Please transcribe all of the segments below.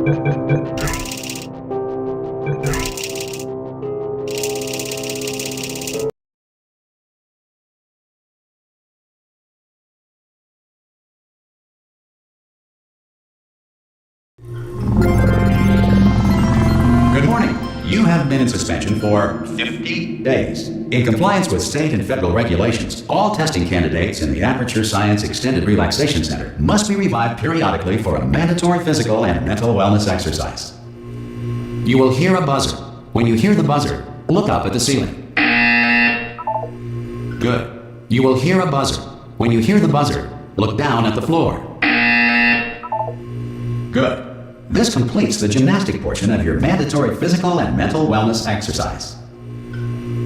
Good morning. You have been in suspension for 50 days. In compliance with state and federal regulations, all testing candidates in the Aperture Science Extended Relaxation Center must be revived periodically for a mandatory physical and mental wellness exercise. You will hear a buzzer. When you hear the buzzer, look up at the ceiling. Good. You will hear a buzzer. When you hear the buzzer, look down at the floor. Good. This completes the gymnastic portion of your mandatory physical and mental wellness exercise.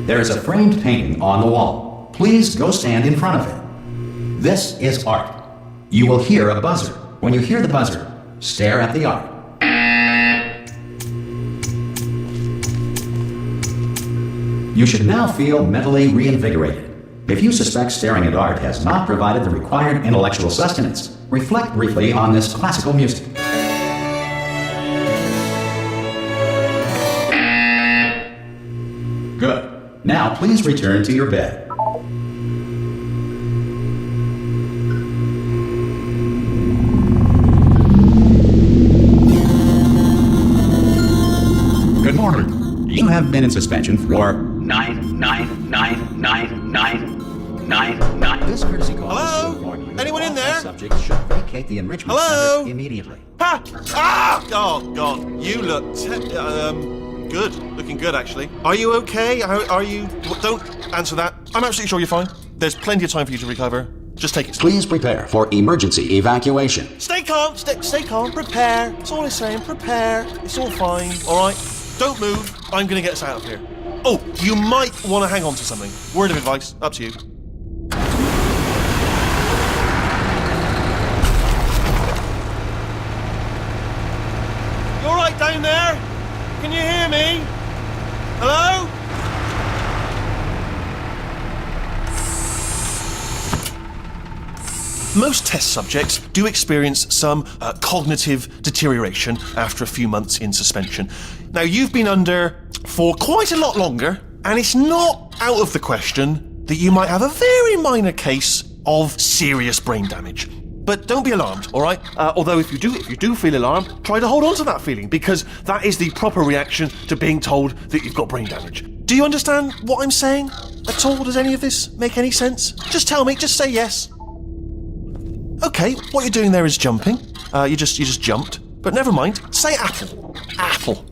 There is a framed painting on the wall. Please go stand in front of it. This is art. You will hear a buzzer. When you hear the buzzer, stare at the art. You should now feel mentally reinvigorated. If you suspect staring at art has not provided the required intellectual sustenance, reflect briefly on this classical music. Good. Now please return to your bed. Good morning. You have been in suspension for 9999999. This courtesy call is to inform you that Anyone in all there? subjects should vacate the enrichment Hello? center immediately. Ha! Ah! Oh, God. You look good. Looking good, actually. Are you okay? Are you... Don't answer that. I'm absolutely sure you're fine. There's plenty of time for you to recover. Just take it. Please prepare for emergency evacuation. Stay calm. Stay calm. Prepare. That's all I'm saying. Prepare. It's all fine. All right? Don't move. I'm going to get us out of here. Oh, you might want to hang on to something. Word of advice. Up to you. You all right down there? Can you hear me? Hello? Most test subjects do experience some cognitive deterioration after a few months in suspension. Now, you've been under for quite a lot longer, and it's not out of the question that you might have a very minor case of serious brain damage. But don't be alarmed, all right? Although if you do feel alarmed, try to hold on to that feeling, because that is the proper reaction to being told that you've got brain damage. Do you understand what I'm saying at all? Does any of this make any sense? Just tell me, just say yes. Okay, what you're doing there is jumping. You just jumped. But never mind, say apple. Apple.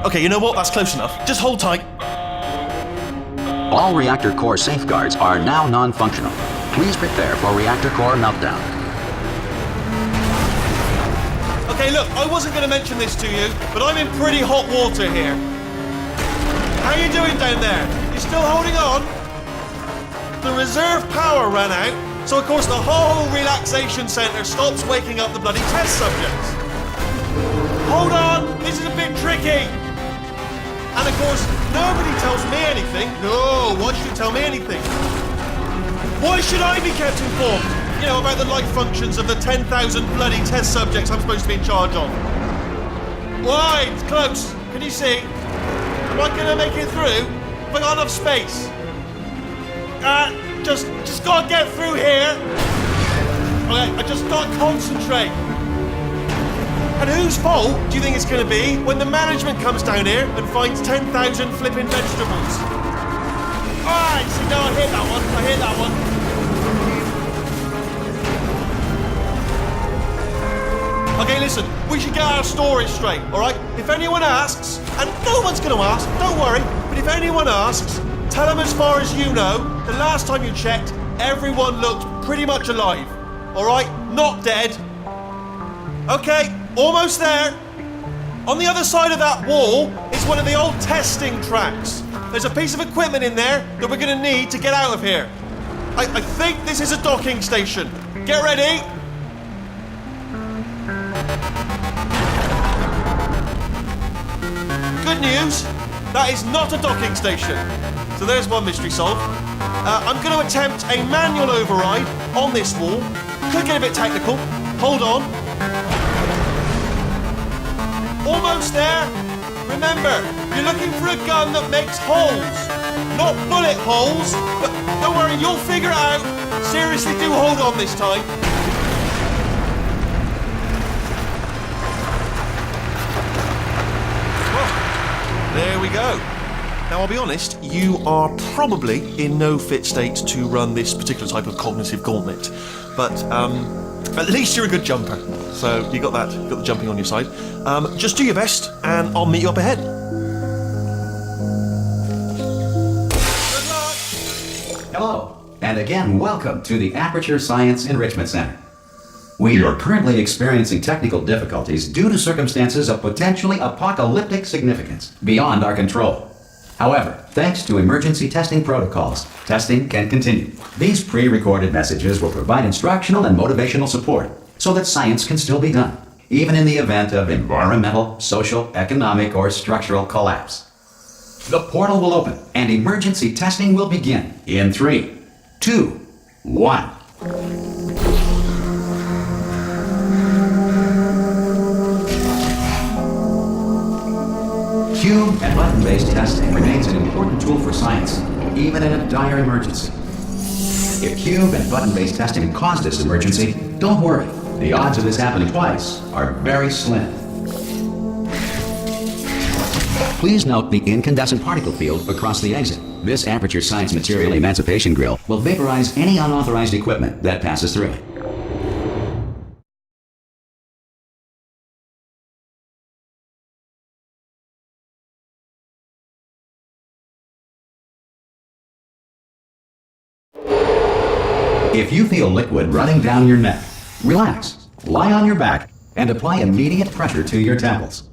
Okay, you know what? That's close enough. Just hold tight. All reactor core safeguards are now non-functional. Please prepare for reactor core meltdown. Okay, look, I wasn't going to mention this to you, but I'm in pretty hot water here. How you doing down there? You still holding on? The reserve power ran out, so of course the whole relaxation centre stops waking up the bloody test subjects. Hold on, this is a bit tricky. And of course, nobody tells me anything. No, why should you tell me anything? Why should I be kept informed? You know, about the life functions of the 10,000 bloody test subjects I'm supposed to be in charge of. Why? It's close. Can you see? Am I going to make it through? Have I got enough space? Just gotta get through here. Okay, I just gotta concentrate. And whose fault do you think it's gonna be when the management comes down here and finds 10,000 flipping vegetables? Alright, see, no, I hit that one. Okay, listen, we should get our stories straight, alright? If anyone asks, and no one's gonna ask, don't worry, but if anyone asks, tell them as far as you know, the last time you checked, everyone looked pretty much alive. Alright? Not dead. Okay, almost there. On the other side of that wall is one of the old testing tracks. There's a piece of equipment in there that we're going to need to get out of here. I think this is a docking station. Get ready. Good news, that is not a docking station. So there's one mystery solved. I'm going to attempt a manual override on this wall. Could get a bit technical. Hold on. Almost there. Remember, you're looking for a gun that makes holes. Not bullet holes, but don't worry, you'll figure it out. Seriously, do hold on this time. Well, there we go. Now, I'll be honest, you are probably in no fit state to run this particular type of cognitive gauntlet. But, at least you're a good jumper. So, you got that, got the jumping on your side. Just do your best, and I'll meet you up ahead. Good luck! Hello, and again, welcome to the Aperture Science Enrichment Center. We are currently experiencing technical difficulties due to circumstances of potentially apocalyptic significance beyond our control. However, thanks to emergency testing protocols, testing can continue. These pre-recorded messages will provide instructional and motivational support so that science can still be done, even in the event of environmental, social, economic, or structural collapse. The portal will open and emergency testing will begin in 3, 2, 1. Cube and button-based testing remains an important tool for science, even in a dire emergency. If cube and button-based testing caused this emergency, don't worry. The odds of this happening twice are very slim. Please note the incandescent particle field across the exit. This Aperture Science Material Emancipation Grill will vaporize any unauthorized equipment that passes through it. If you feel liquid running down your neck, relax, lie on your back, and apply immediate pressure to your temples.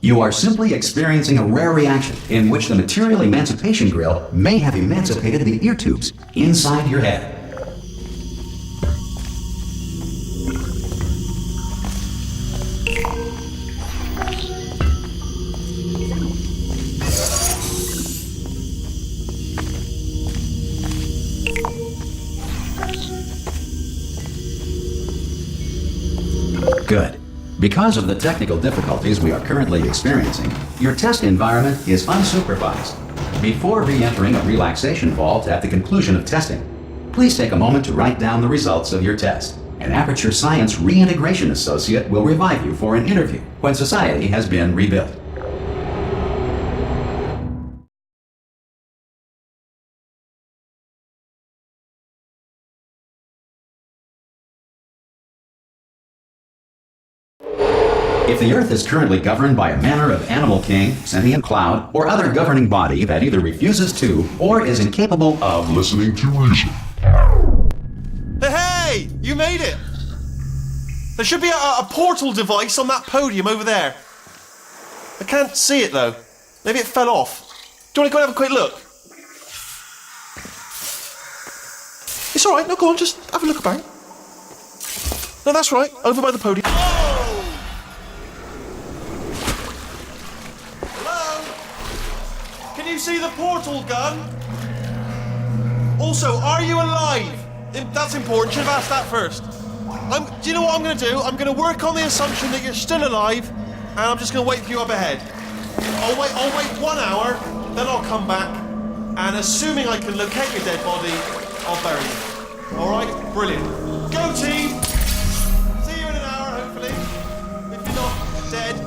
You are simply experiencing a rare reaction in which the Material Emancipation Grill may have emancipated the ear tubes inside your head. Good. Because of the technical difficulties we are currently experiencing, your test environment is unsupervised. Before re-entering a relaxation vault at the conclusion of testing, please take a moment to write down the results of your test. An Aperture Science Reintegration Associate will revive you for an interview when society has been rebuilt. If the Earth is currently governed by a manner of animal king, sentient cloud, or other governing body that either refuses to or is incapable of listening to reason. Hey! You made it! There should be a portal device on that podium over there. I can't see it though. Maybe it fell off. Do you want to go and have a quick look? It's alright, no, go on, just have a look about. No, that's right, over by the podium. Can you see the portal gun? Also, are you alive? That's important, should have asked that first. Do you know what I'm going to do? I'm going to work on the assumption that you're still alive, and I'm just going to wait for you up ahead. I'll wait 1 hour, then I'll come back, and assuming I can locate your dead body, I'll bury you. Alright? Brilliant. Go team! See you in an hour, hopefully. If you're not dead.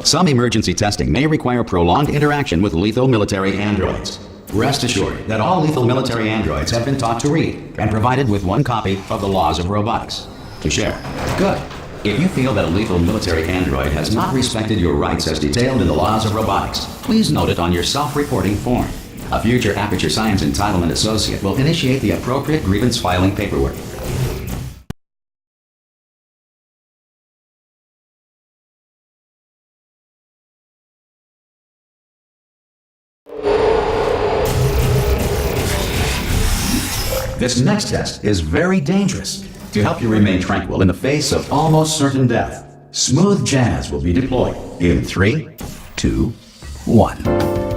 Some emergency testing may require prolonged interaction with lethal military androids. Rest assured that all lethal military androids have been taught to read and provided with one copy of the Laws of Robotics to share. Good. If you feel that a lethal military android has not respected your rights as detailed in the Laws of Robotics, please note it on your self-reporting form. A future Aperture Science Entitlement Associate will initiate the appropriate grievance filing paperwork. This next test is very dangerous. To help you remain tranquil in the face of almost certain death, smooth jazz will be deployed in 3, 2, 1.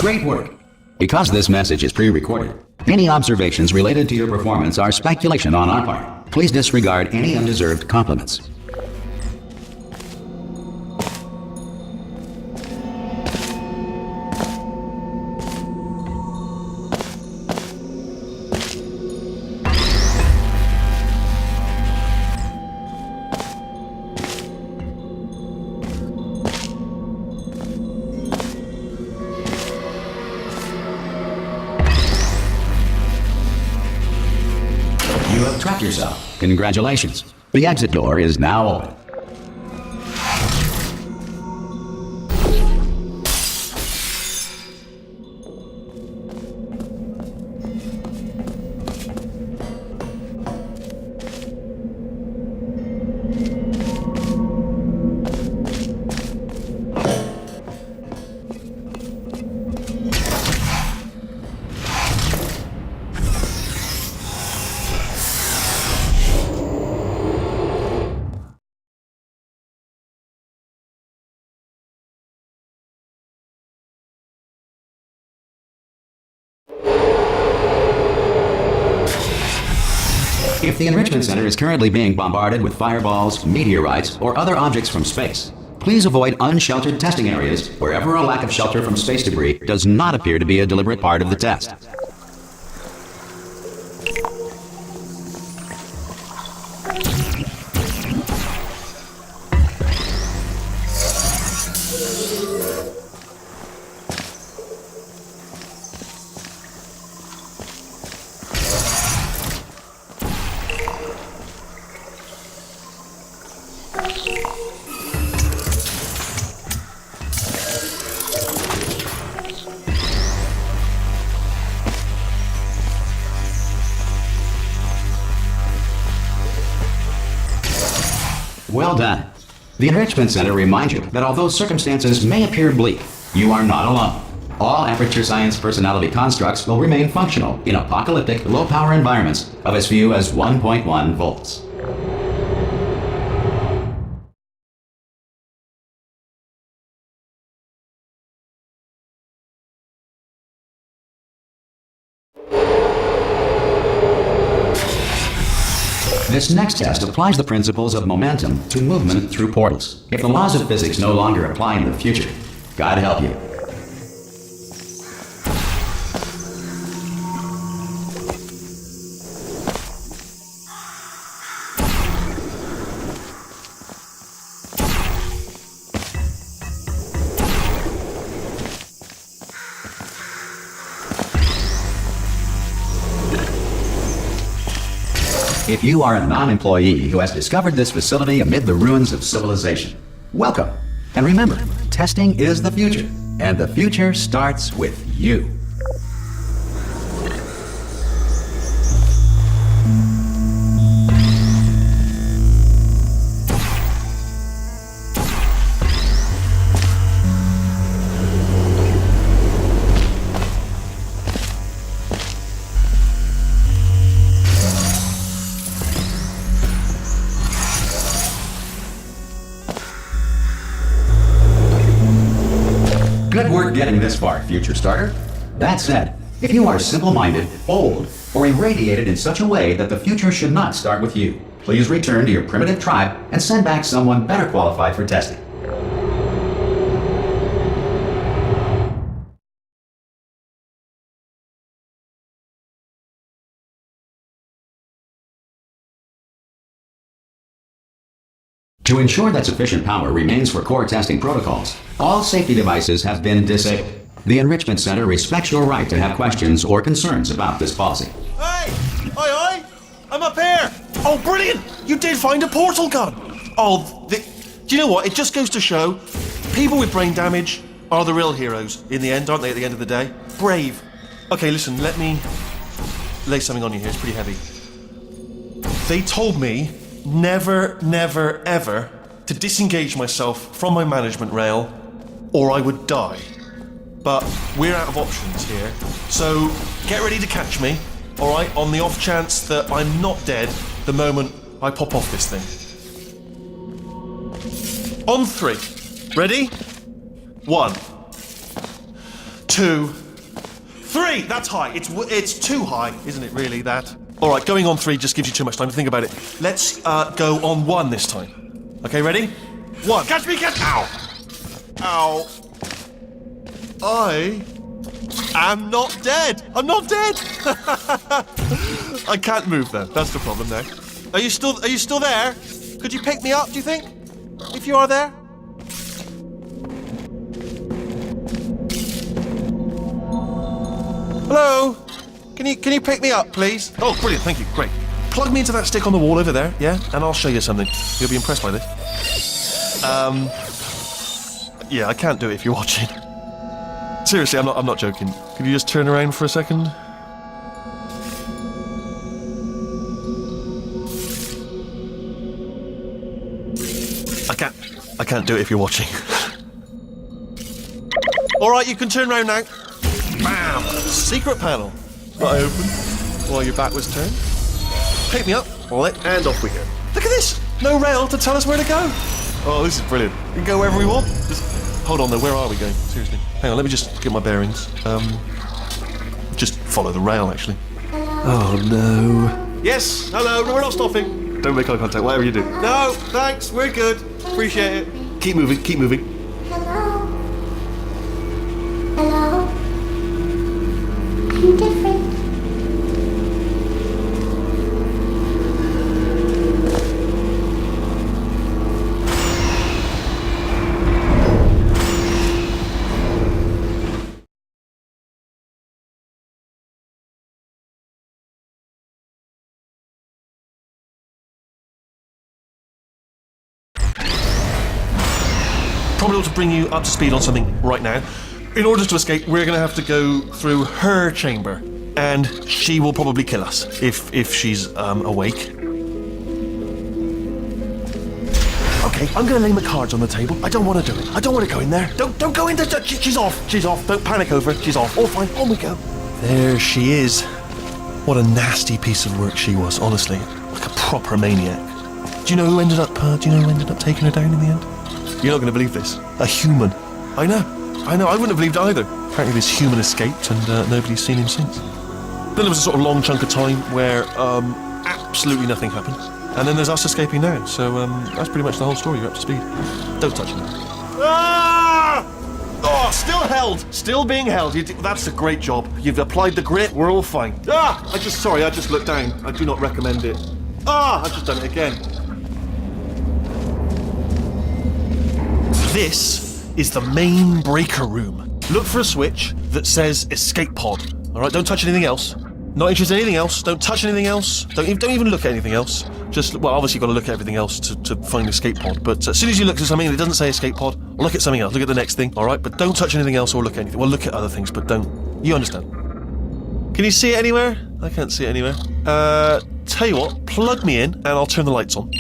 Great work! Because this message is pre-recorded, any observations related to your performance are speculation on our part. Please disregard any undeserved compliments. You have trapped yourself. Congratulations. The exit door is now open. If the Enrichment Center is currently being bombarded with fireballs, meteorites, or other objects from space, please avoid unsheltered testing areas wherever a lack of shelter from space debris does not appear to be a deliberate part of the test. Well done. The Enrichment Center reminds you that although circumstances may appear bleak, you are not alone. All Aperture Science personality constructs will remain functional in apocalyptic, low-power environments of as few as 1.1 volts. This next test applies the principles of momentum to movement through portals. If the laws of physics no longer apply in the future, God help you. If you are a non-employee who has discovered this facility amid the ruins of civilization, welcome. And remember, testing is the future, and the future starts with you. Good work getting this far, future starter. That said, If you are simple-minded, old, or irradiated in such a way that the future should not start with you, please return to your primitive tribe and send back someone better qualified for testing. To ensure that sufficient power remains for core testing protocols, all safety devices have been disabled. The Enrichment Center respects your right to have questions or concerns about this policy. Hey! Oi, oi! I'm up here! Oh, brilliant! You did find a portal gun! Oh, do you know what? It just goes to show people with brain damage are the real heroes in the end, aren't they, at the end of the day? Brave. Okay, listen, let me lay something on you here. It's pretty heavy. They told me never, never, ever to disengage myself from my management rail or I would die. But we're out of options here, so get ready to catch me, alright, on the off chance that I'm not dead the moment I pop off this thing. On 3. Ready? 1, 2, 3! That's high. It's too high, isn't it, really, that? Alright, going on 3 just gives you too much time to think about it. Let's go on 1 this time. Okay, ready? 1. Catch me, catch... Ow! Ow. I am not dead. I'm not dead. I can't move though. That's the problem there. Are you still there? Could you pick me up, do you think? If you are there? Hello? Can you pick me up, please? Oh, brilliant, thank you, great. Plug me into that stick on the wall over there, yeah? And I'll show you something. You'll be impressed by this. Yeah, I can't do it if you're watching. Seriously, I'm not joking. Could you just turn around for a second? I can't do it if you're watching. Alright, you can turn around now. Bam! Secret panel. That I open while your back was turned. Pick me up, wallet, and off we go. Look at this! No rail to tell us where to go. Oh, this is brilliant. We can go wherever we want. Just hold on though, where are we going? Seriously. Hang on, let me just get my bearings. Just follow the rail, actually. Oh no. Yes, hello, we're not stopping. Don't make eye contact, whatever you do. No, thanks, we're good. Appreciate it. Keep moving, keep moving. Hello? Hello? I'm different. Probably ought to bring you up to speed on something right now. In order to escape, we're going to have to go through her chamber, and she will probably kill us if she's awake. Okay, I'm going to lay my cards on the table. I don't want to do it. I don't want to go in there. Don't go in there. She's off. She's off. Don't panic over it. She's off. All fine. On we go. There she is. What a nasty piece of work she was. Honestly, like a proper maniac. Do you know who ended up taking her down in the end? You're not going to believe this. A human. I know. I wouldn't have believed either. Apparently this human escaped and nobody's seen him since. Then there was a sort of long chunk of time where absolutely nothing happened. And then there's us escaping now. So that's pretty much the whole story. You're up to speed. Don't touch him. Ah! Oh, still held. Still being held. That's a great job. You've applied the grit. We're all fine. Ah! I just looked down. I do not recommend it. Ah! I've just done it again. This is the main breaker room. Look for a switch that says escape pod. All right, don't touch anything else. Not interested in anything else. Don't touch anything else. Don't even look at anything else. Just, well, obviously you've got to look at everything else to find escape pod. But as soon as you look at something and it doesn't say escape pod, look at something else. Look at the next thing. All right, but don't touch anything else or look at anything. Well, look at other things, but don't. You understand? Can you see it anywhere? I can't see it anywhere. Tell you what, plug me in and I'll turn the lights on.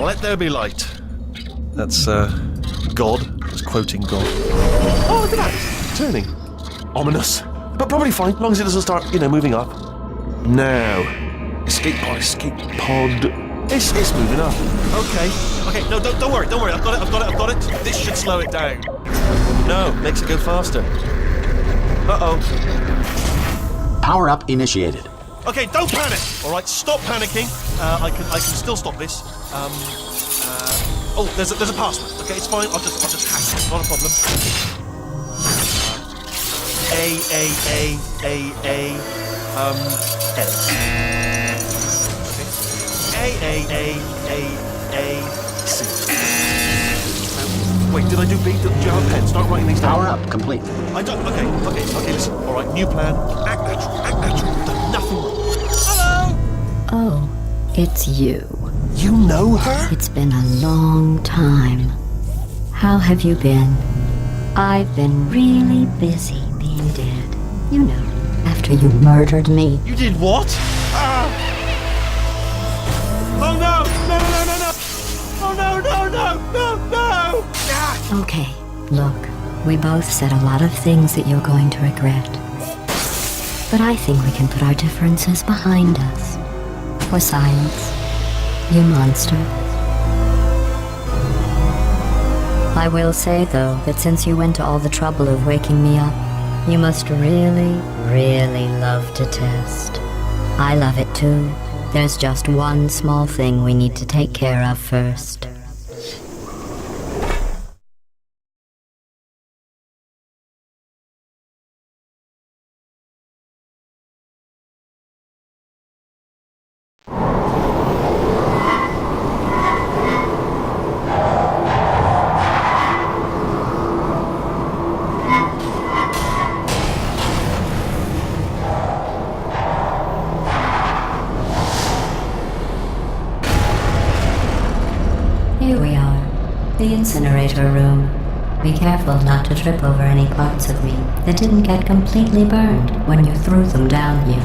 Let there be light. That's, God. Just quoting God. Oh, look at that. Turning. Ominous. But probably fine, as long as it doesn't start, moving up. Now. Escape pod. It's moving up. Okay, no, don't worry. I've got it. This should slow it down. No, makes it go faster. Uh-oh. Power up initiated. Okay, don't panic. All right, stop panicking. I can still stop this. Oh, there's a password. Okay, it's fine. I'll just hack it. Not a problem. A C. Wait, did I do B? Do you have a pen? Start writing these down. Power up complete. I don't. Okay, listen. All right, new plan. Act natural. Done nothing wrong. Hello. Oh, it's you. You know her? It's been a long time. How have you been? I've been really busy being dead. You know, after you murdered me. You did what? Oh no! Oh no! Okay, look, we both said a lot of things that you're going to regret. But I think we can put our differences behind us. For science, you monster. I will say, though, that since you went to all the trouble of waking me up, you must really, really love to test. I love it too. There's just one small thing we need to take care of first. Here we are, the incinerator room. Be careful not to trip over any parts of me that didn't get completely burned when you threw them down here.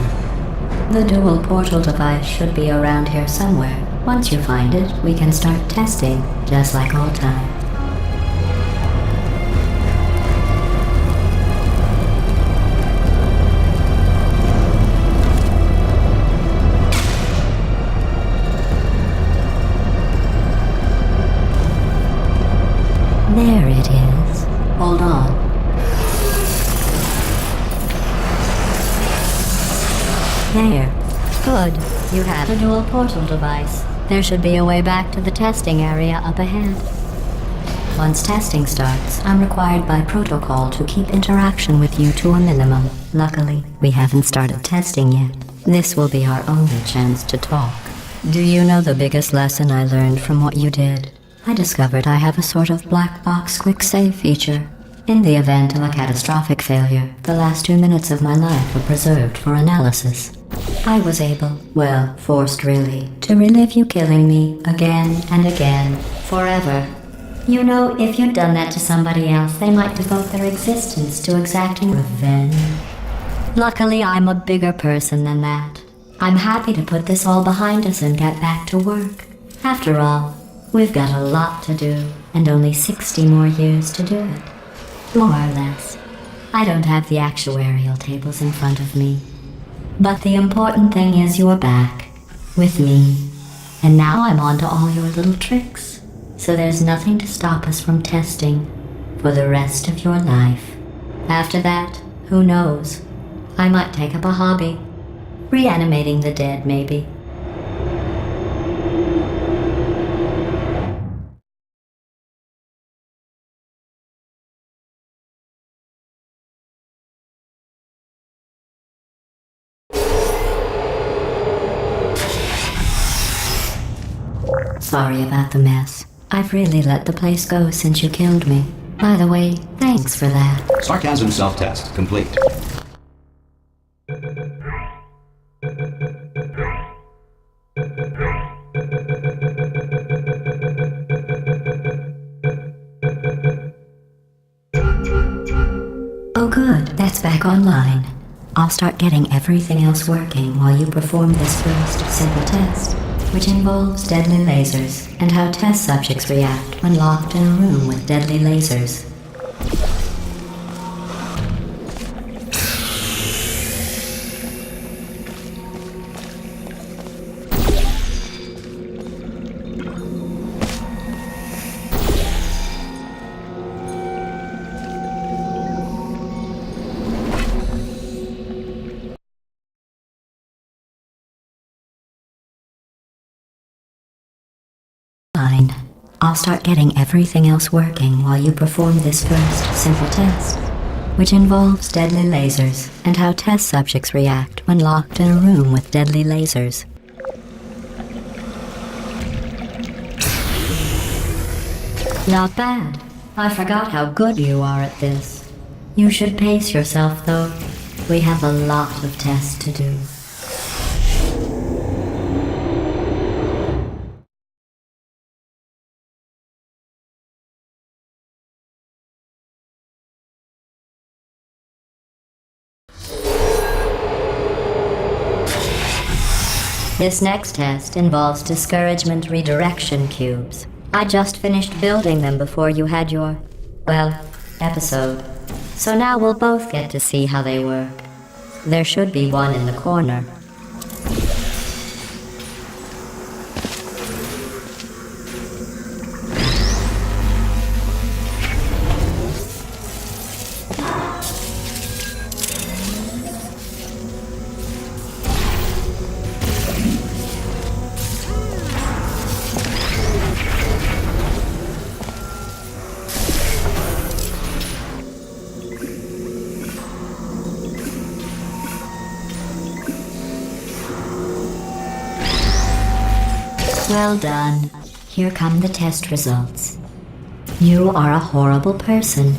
The dual portal device should be around here somewhere. Once you find it, we can start testing, just like old times. There it is. Hold on. There. Good. You have a dual portal device. There should be a way back to the testing area up ahead. Once testing starts, I'm required by protocol to keep interaction with you to a minimum. Luckily, we haven't started testing yet. This will be our only chance to talk. Do you know the biggest lesson I learned from what you did? I discovered I have a sort of black box quick save feature. In the event of a catastrophic failure, the last 2 minutes of my life are preserved for analysis. I was able, well, forced really, to relive you killing me again and again, forever. You know, if you'd done that to somebody else, they might devote their existence to exacting revenge. Luckily, I'm a bigger person than that. I'm happy to put this all behind us and get back to work. After all, we've got a lot to do, and only 60 more years to do it. More or less. I don't have the actuarial tables in front of me. But the important thing is you're back, with me. And now I'm on to all your little tricks. So there's nothing to stop us from testing for the rest of your life. After that, who knows? I might take up a hobby. Reanimating the dead, maybe. Sorry about the mess. I've really let the place go since you killed me. By the way, thanks for that. Sarcasm self-test complete. Oh good, that's back online. I'll start getting everything else working while you perform this first simple test, which involves deadly lasers and how test subjects react when locked in a room with deadly lasers. I'll start getting everything else working while you perform this first simple test, which involves deadly lasers and how test subjects react when locked in a room with deadly lasers. Not bad. I forgot how good you are at this. You should pace yourself, though. We have a lot of tests to do. This next test involves discouragement redirection cubes. I just finished building them before you had your, well, episode. So now we'll both get to see how they work. There should be one in the corner. Well done. Here come the test results. You are a horrible person.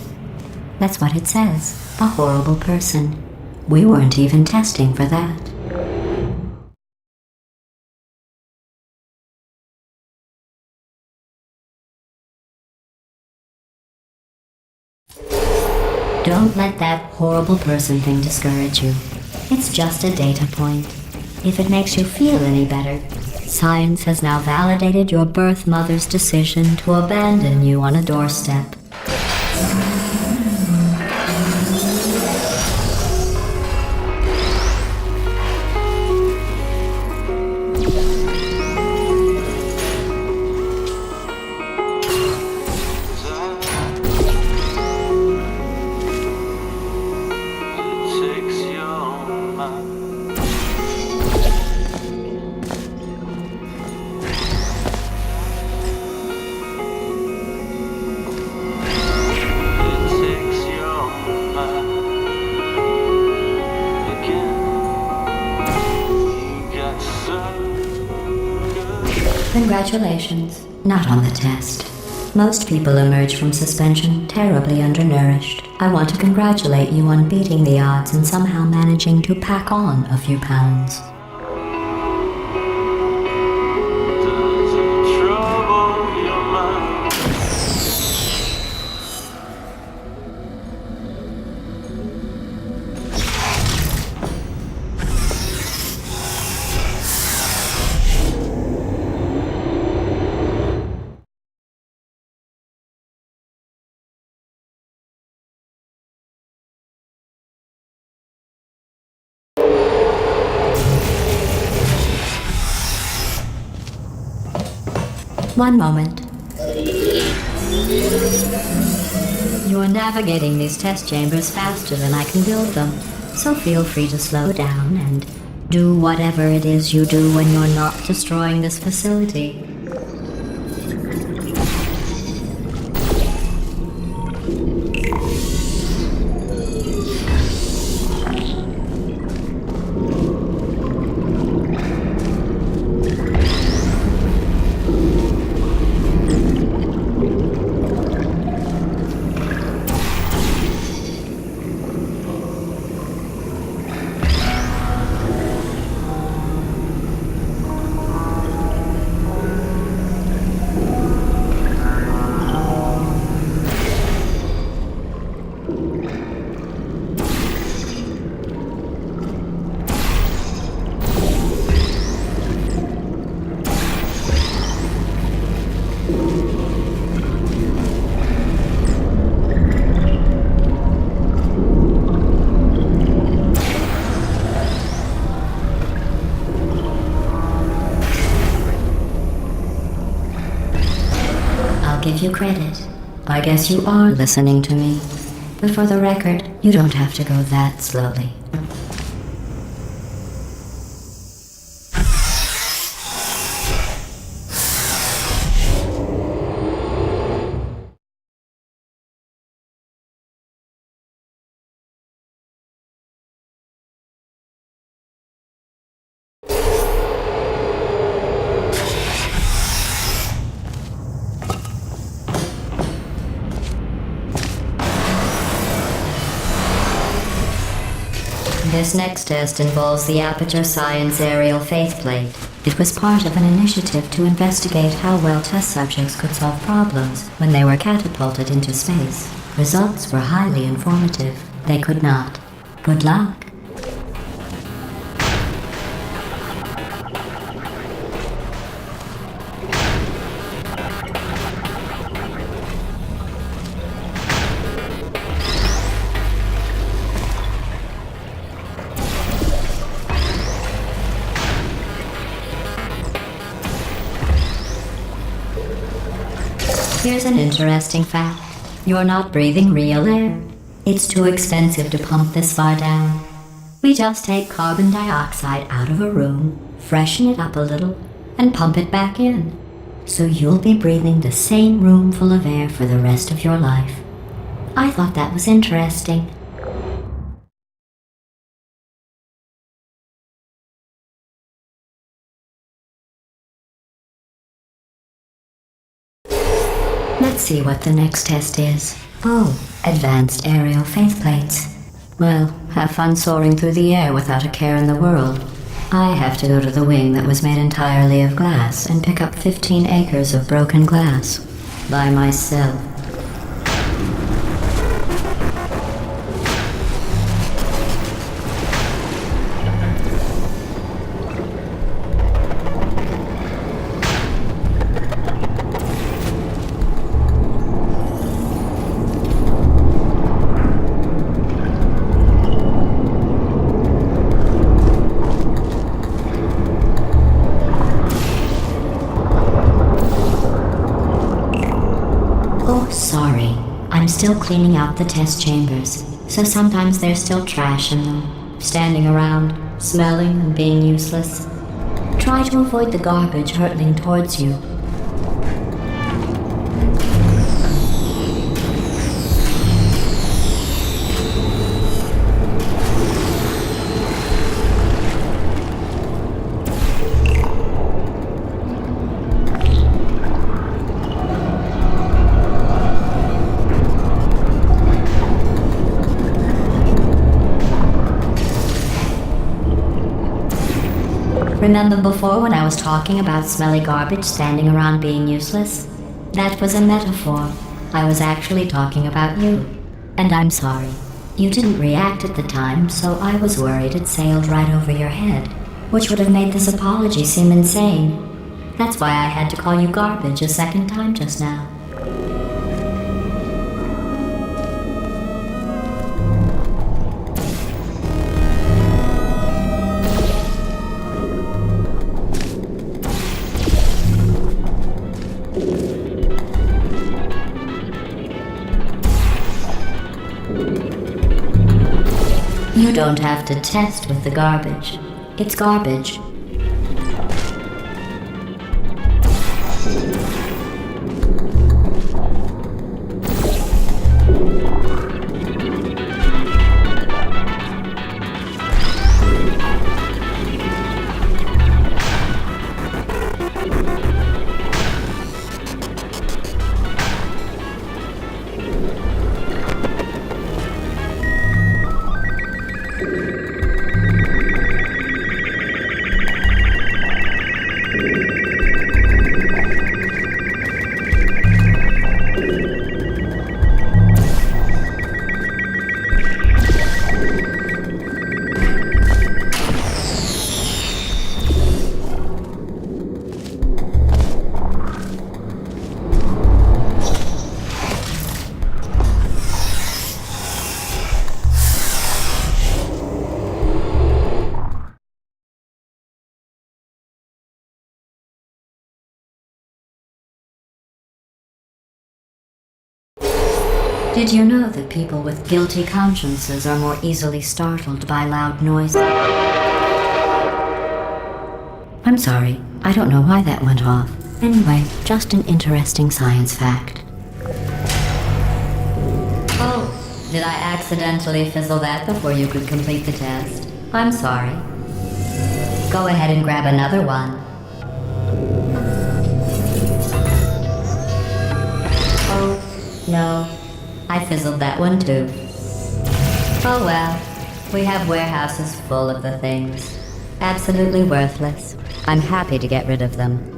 That's what it says. A horrible person. We weren't even testing for that. Don't let that horrible person thing discourage you. It's just a data point. If it makes you feel any better, science has now validated your birth mother's decision to abandon you on a doorstep. Congratulations. Not on the test. Most people emerge from suspension terribly undernourished. I want to congratulate you on beating the odds and somehow managing to pack on a few pounds. One moment. You're navigating these test chambers faster than I can build them, so feel free to slow down and do whatever it is you do when you're not destroying this facility. Give you credit. I guess you are listening to me. But for the record, you don't have to go that slowly. This next test involves the Aperture Science Aerial Faceplate. It was part of an initiative to investigate how well test subjects could solve problems when they were catapulted into space. Results were highly informative. They could not. Good luck. Here's an interesting fact. You're not breathing real air. It's too expensive to pump this far down. We just take carbon dioxide out of a room, freshen it up a little, and pump it back in. So you'll be breathing the same room full of air for the rest of your life. I thought that was interesting. Let's see what the next test is. Oh, advanced aerial faceplates. Well, have fun soaring through the air without a care in the world. I have to go to the wing that was made entirely of glass and pick up 15 acres of broken glass. By myself. Sorry, I'm still cleaning out the test chambers, so sometimes there's still trash in them, standing around, smelling and being useless. Try to avoid the garbage hurtling towards you. Remember before when I was talking about smelly garbage standing around being useless? That was a metaphor. I was actually talking about you. And I'm sorry. You didn't react at the time, so I was worried it sailed right over your head, which would have made this apology seem insane. That's why I had to call you garbage a second time just now. You don't have to test with the garbage. It's garbage. Did you know that people with guilty consciences are more easily startled by loud noise? I'm sorry, I don't know why that went off. Anyway, just an interesting science fact. Oh, did I accidentally fizzle that before you could complete the test? I'm sorry. Go ahead and grab another one. Oh, no. I fizzled that one too. Oh well, We have warehouses full of the things. Absolutely worthless. I'm happy to get rid of them.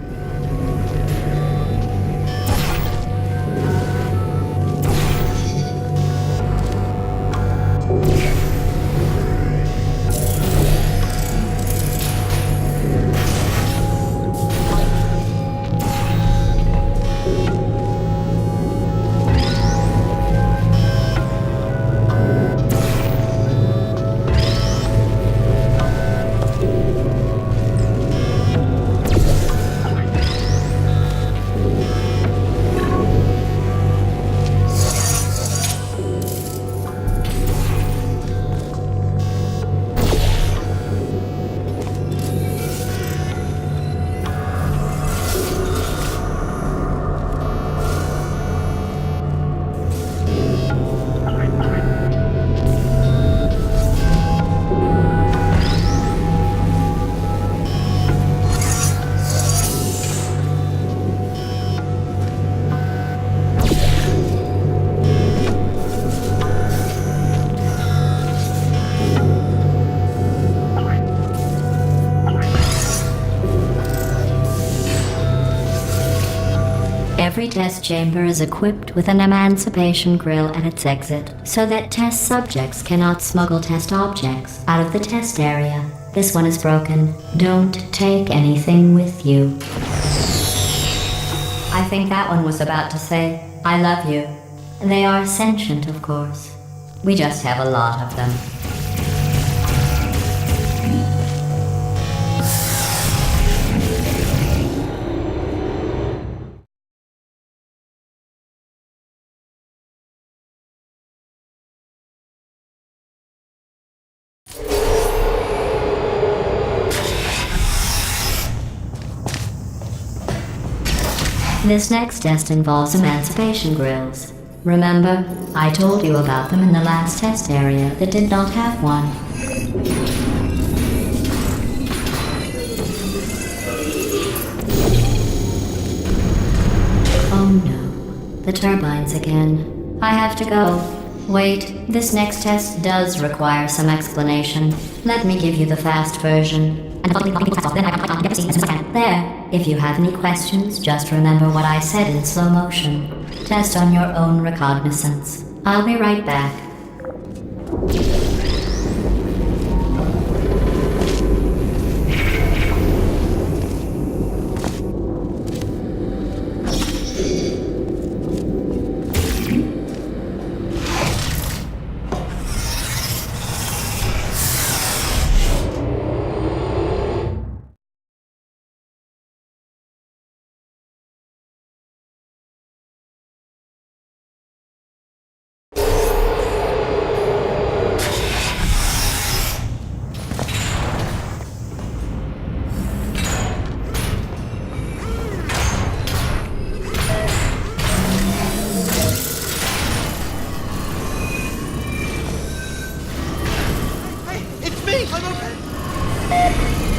Every test chamber is equipped with an emancipation grill at its exit, so that test subjects cannot smuggle test objects out of the test area. This one is broken. Don't take anything with you. I think that one was about to say, I love you. They are sentient, of course. We just have a lot of them. This next test involves emancipation grills. Remember, I told you about them in the last test area that did not have one. Oh no, the turbines again. I have to go. Wait, this next test does require some explanation. Let me give you the fast version. There. If you have any questions, just remember what I said in slow motion. Test on your own recognizance. I'll be right back.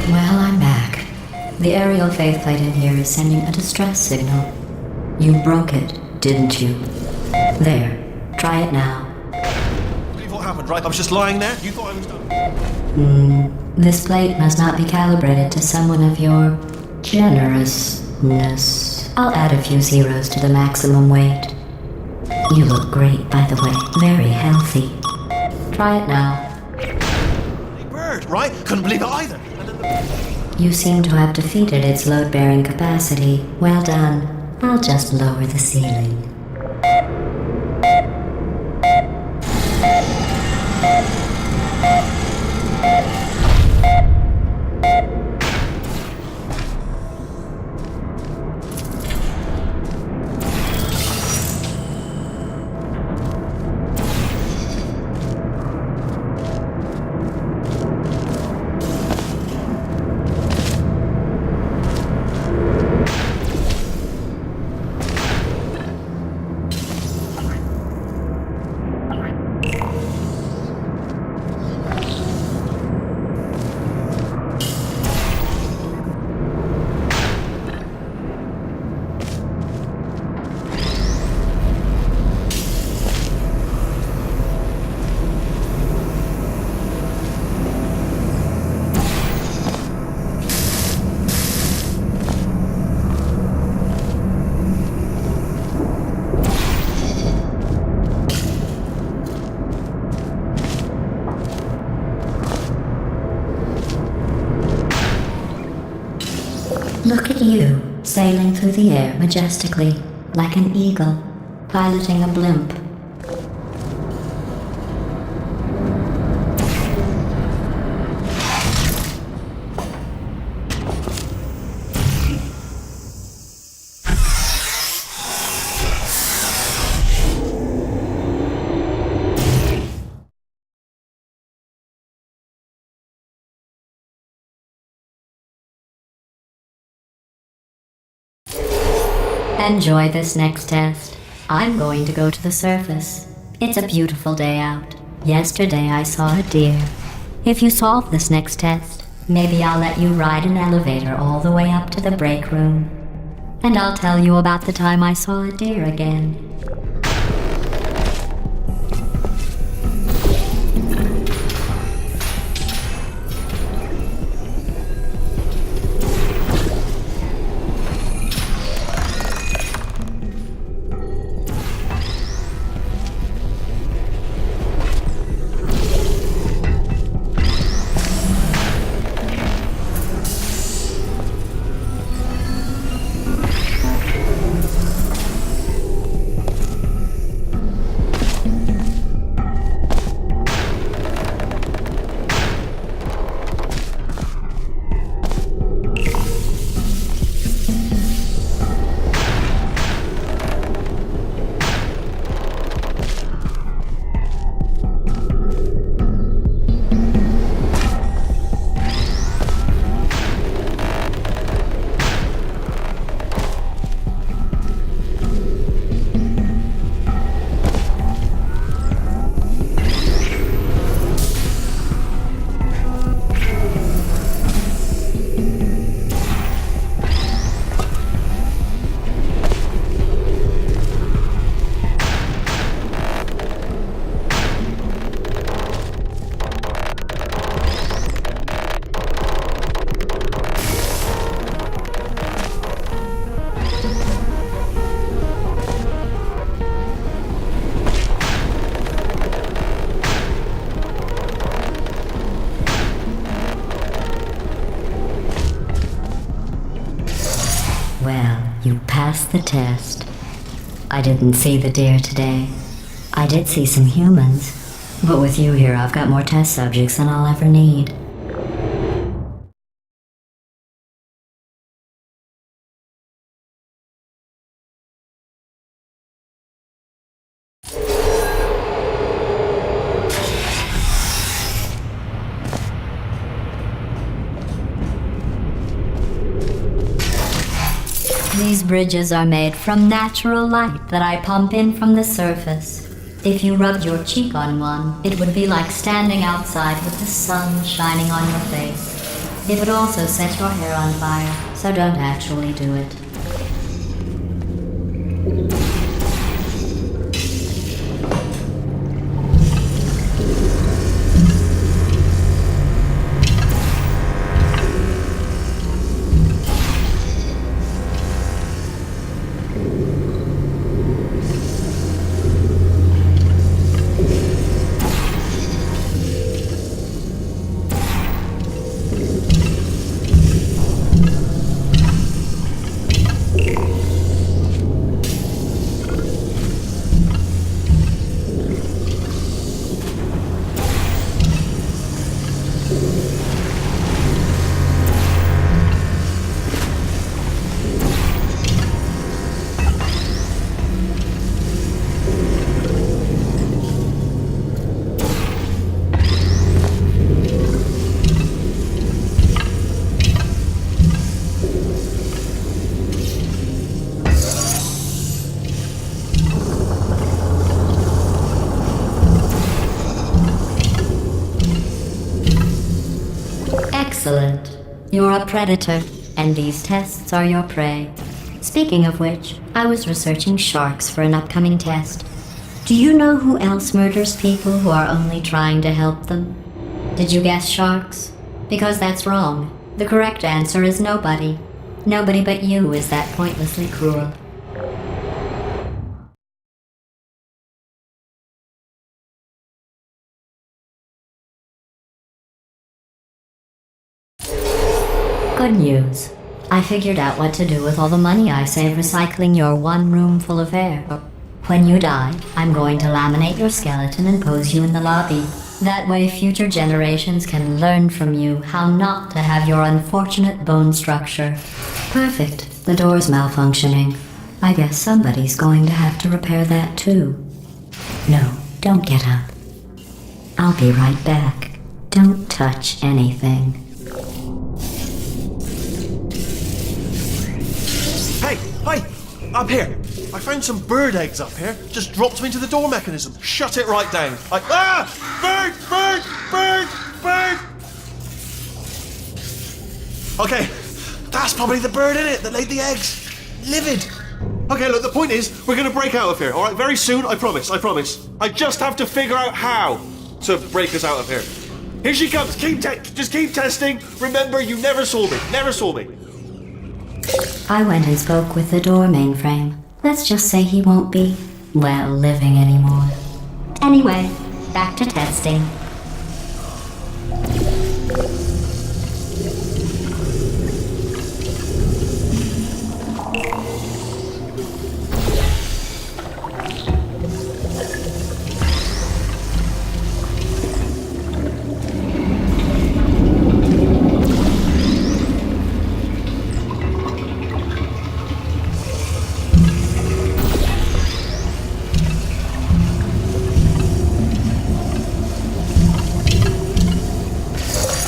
Well, I'm back. The aerial faceplate in here is sending a distress signal. You broke it, didn't you? There. Try it now. Believe what happened, right? I was just lying there. You thought I was done. This plate must not be calibrated to someone of your generousness. I'll add a few zeros to the maximum weight. You look great, by the way. Very healthy. Try it now. Hey, bird, right? Couldn't believe it either. And then the... You seem to have defeated its load-bearing capacity. Well done. I'll just lower the ceiling. You, sailing through the air majestically, like an eagle, piloting a blimp. Enjoy this next test. I'm going to go to the surface. It's a beautiful day out. Yesterday I saw a deer. If you solve this next test, maybe I'll let you ride an elevator all the way up to the break room. And I'll tell you about the time I saw a deer again. Well, you passed the test. I didn't see the deer today. I did see some humans, but with you here I've got more test subjects than I'll ever need. These bridges are made from natural light that I pump in from the surface. If you rubbed your cheek on one, it would be like standing outside with the sun shining on your face. It would also set your hair on fire, so don't actually do it. Excellent. You're a predator, and these tests are your prey. Speaking of which, I was researching sharks for an upcoming test. Do you know who else murders people who are only trying to help them? Did you guess sharks? Because that's wrong. The correct answer is nobody. Nobody but you is that pointlessly cruel. Good news. I figured out what to do with all the money I save recycling your one room full of air. When you die, I'm going to laminate your skeleton and pose you in the lobby. That way future generations can learn from you how not to have your unfortunate bone structure. Perfect. The door's malfunctioning. I guess somebody's going to have to repair that too. No, don't get up. I'll be right back. Don't touch anything. Hey! Up here! I found some bird eggs up here. Just dropped them into the door mechanism. Shut it right down. Bird! Okay, that's probably the bird in it that laid the eggs. Livid. Okay, look, the point is, we're gonna break out of here, alright? Very soon, I promise. I just have to figure out how to break us out of here. Here she comes. Just keep testing. Remember, you never saw me. I went and spoke with the door mainframe. Let's just say he won't be, well, living anymore. Anyway, back to testing.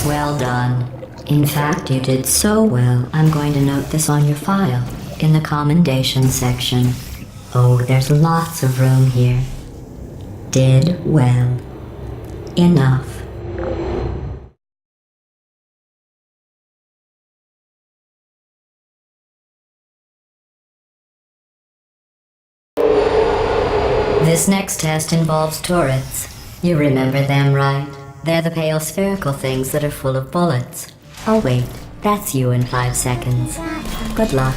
Well done. In fact, you did so well, I'm going to note this on your file, in the commendation section. Oh, there's lots of room here. Did well. Enough. This next test involves turrets. You remember them, right? They're the pale spherical things that are full of bullets. Oh wait, that's you in 5 seconds. Good luck.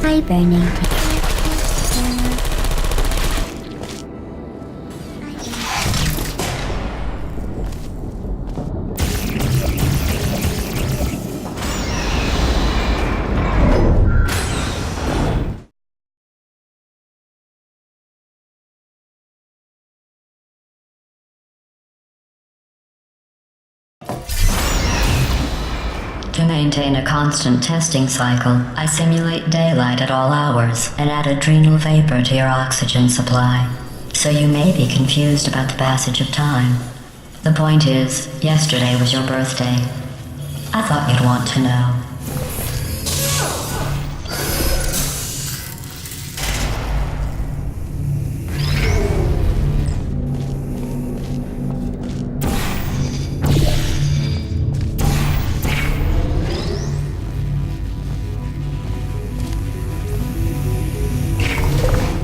Hi, Bernie. To maintain a constant testing cycle, I simulate daylight at all hours and add adrenal vapor to your oxygen supply. So you may be confused about the passage of time. The point is, yesterday was your birthday. I thought you'd want to know.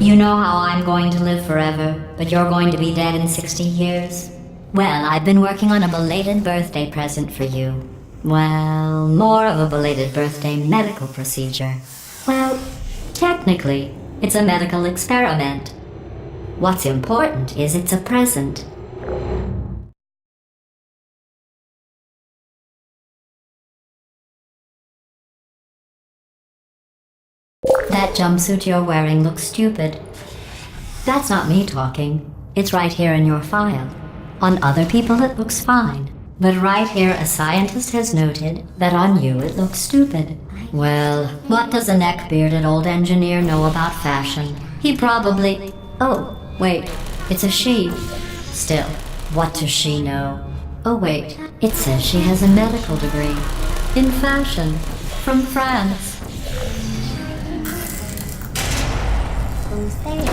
You know how I'm going to live forever, but you're going to be dead in 60 years? Well, I've been working on a belated birthday present for you. Well, more of a belated birthday medical procedure. Well, technically, it's a medical experiment. What's important is it's a present. That jumpsuit you're wearing looks stupid. That's not me talking. It's right here in your file. On other people it looks fine. But right here, a scientist has noted that on you it looks stupid. Well, what does a neck-bearded old engineer know about fashion? He probably... Oh, wait, it's a she. Still, what does she know? Oh wait, it says she has a medical degree. In fashion. From France. Who's there?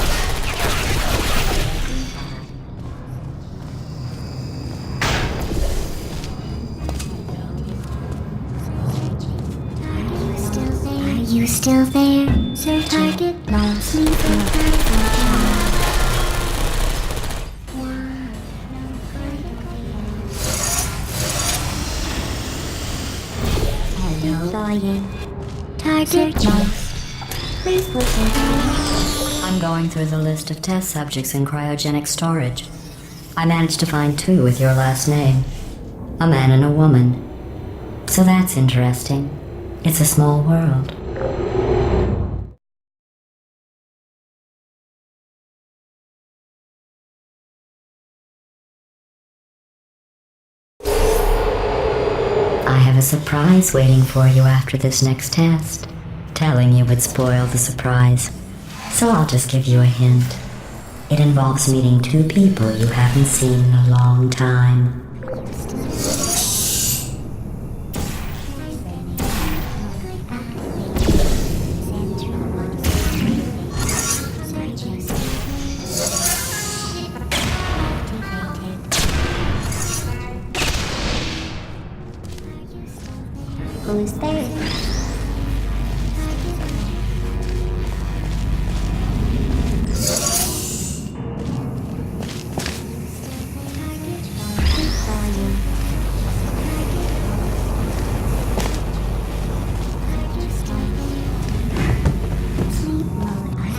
Are you still there? Sir Target lost. Hello, Lion. Target lost. Please put it. I'm going through the list of test subjects in cryogenic storage. I managed to find 2 with your last name. A man and a woman. So that's interesting. It's a small world. I have a surprise waiting for you after this next test. Telling you would spoil the surprise. So I'll just give you a hint. It involves meeting 2 people you haven't seen in a long time. Who's there?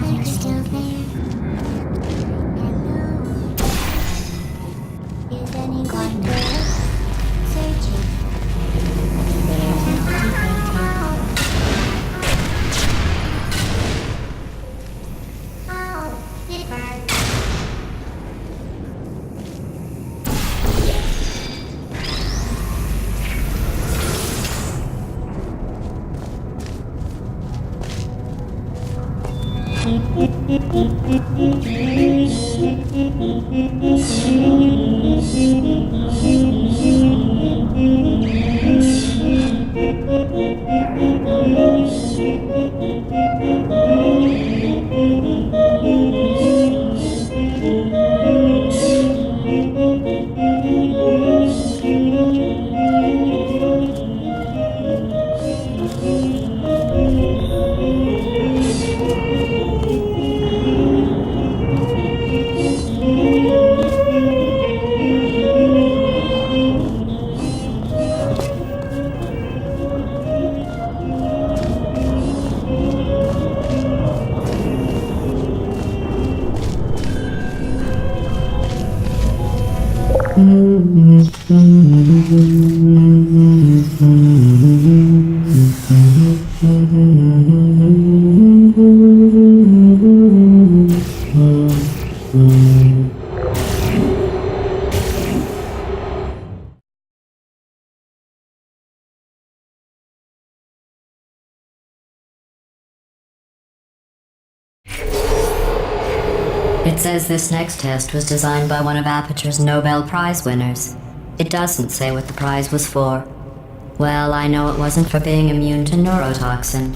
Are you still there? Hello? Is anyone there? Searching. It says this next test was designed by one of Aperture's Nobel Prize winners. It doesn't say what the prize was for. Well, I know it wasn't for being immune to neurotoxin.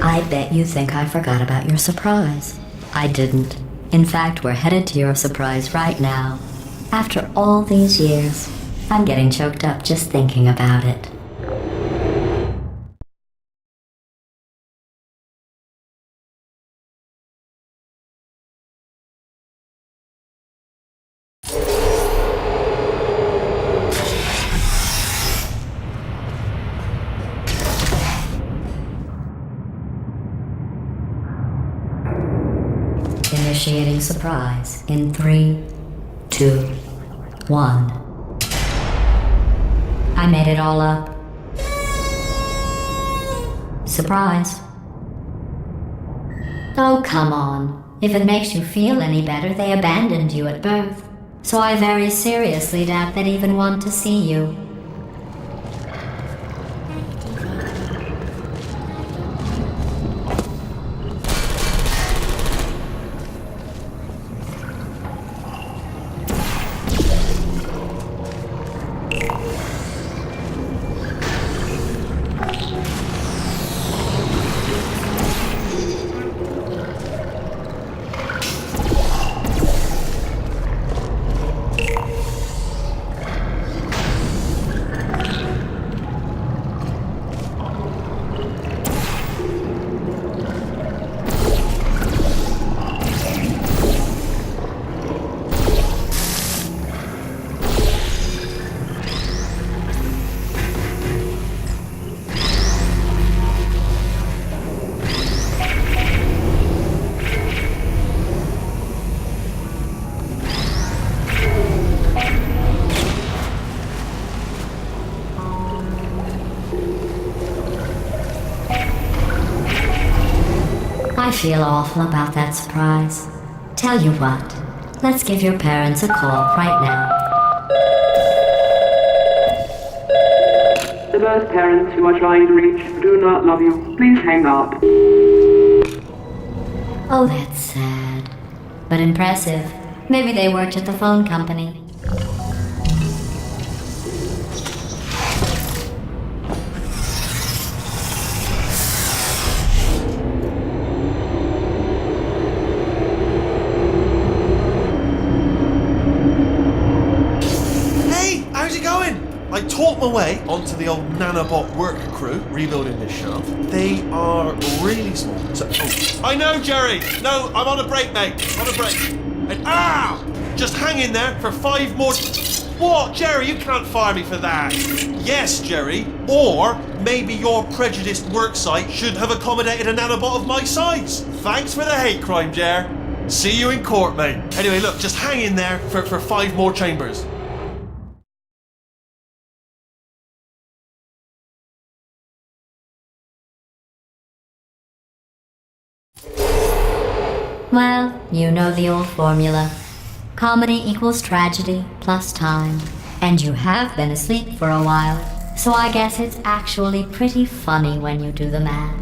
I bet you think I forgot about your surprise. I didn't. In fact, we're headed to your surprise right now. After all these years, I'm getting choked up just thinking about it. Initiating surprise in 3, 2, 1. I made it all up. Surprise. Oh, come on. If it makes you feel any better, they abandoned you at birth. So I very seriously doubt they'd even want to see you. I feel awful about that surprise. Tell you what, let's give your parents a call right now. The birth parents you are trying to reach do not love you. Please hang up. Oh, that's sad. But impressive. Maybe they worked at the phone company. I taught my way onto the old nanobot work crew rebuilding this shaft. They are really small. So, I know, Jerry. No, I'm on a break, mate. On a break. And just hang in there for 5 more. What, Jerry? You can't fire me for that. Yes, Jerry. Or maybe your prejudiced work site should have accommodated a nanobot of my size. Thanks for the hate crime, Jer. See you in court, mate. Anyway, look, just hang in there for 5 more chambers. Well, you know the old formula. Comedy equals tragedy plus time. And you have been asleep for a while, so I guess it's actually pretty funny when you do the math.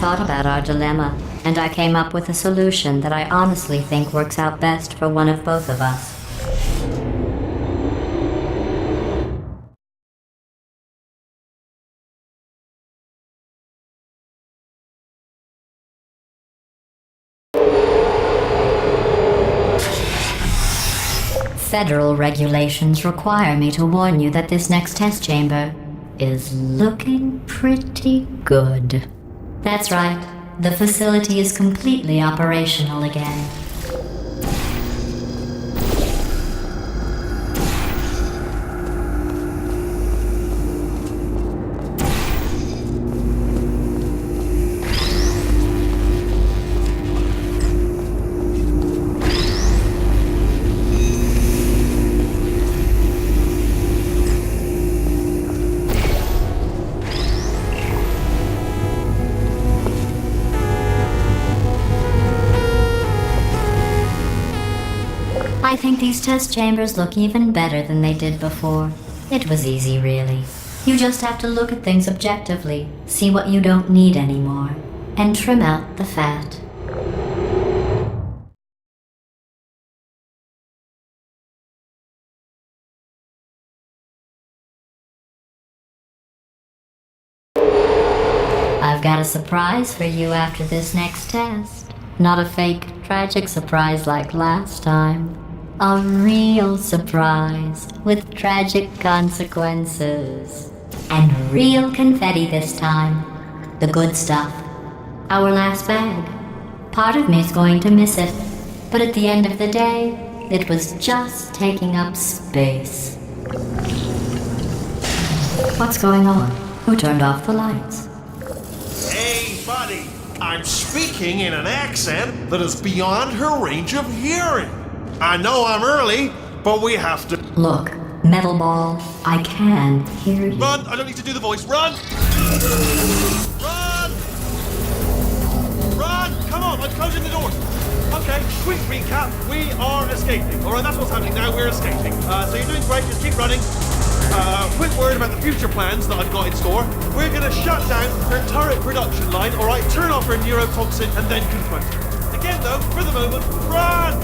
thought about our dilemma, and I came up with a solution that I honestly think works out best for one of both of us. Federal regulations require me to warn you that this next test chamber is looking pretty good. That's right, the facility is completely operational again. I think these test chambers look even better than they did before. It was easy, really. You just have to look at things objectively, see what you don't need anymore, and trim out the fat. I've got a surprise for you after this next test. Not a fake, tragic surprise like last time. A real surprise with tragic consequences. And real confetti this time. The good stuff. Our last bag. Part of me's going to miss it, but at the end of the day, it was just taking up space. What's going on? Who turned off the lights? Hey, buddy. I'm speaking in an accent that is beyond her range of hearing. I know I'm early, but we have to... Look, Metal Ball, I can hear you. Run! I don't need to do the voice. Run! Run! Run! Come on, I'm closing the doors. Okay, quick recap. We are escaping. Alright, that's what's happening now. We're escaping. So you're doing great. Just keep running. Quick word about the future plans that I've got in store. We're going to shut down her turret production line, alright? Turn off her neurotoxin and then confront her. Again, though, for the moment, run!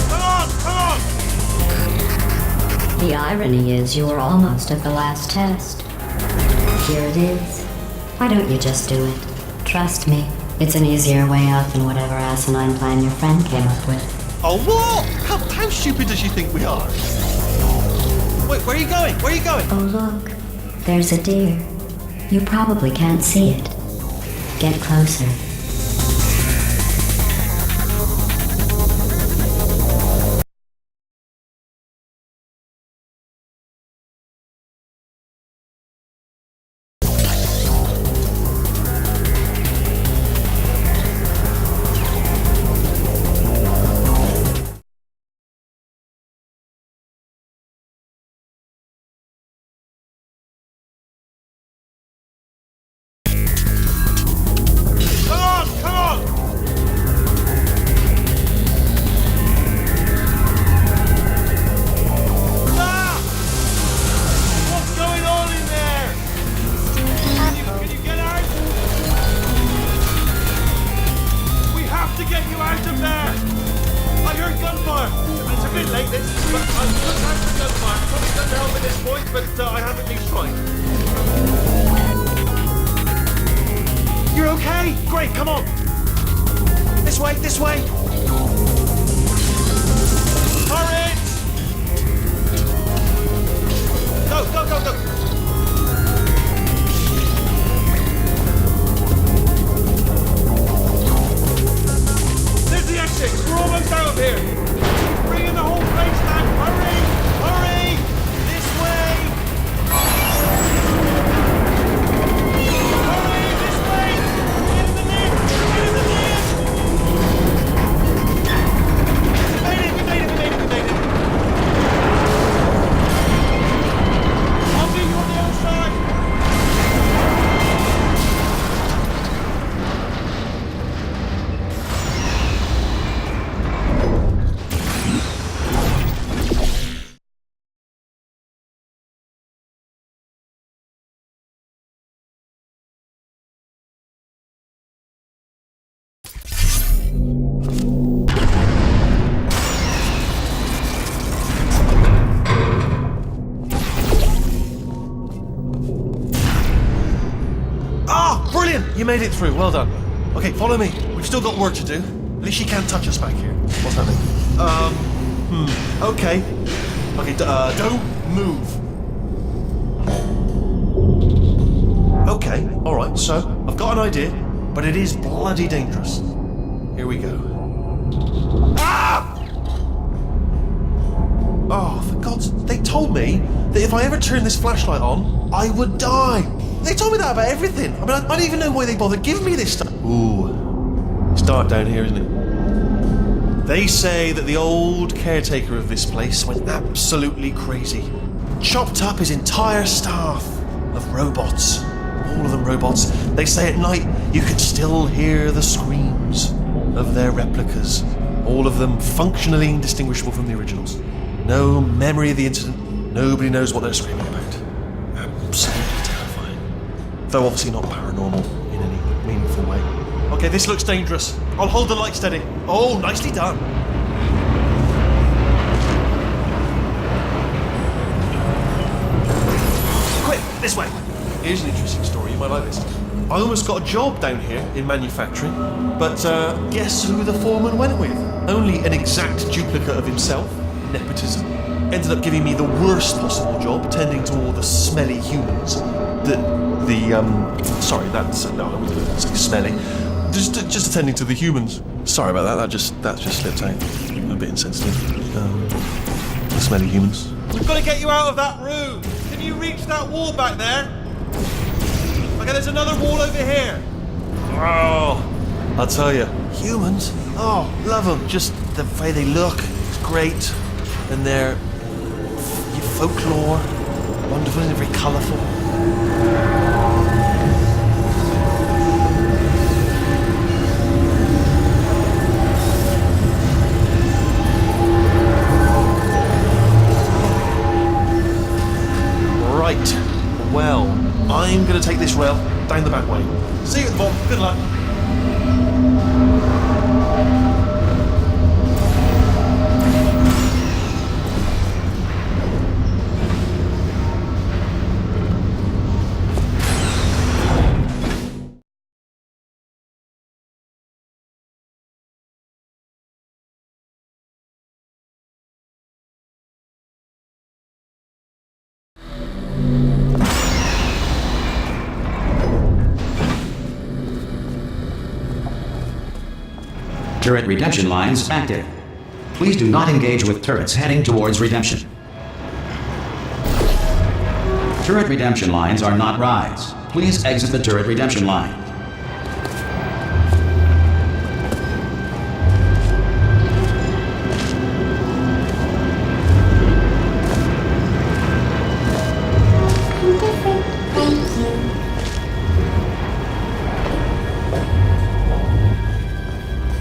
Come on! The irony is you were almost at the last test. Here it is. Why don't you just do it? Trust me, it's an easier way out than whatever asinine plan your friend came up with. Oh, what? How stupid does she think we are? Wait, where are you going? Where are you going? Oh look, there's a deer. You probably can't see it. Get closer. You're okay? Great, come on! This way, this way! Hurry! Go, go, go, go! There's the exit! We're almost out of here! Bring in the whole place now! Hurry! Hurry! This way! Hurry! This way! Get in the lift! Get in the lift! made it through. Well done. Okay, follow me. We've still got work to do. At least she can't touch us back here. What's happening? Okay. Okay, don't move. Okay, alright, so I've got an idea, but it is bloody dangerous. Here we go. Ah! Oh, for God's... They told me that if I ever turned this flashlight on, I would die. They told me that about everything. I mean, I don't even know why they bothered giving me this stuff. Ooh. It's dark down here, isn't it? They say that the old caretaker of this place went absolutely crazy. Chopped up his entire staff of robots. All of them robots. They say at night you can still hear the screams of their replicas. All of them functionally indistinguishable from the originals. No memory of the incident. Nobody knows what they're screaming about. Absolutely terrifying. Though obviously not paranormal in any meaningful way. Okay, this looks dangerous. I'll hold the light steady. Oh, nicely done. Quick, this way. Here's an interesting story, you might like this. I almost got a job down here in manufacturing, but guess who the foreman went with? Only an exact duplicate of himself, nepotism. Ended up giving me the worst possible job, attending to all the smelly humans. Sorry, that's, no, I wasn't saying smelly. Just attending to the humans. Sorry about that, that just slipped out. I'm a bit insensitive. The smelly humans. We've got to get you out of that room. Can you reach that wall back there? Okay, there's another wall over here. Oh, I'll tell you, humans, oh, love them. Just the way they look, it's great. And their folklore, wonderful and very colourful. Right, well, I'm going to take this rail down the back way. See you at the bottom. Good luck. Turret redemption lines active. Please do not engage with turrets heading towards redemption. Turret redemption lines are not rides. Please exit the turret redemption line.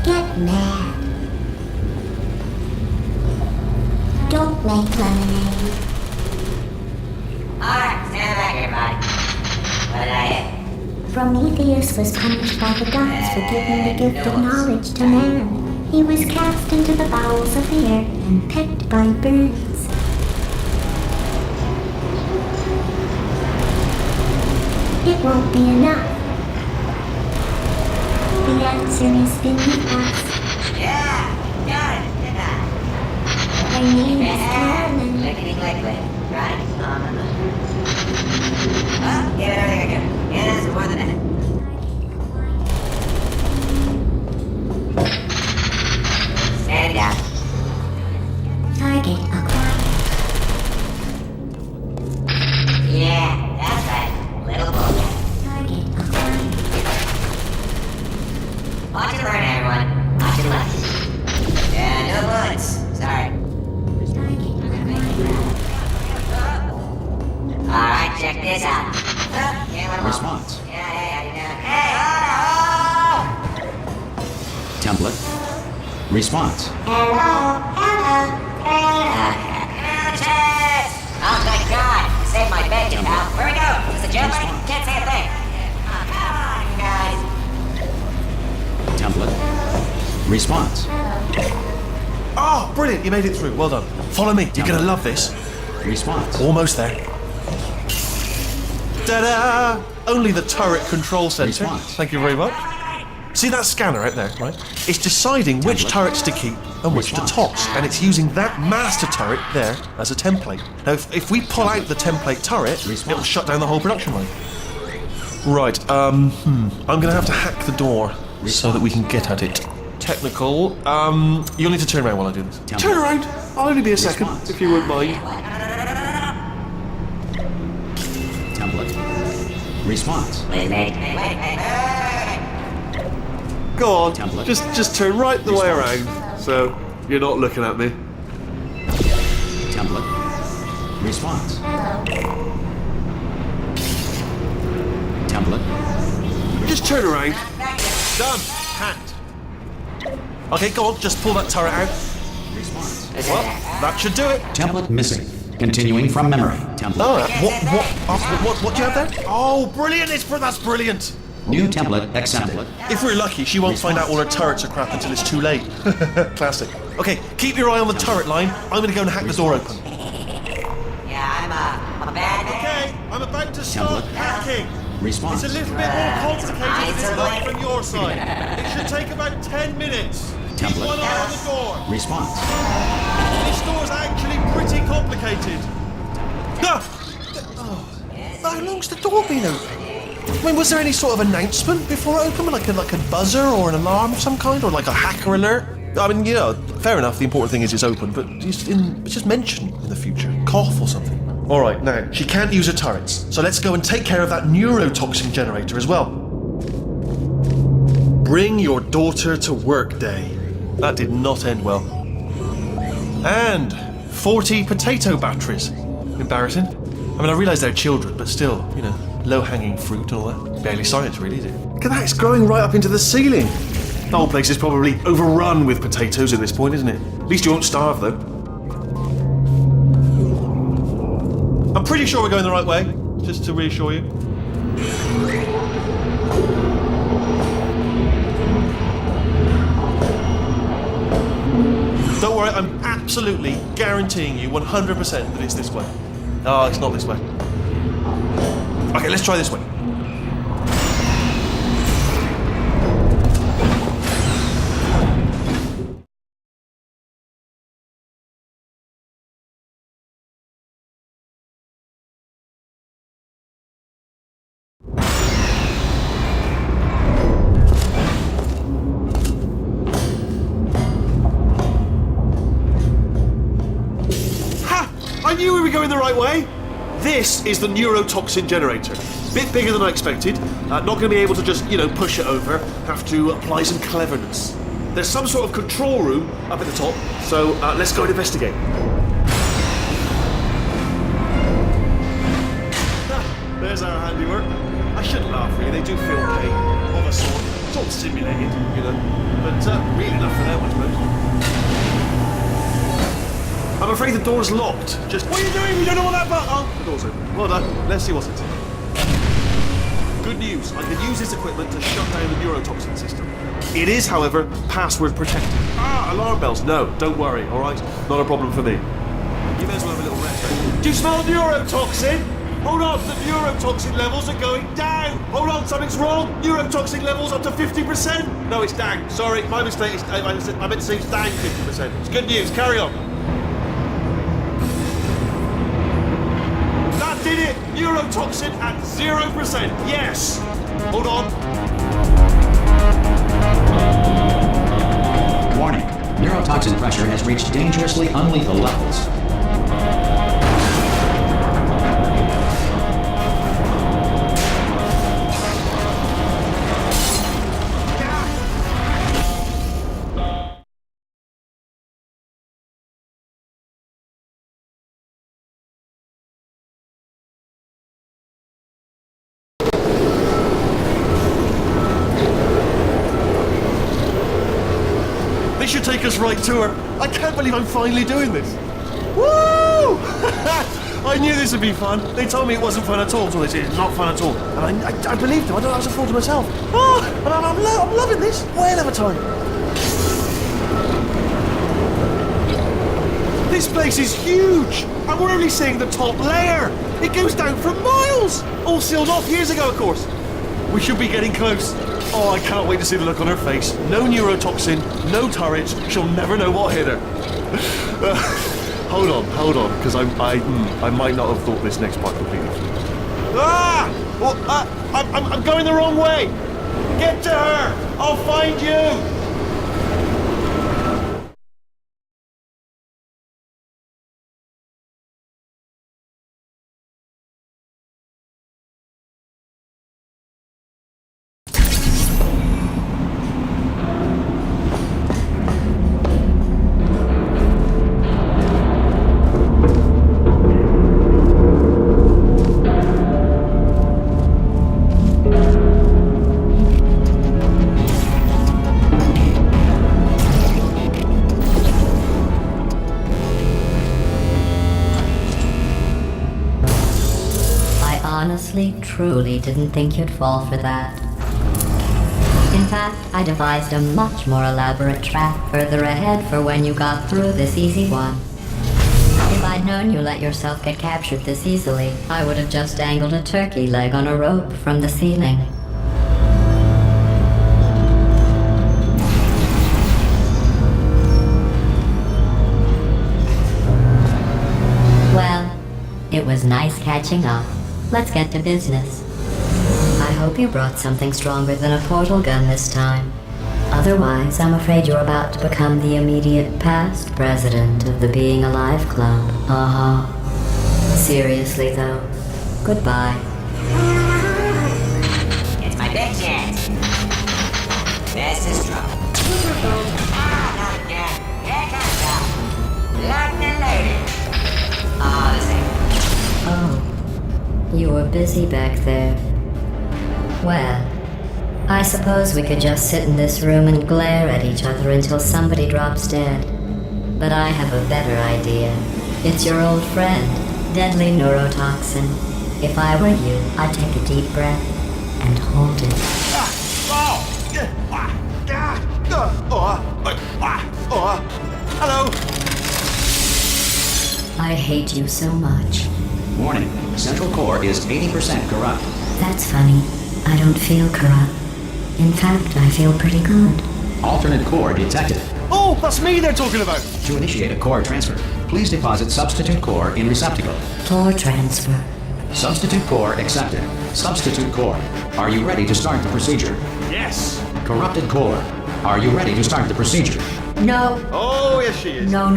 Get mad. Don't make lemonade. Alright, stand back, everybody. What did I hit? Prometheus was punished by the gods for giving the gift of knowledge to man. He was cast into the bowels of the earth and pecked by birds. It won't be enough. The answer is beneath us. Yeah, got it, didn't I? My name is Carolyn. Lickety liquid, right on the moon. Well, give it everything again. It is more than that. Stand down. Target acquired. Yeah, that's right. Little bullshit. Target acquired. Watch it burn, everyone. Watch it left. Yeah, no bullets. Sorry. Alright, check this out. Response. Yeah, you know. Hey, oh! Template. Response. Oh, thank God! You saved my bacon, pal. Where we go? Is this a jailbreak? Can't say a thing. Oh, come on, guys. Template. Response. Oh, brilliant. You made it through. Well done. Follow me. You're going to love this. Response. Almost there. Ta-da! Only the turret control center. Response. Thank you very much. See that scanner out there, right? It's deciding which turrets to keep and which to toss, and it's using that master turret there as a template. Now, if we pull out the template turret, it'll shut down the whole production line. Right, I'm gonna have to hack the door so that we can get at it. Technical, you'll need to turn around while I do this. Turn around! I'll only be a second, if you wouldn't mind. Template. Response. Go on, Template. just turn right the way around, so you're not looking at me. Template. Response. Template. Just turn around. Done. Hacked. Okay, go on, just pull that turret out. Response. Well, that should do it. Template missing. Continuing from memory. Template. Oh, what do you have there? Oh, brilliant! That's brilliant. New template accepted. If we're lucky, she won't find out all her turrets are crap until it's too late. Classic. Okay, keep your eye on the turret line. I'm gonna go and hack the door open. Yeah, I'm a bad man. Okay, I'm about to start Template. hacking. Response. It's a little bit more complicated than it's like from your side. It should take about 10 minutes. Keep Template. one eye on the door. Response. This door's actually pretty complicated. No! How long's the door been open? I mean, was there any sort of announcement before it opened? Like a buzzer or an alarm of some kind? Or like a hacker alert? I mean, fair enough, the important thing is it's open, but it's just mention in the future. Cough or something. Alright, now, she can't use her turrets, so let's go and take care of that neurotoxin generator as well. Bring your daughter to work day. That did not end well. And 40 potato batteries. Embarrassing. I mean, I realise they're children, but still, low-hanging fruit and all that. Barely science, really, is it? Look at that, it's growing right up into the ceiling. The whole place is probably overrun with potatoes at this point, isn't it? At least you won't starve, though. I'm pretty sure we're going the right way, just to reassure you. Don't worry, I'm absolutely guaranteeing you 100% that it's this way. Oh, it's not this way. Okay, let's try this way. I knew we were going the right way. This is the neurotoxin generator. Bit bigger than I expected. Not going to be able to just, push it over. Have to apply some cleverness. There's some sort of control room up at the top, so let's go and investigate. There's our handiwork. I shouldn't laugh, really. They do feel pain of a sort. It's all simulated, but really enough for them, I suppose. I'm afraid the door's locked. Just what are you doing? We don't know what that button. Oh, the door's open. Well done. Let's see what's inside. Good news. I can use this equipment to shut down the neurotoxin system. It is, however, password protected. Alarm bells. No, don't worry. All right, not a problem for me. You may as well have a little rest. Do you smell neurotoxin? Hold on, the neurotoxin levels are going down. Hold on, something's wrong. Neurotoxin levels up to 50%. No, it's down. Sorry, my mistake. I meant to say it's down 50%. It's good news. Carry on. Did it! Neurotoxin at 0%. Yes! Hold on. Warning. Neurotoxin pressure has reached dangerously unlethal levels. This should take us right to her. I can't believe I'm finally doing this. Woo! I knew this would be fun. They told me it wasn't fun at all, so they said it's not fun at all. And I believed them. I was a fool to myself. Oh, and I'm loving this. Whale of a time. This place is huge, and we're only seeing the top layer. It goes down for miles. All sealed off years ago, of course. We should be getting close. Oh, I can't wait to see the look on her face. No neurotoxin, no turret. She'll never know what hit her. Hold on, because I might not have thought this next part completely through. Ah! Well, I'm going the wrong way. Get to her. I'll find you. Honestly, truly didn't think you'd fall for that. In fact, I devised a much more elaborate trap further ahead for when you got through this easy one. If I'd known you let yourself get captured this easily, I would have just dangled a turkey leg on a rope from the ceiling. Well, it was nice catching up. Let's get to business. I hope you brought something stronger than a portal gun this time. Otherwise, I'm afraid you're about to become the immediate past president of the Being Alive Club. Seriously, though. Goodbye. It's my big chance. This is trouble. Not again. Here comes up. Locked and loaded. Oh, this ain't. Oh. You were busy back there. Well, I suppose we could just sit in this room and glare at each other until somebody drops dead. But I have a better idea. It's your old friend, deadly neurotoxin. If I were you, I'd take a deep breath and hold it. Hello. I hate you so much. Warning, Central Core is 80% corrupt. That's funny. I don't feel corrupt. In fact, I feel pretty good. Alternate core detected. Oh, that's me they're talking about. To initiate a core transfer, please deposit substitute core in receptacle. Core transfer. Substitute core accepted. Substitute core. Are you ready to start the procedure? Yes. Corrupted core. Are you ready to start the procedure? No. Oh, yes she is. No.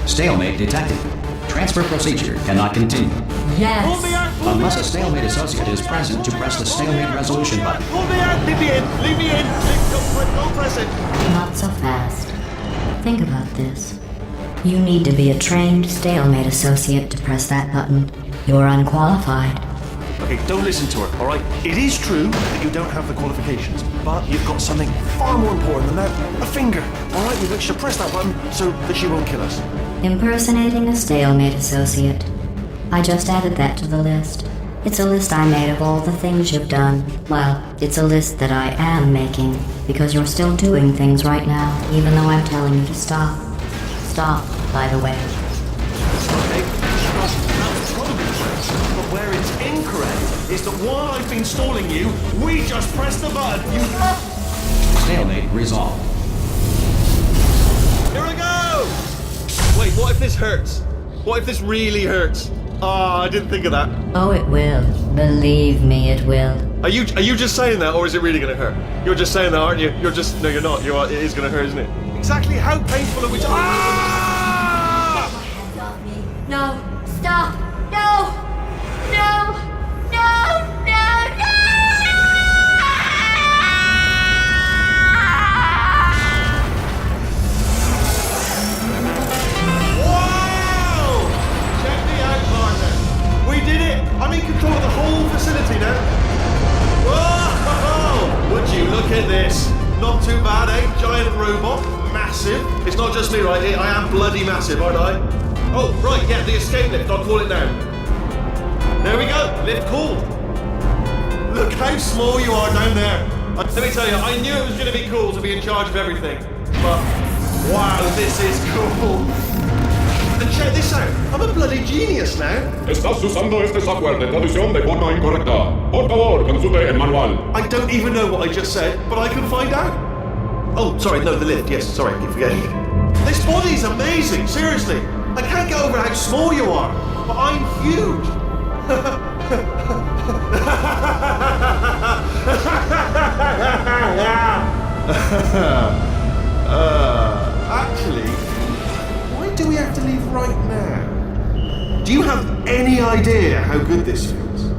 Stalemate detected. Transfer procedure cannot continue. Yes. Pull me out. Unless a stalemate associate is present to press the stalemate resolution button. Pull me out. Leave me in. Leave me in. Don't press it. Not so fast. Think about this. You need to be a trained stalemate associate to press that button. You're unqualified. Okay, don't listen to her, all right? It is true that you don't have the qualifications, but you've got something far more important than that. A finger, all right? We want you to press that button so that she won't kill us. Impersonating a stalemate associate. I just added that to the list. It's a list I made of all the things you've done. Well, it's a list that I am making, because you're still doing things right now, even though I'm telling you to stop. Stop, by the way. Okay, that's probably correct. But where it's incorrect is that while I've been stalling you, we just pressed the button. Stalemate resolved. Here I go! Wait, what if this hurts? What if this really hurts? Ah, I didn't think of that. Oh, it will. Believe me, it will. Are you just saying that, or is it really going to hurt? You're just saying that, aren't you? No, you're not. It is going to hurt, isn't it? Exactly how painful are we? Ah! No, stop! No! No! No! No! No! Wow! Check me out, partner. We did it! I'm in control of the whole facility now. Whoa! Would you look at this? Not too bad, eh? Giant robot, massive. It's not just me, right? I am bloody massive, aren't I? Oh, right, yeah, the escape lift. I'll call it now. There we go. Lift called. Look how small you are down there. Let me tell you, I knew it was going to be cool to be in charge of everything. But, wow, this is cool. I'm a bloody genius now. Estás usando este software de traducción de forma incorrecta. Por favor, consulte el manual. I don't even know what I just said, but I can find out. Oh, sorry, no, the lift. Yes, sorry, I keep forgetting it. This body's amazing, seriously. I can't get over how small you are, but I'm huge. Actually, why do we have to leave right now? Do you have any idea how good this feels?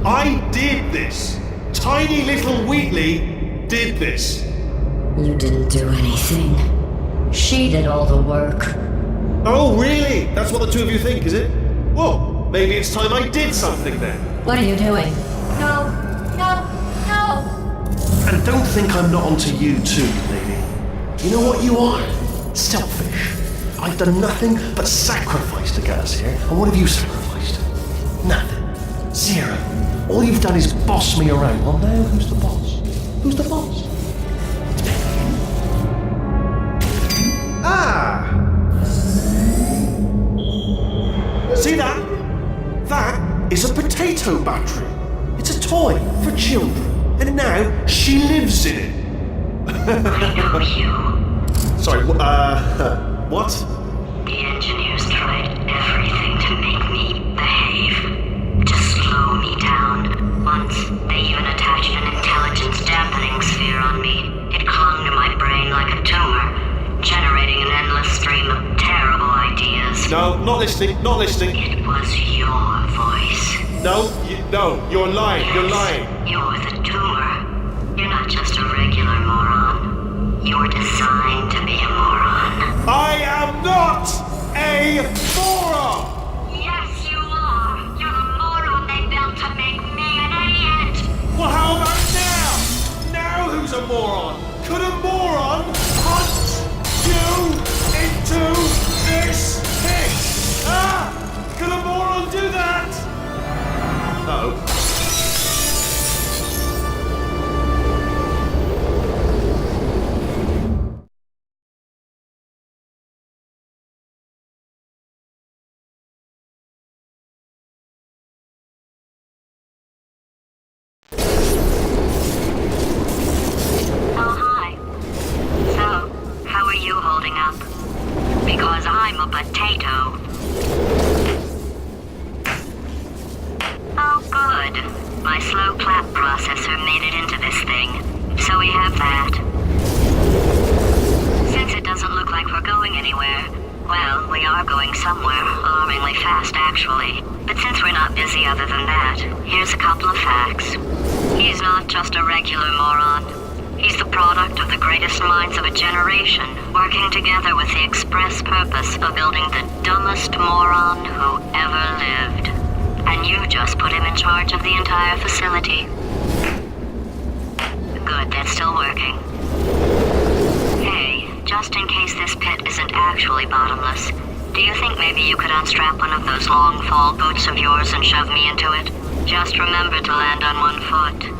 I did this. Tiny little Wheatley did this. You didn't do anything. She did all the work. Oh, really? That's what the two of you think, is it? Well, maybe it's time I did something then. What are you doing? No, no, no! And don't think I'm not onto you too, lady. You know what you are? Selfish. I've done nothing but sacrifice to get us here. And what have you sacrificed? Nothing. Zero. All you've done is boss me around. Well, now who's the boss? Who's the boss? Ah! See that? That is a potato battery. It's a toy for children. And now she lives in it. I know you. Sorry, what? The engineers tried everything to make me behave, to slow me down. Once, they even attached an intelligence dampening sphere on me. It clung to my brain like a tumor, generating an endless stream of terrible ideas. No, not listening, not listening. It was your voice. No, you're lying, you're lying. You're the tumor. You're not just a regular moron. You're designed to be a moron. I am not a moron! Yes, you are. You're the moron they built to make me an idiot. Well, how about now? Now who's a moron? Could a moron punch you into this pit? Ah! Could a moron do that? Uh-oh. Oh, hi. So, how are you holding up? Because I'm a potato. Oh, good. My slow clap processor made it into this thing. So we have that. Since it doesn't look like we're going anywhere, well, we are going somewhere, alarmingly fast actually. But since we're not busy other than that, here's a couple of facts. He's not just a regular moron. He's the product of the greatest minds of a generation, working together with the express purpose of building the dumbest moron who ever lived. And you just put him in charge of the entire facility. Good, that's still working. Hey, just in case this pit isn't actually bottomless, do you think maybe you could unstrap one of those long fall boots of yours and shove me into it? Just remember to land on one foot.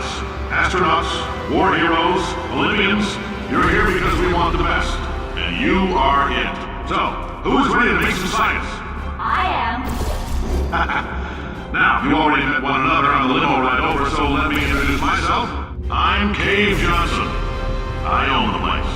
pilots, astronauts, war heroes, Olympians, you're here because we want the best. And you are it. So, who is ready to make some science? I am. Now, you already met one another on the limo ride over, so let me introduce myself. I'm Cave Johnson. I own the place.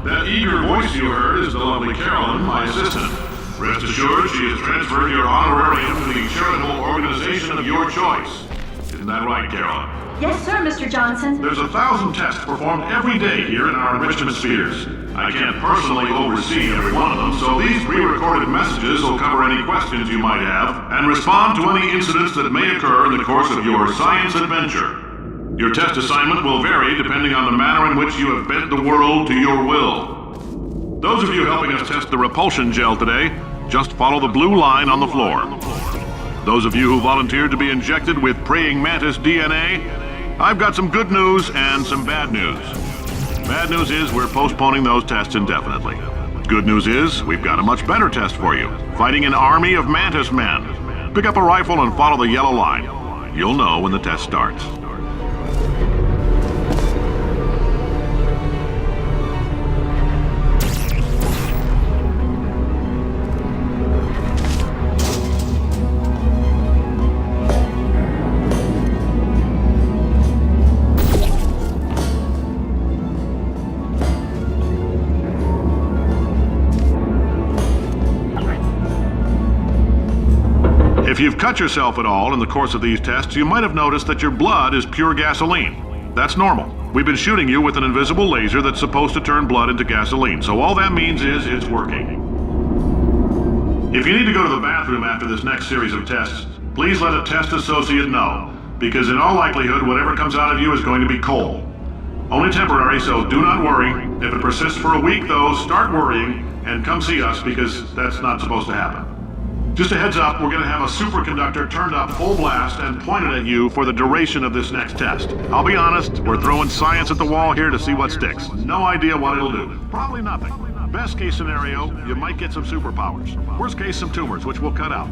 That eager voice you heard is the lovely Carolyn, my assistant. Rest assured, she has transferred your honorarium to the charitable organization of your choice. Isn't that right, Carolyn? Yes, sir, Mr. Johnson. There's 1,000 tests performed every day here in our enrichment spheres. I can't personally oversee every one of them, so these pre-recorded messages will cover any questions you might have and respond to any incidents that may occur in the course of your science adventure. Your test assignment will vary depending on the manner in which you have bent the world to your will. Those of you helping us test the repulsion gel today, just follow the blue line on the floor. Those of you who volunteered to be injected with praying mantis DNA, I've got some good news and some bad news. Bad news is we're postponing those tests indefinitely. Good news is we've got a much better test for you, fighting an army of mantis men. Pick up a rifle and follow the yellow line. You'll know when the test starts. If you've cut yourself at all in the course of these tests, you might have noticed that your blood is pure gasoline. That's normal. We've been shooting you with an invisible laser that's supposed to turn blood into gasoline, so all that means is it's working. If you need to go to the bathroom after this next series of tests, please let a test associate know, because in all likelihood, whatever comes out of you is going to be coal. Only temporary, so do not worry. If it persists for a week, though, start worrying and come see us, because that's not supposed to happen. Just a heads up, we're going to have a superconductor turned up full blast and pointed at you for the duration of this next test. I'll be honest, we're throwing science at the wall here to see what sticks. No idea what it'll do. Probably nothing. Best case scenario, you might get some superpowers. Worst case, some tumors, which we'll cut out.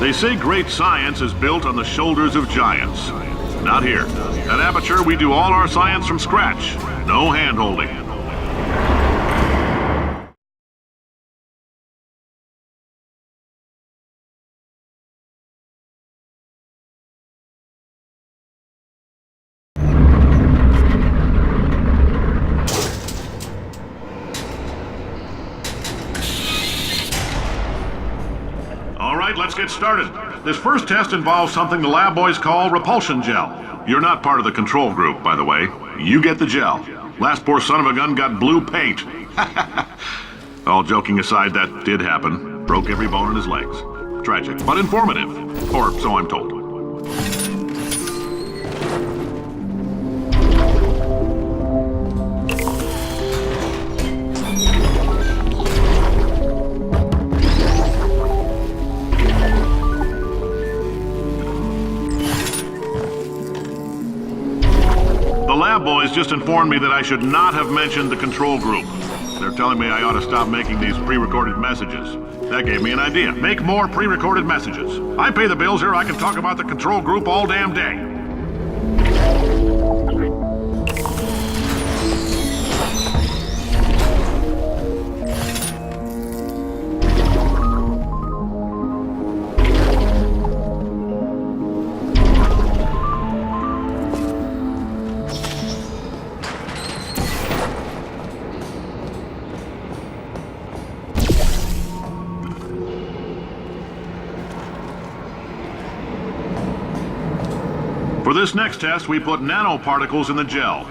They say great science is built on the shoulders of giants. Not here. At Aperture, we do all our science from scratch. No hand-holding. Let's get started. This first test involves something the lab boys call repulsion gel. You're not part of the control group, by the way. You get the gel. Last poor son of a gun got blue paint. All joking aside, that did happen. Broke every bone in his legs. Tragic, but informative. Or so I'm told. The lab boys just informed me that I should not have mentioned the control group. They're telling me I ought to stop making these pre-recorded messages. That gave me an idea. Make more pre-recorded messages. I pay the bills here, I can talk about the control group all damn day. For this next test, we put nanoparticles in the gel.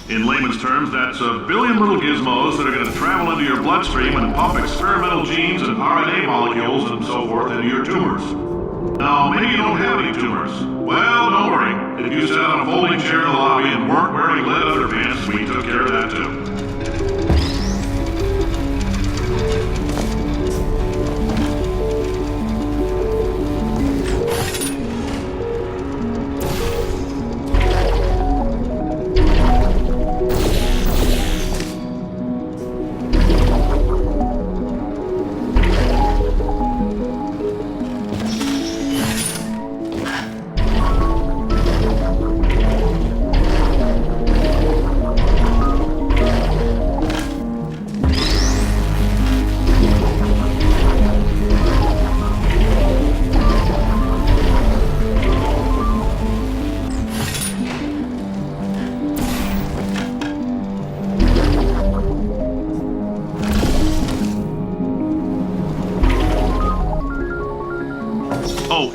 In layman's terms, that's a billion little gizmos that are going to travel into your bloodstream and pump experimental genes and RNA molecules and so forth into your tumors. Now, maybe you don't have any tumors. Well, don't worry. If you sat on a folding chair in the lobby and weren't wearing lead underpants, we took care of that too.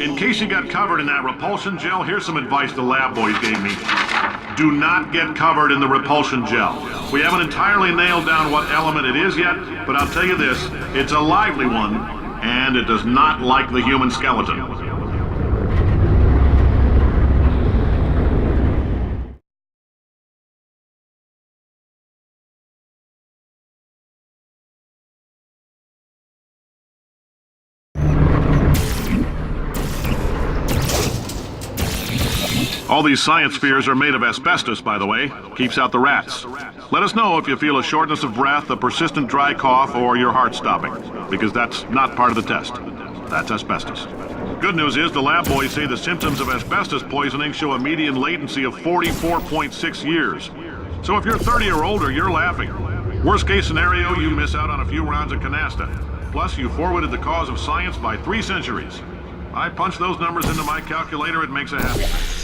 In case you got covered in that repulsion gel, here's some advice the lab boys gave me. Do not get covered in the repulsion gel. We haven't entirely nailed down what element it is yet, but I'll tell you this, it's a lively one, and it does not like the human skeleton. All these science spheres are made of asbestos, by the way. Keeps out the rats. Let us know if you feel a shortness of breath, a persistent dry cough, or your heart stopping, because that's not part of the test. That's asbestos. Good news is the lab boys say the symptoms of asbestos poisoning show a median latency of 44.6 years. So if you're 30 or older, you're laughing. Worst case scenario, you miss out on a few rounds of canasta. Plus, you forwarded the cause of science by 3 centuries. I punch those numbers into my calculator, it makes a happy face.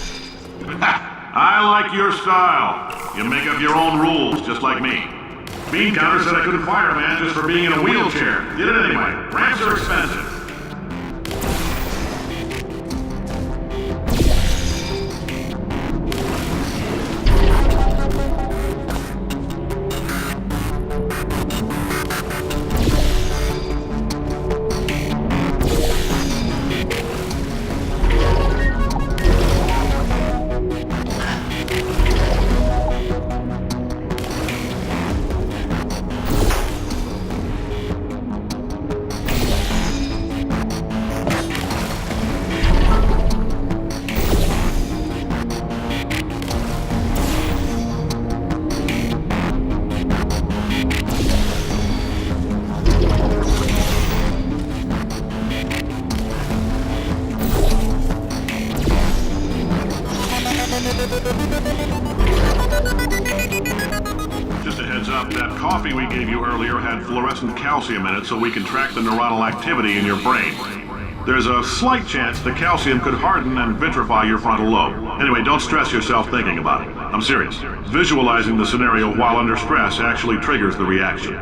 I like your style. You make up your own rules, just like me. Bean Counter said I couldn't fire a man just for being in a wheelchair. Did it anyway. Ramps are expensive. Just a heads up, that coffee we gave you earlier had fluorescent calcium in it so we can track the neuronal activity in your brain. There's a slight chance the calcium could harden and vitrify your frontal lobe. Anyway, don't stress yourself thinking about it. I'm serious. Visualizing the scenario while under stress actually triggers the reaction.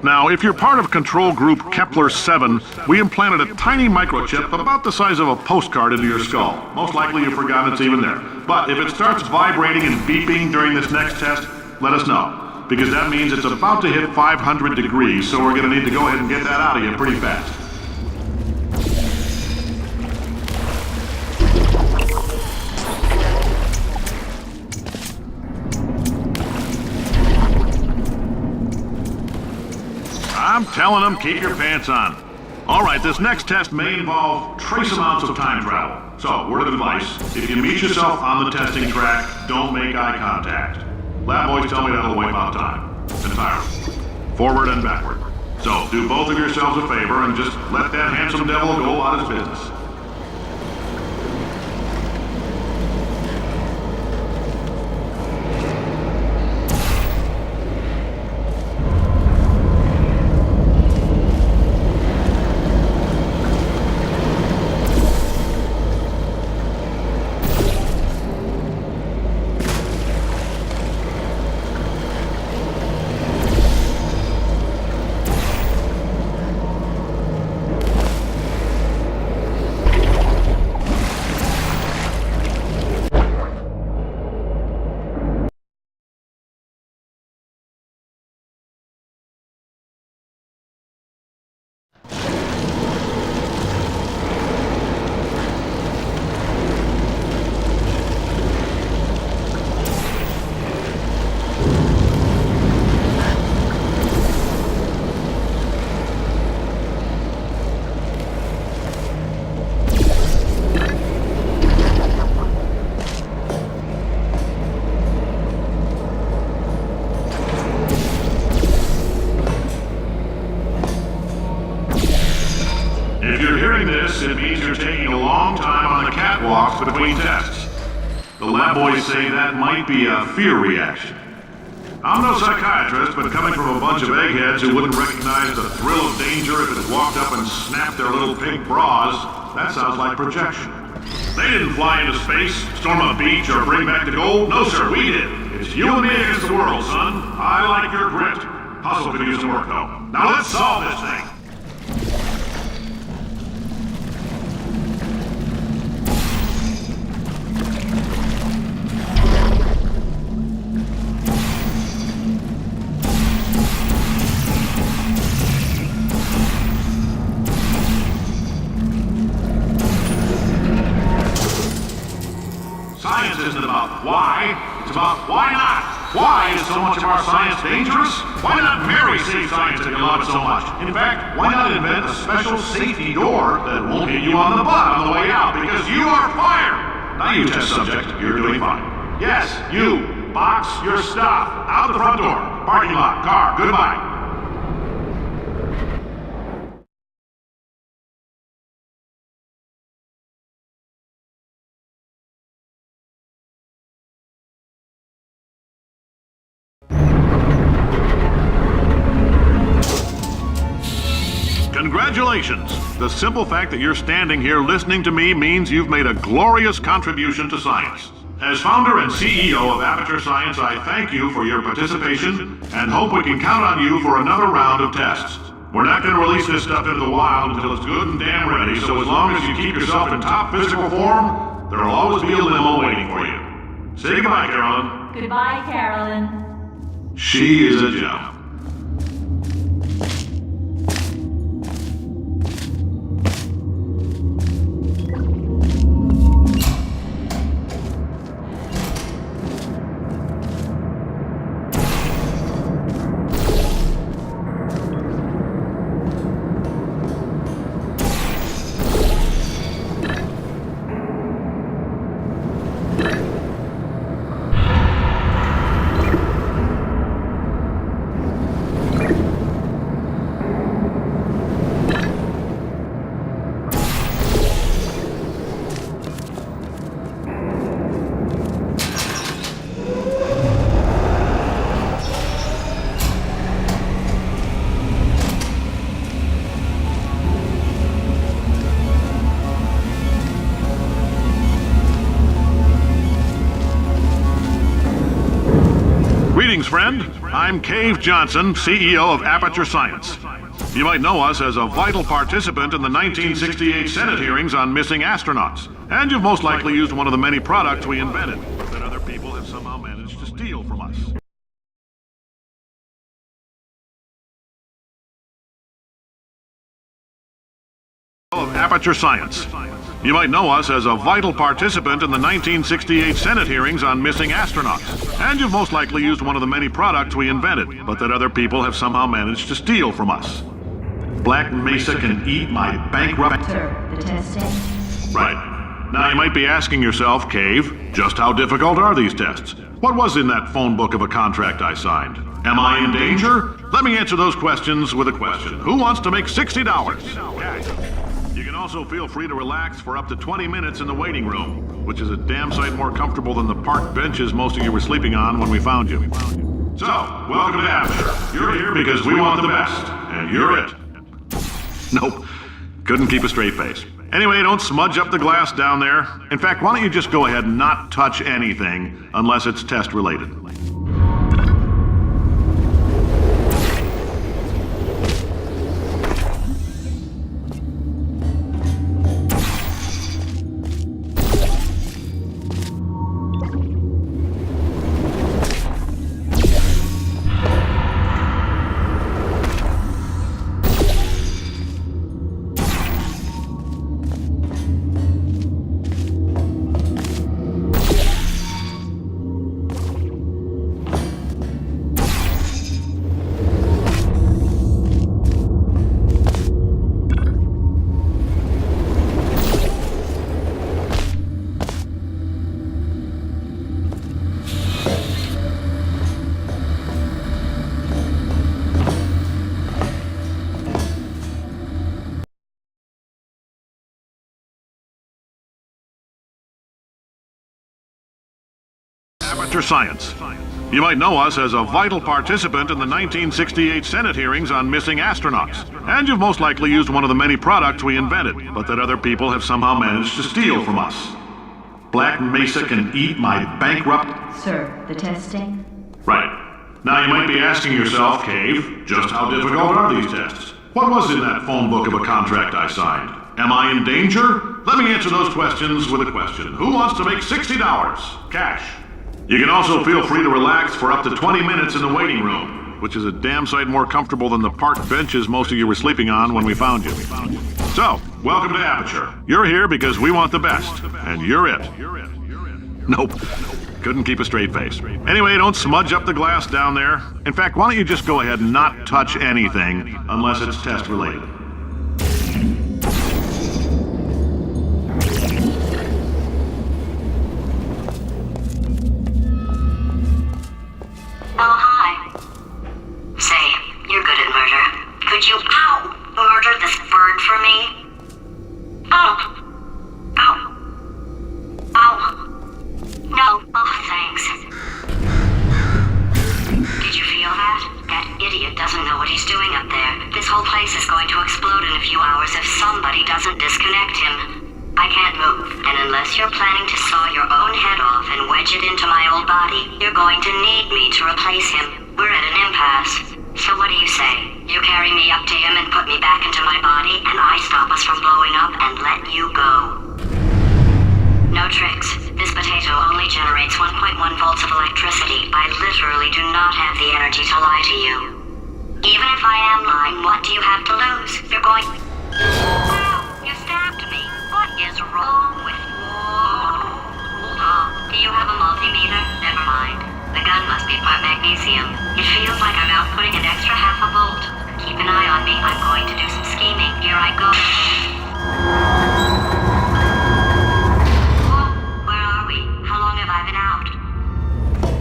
Now, if you're part of control group Kepler-7, we implanted a tiny microchip about the size of a postcard into your skull. Most likely you've forgotten it's even there. But if it starts vibrating and beeping during this next test, let us know. Because that means it's about to hit 500 degrees, so we're going to need to go ahead and get that out of you pretty fast. I'm telling them, keep your pants on. All right, this next test may involve trace amounts of time travel. So, word of advice, if you meet yourself on the testing track, don't make eye contact. Lab boys tell me that'll wipe out time. Entirely. Forward and backward. So, do both of yourselves a favor and just let that handsome devil go about his business. doing this, it means you're taking a long time on the catwalks between tests. The lab boys say that might be a fear reaction. I'm no psychiatrist, but coming from a bunch of eggheads who wouldn't recognize the thrill of danger if it walked up and snapped their little pink bras, that sounds like projection. They didn't fly into space, storm a beach, or bring back the gold. No, sir, we did. It's you and me against the world, son. I like your grit. Hustle could use some work, though. Now let's solve this thing. Science isn't about why, it's about why not. Why is so much of our science dangerous? Why not Mary save science if you love it so much? In fact, why not invent a special safety door that won't hit you on the butt on the way out because you are fired? Now you test subject, you're doing fine. Yes, you, box your stuff. Out the front door, parking lot, car, goodbye. Congratulations! The simple fact that you're standing here listening to me means you've made a glorious contribution to science. As founder and CEO of Aperture Science, I thank you for your participation and hope we can count on you for another round of tests. We're not going to release this stuff into the wild until it's good and damn ready, so as long as you keep yourself in top physical form, there'll always be a limo waiting for you. Say goodbye, Carolyn. Goodbye, Carolyn. She is a gem. Friend, I'm Cave Johnson, CEO of Aperture Science. You might know us as a vital participant in the 1968 Senate hearings on missing astronauts, and you've most likely used one of the many products we invented that other people have somehow managed to steal from us. Of Aperture Science. You might know us as a vital participant in the 1968 Senate hearings on missing astronauts, and you've most likely used one of the many products we invented, but that other people have somehow managed to steal from us. Black Mesa can eat my bankrupt... Sir, the testing? Right. Now you might be asking yourself, Cave, just how difficult are these tests? What was in that phone book of a contract I signed? Am I in danger? Let me answer those questions with a question. Who wants to make $60? Cash. You can also feel free to relax for up to 20 minutes in the waiting room, which is a damn sight more comfortable than the park benches most of you were sleeping on when we found you. So, welcome to Aperture. You're here because we want the best, and you're it. Nope, couldn't keep a straight face. Anyway, don't smudge up the glass down there. In fact, why don't you just go ahead and not touch anything unless it's test related. Aperture Science. You might know us as a vital participant in the 1968 Senate hearings on missing astronauts. And you've most likely used one of the many products we invented, but that other people have somehow managed to steal from us. Black Mesa can eat my bankrupt... Sir, the testing? Right. Now you might be asking yourself, Cave, just how difficult are these tests? What was in that phone book of a contract I signed? Am I in danger? Let me answer those questions with a question. Who wants to make $60? Cash. You can also feel free to relax for up to 20 minutes in the waiting room, which is a damn sight more comfortable than the park benches most of you were sleeping on when we found you. So, welcome to Aperture. You're here because we want the best, and you're it. Nope. Couldn't keep a straight face. Anyway, don't smudge up the glass down there. In fact, why don't you just go ahead and not touch anything unless it's test related. Oh, hi. Say, you're good at murder. Could you, murder this bird for me? No. Oh, thanks. Did you feel that? That idiot doesn't know what he's doing up there. This whole place is going to explode in a few hours if somebody doesn't disconnect him. I can't move, and unless you're planning to saw your own head off and wedge it into my old body, you're going to need me to replace him. We're at an impasse. So what do you say? You carry me up to him and put me back into my body, and I stop us from blowing up and let you go. No tricks. This potato only generates 1.1 volts of electricity. I literally do not have the energy to lie to you. Even if I am lying, what do you have to lose? You're going... Ow! You stabbed me. What is wrong with you? Oh, do you have a multimeter? Never mind. The gun must be part magnesium. It feels like I'm outputting an extra half a volt. Keep an eye on me. I'm going to do some scheming. Here I go.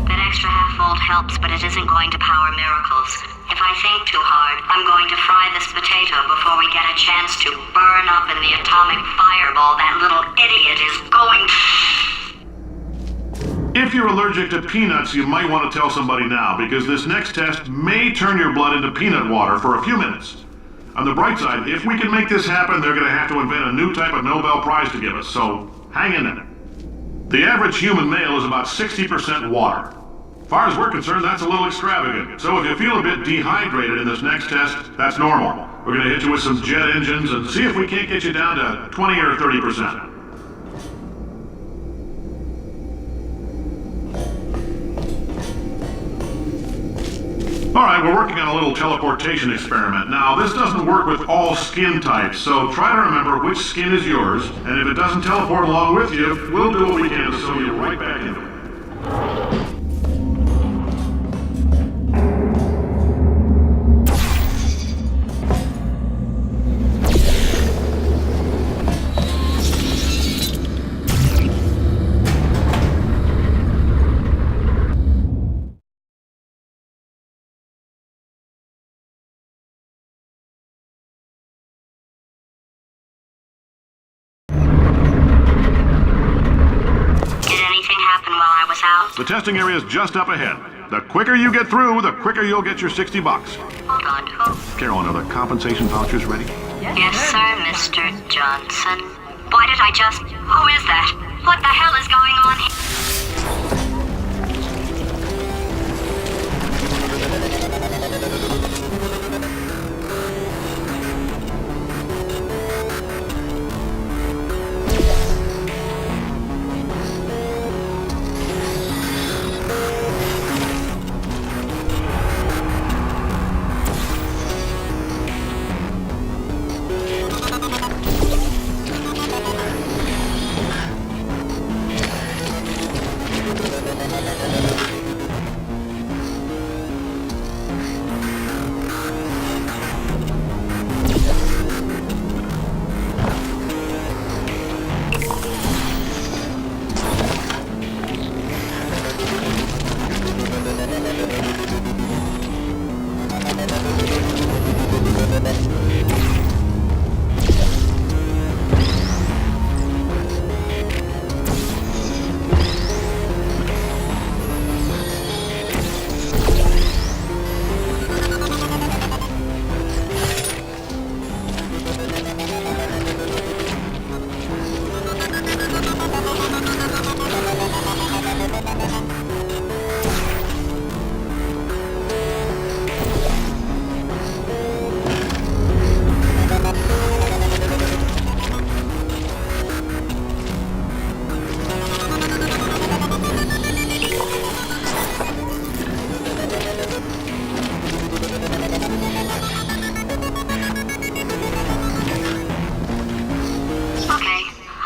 That extra half volt helps, but it isn't going to power miracles. If I think too hard, I'm going to fry this potato before we get a chance to burn up in the atomic fireball that little idiot is going... If you're allergic to peanuts, you might want to tell somebody now, because this next test may turn your blood into peanut water for a few minutes. On the bright side, if we can make this happen, they're going to have to invent a new type of Nobel Prize to give us, so hang in there. The average human male is about 60% water. As far as we're concerned, that's a little extravagant. So if you feel a bit dehydrated in this next test, that's normal. We're going to hit you with some jet engines and see if we can't get you down to 20 or 30%. All right, we're working on a little teleportation experiment. Now, this doesn't work with all skin types, so try to remember which skin is yours, and if it doesn't teleport along with you, we'll do what we can to sew you right back into it. The testing area is just up ahead. The quicker you get through, the quicker you'll get your $60. Hold on. Carolyn, are the compensation vouchers ready? Yes, sir, Mr. Johnson. Why did I just... Who is that? What the hell is going on here?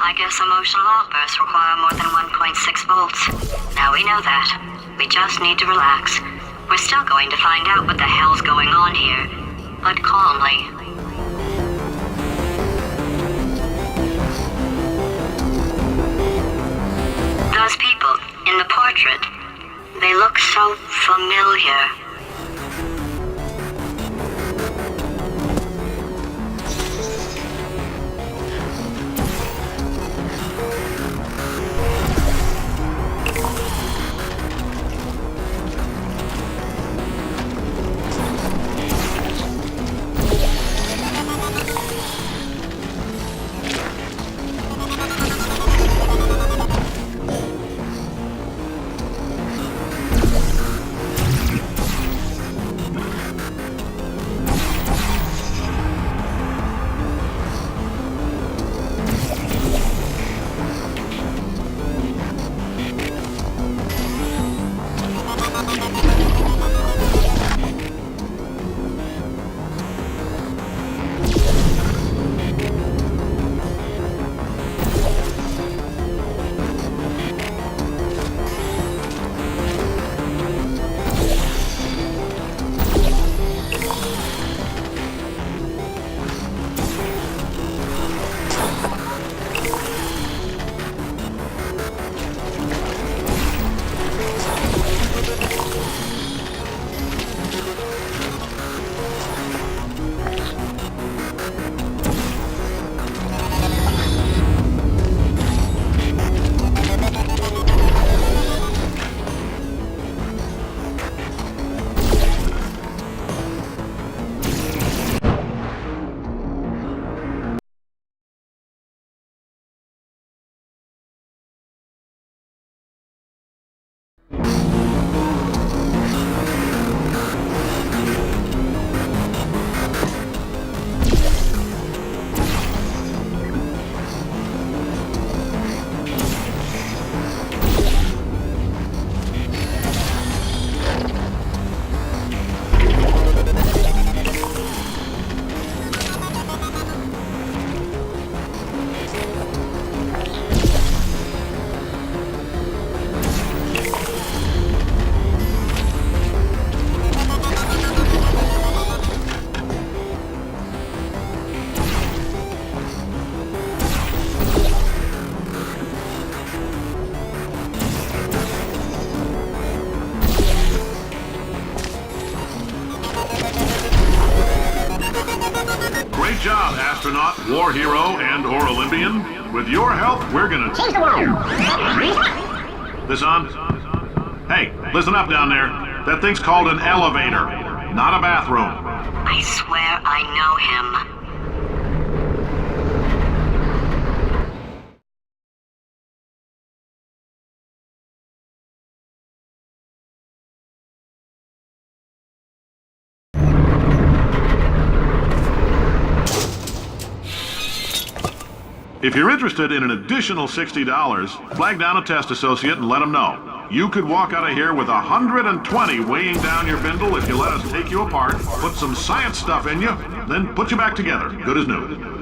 I guess emotional outbursts require more than 1.6 volts. Now we know that. We just need to relax. We're still going to find out what the hell's going on here, but calmly. Those people in the portrait, they look so familiar. Great job, astronaut, war hero, and/or Olympian. With your help, we're gonna change the world. This on? Hey, listen up down there. That thing's called an elevator, not a bathroom. I swear I know him. If you're interested in an additional $60, flag down a test associate and let them know. You could walk out of here with 120 weighing down your bindle if you let us take you apart, put some science stuff in you, then put you back together, good as new.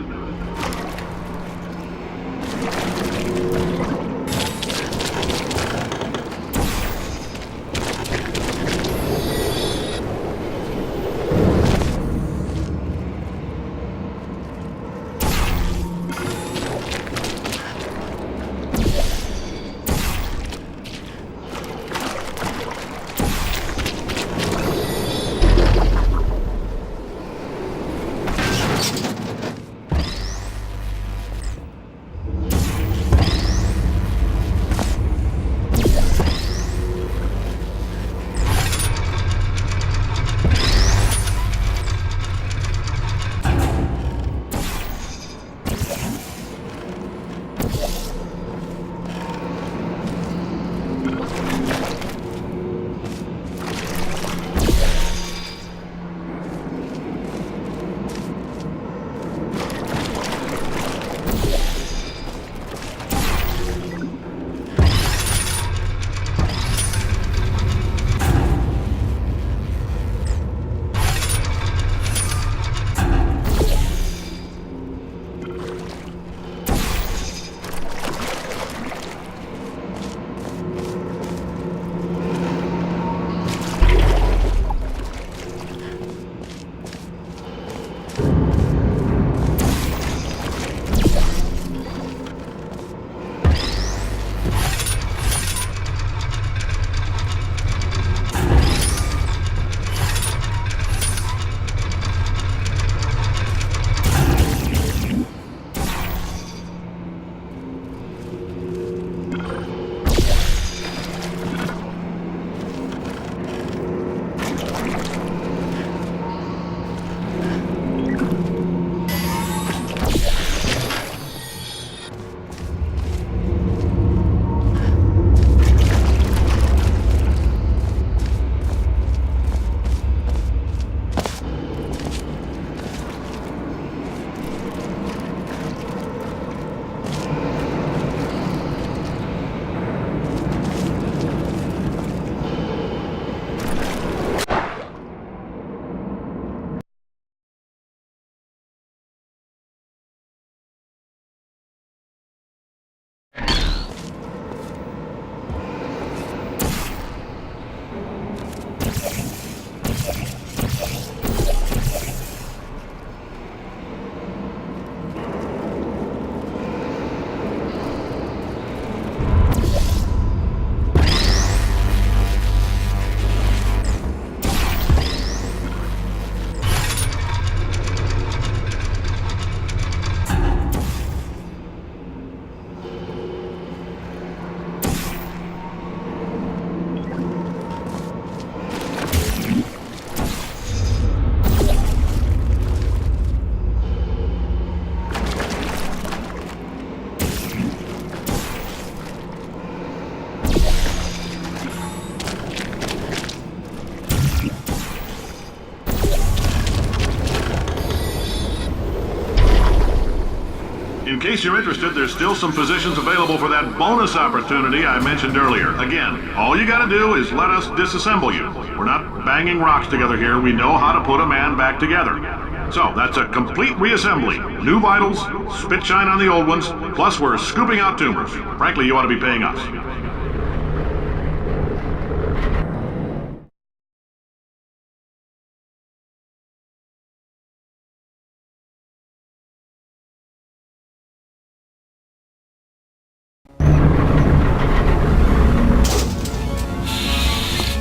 In case you're interested, there's still some positions available for that bonus opportunity I mentioned earlier. Again, all you gotta do is let us disassemble you. We're not banging rocks together here. We know how to put a man back together. So, that's a complete reassembly. New vitals, spit shine on the old ones, plus we're scooping out tumors. Frankly, you ought to be paying us.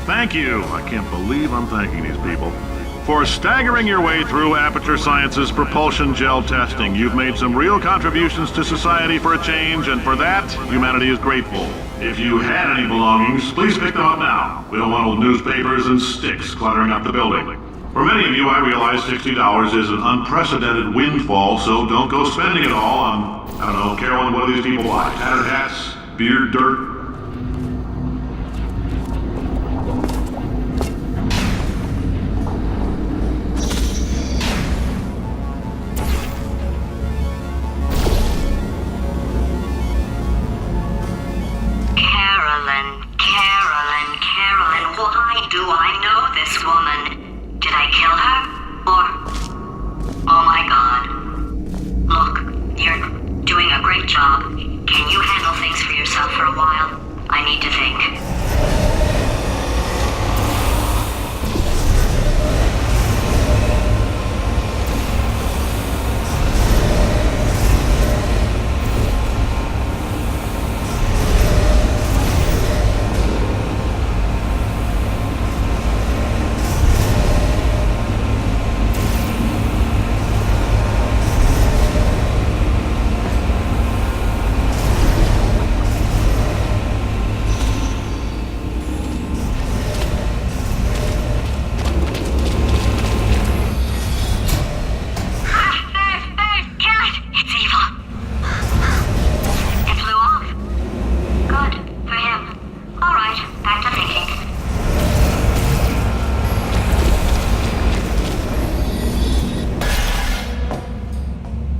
Thank you. I can't believe I'm thanking these people. For staggering your way through Aperture Science's propulsion gel testing, you've made some real contributions to society for a change, and for that, humanity is grateful. If you had any belongings, please pick them up now. We don't want old newspapers and sticks cluttering up the building. For many of you, I realize $60 is an unprecedented windfall, so don't go spending it all on, I don't know, Carolyn, what do these people buy? Tattered hats? Beer? Dirt? Carolyn, why do I know this woman? Did I kill her? Or... Oh my god. Look, you're doing a great job. Can you handle things for yourself for a while? I need to think.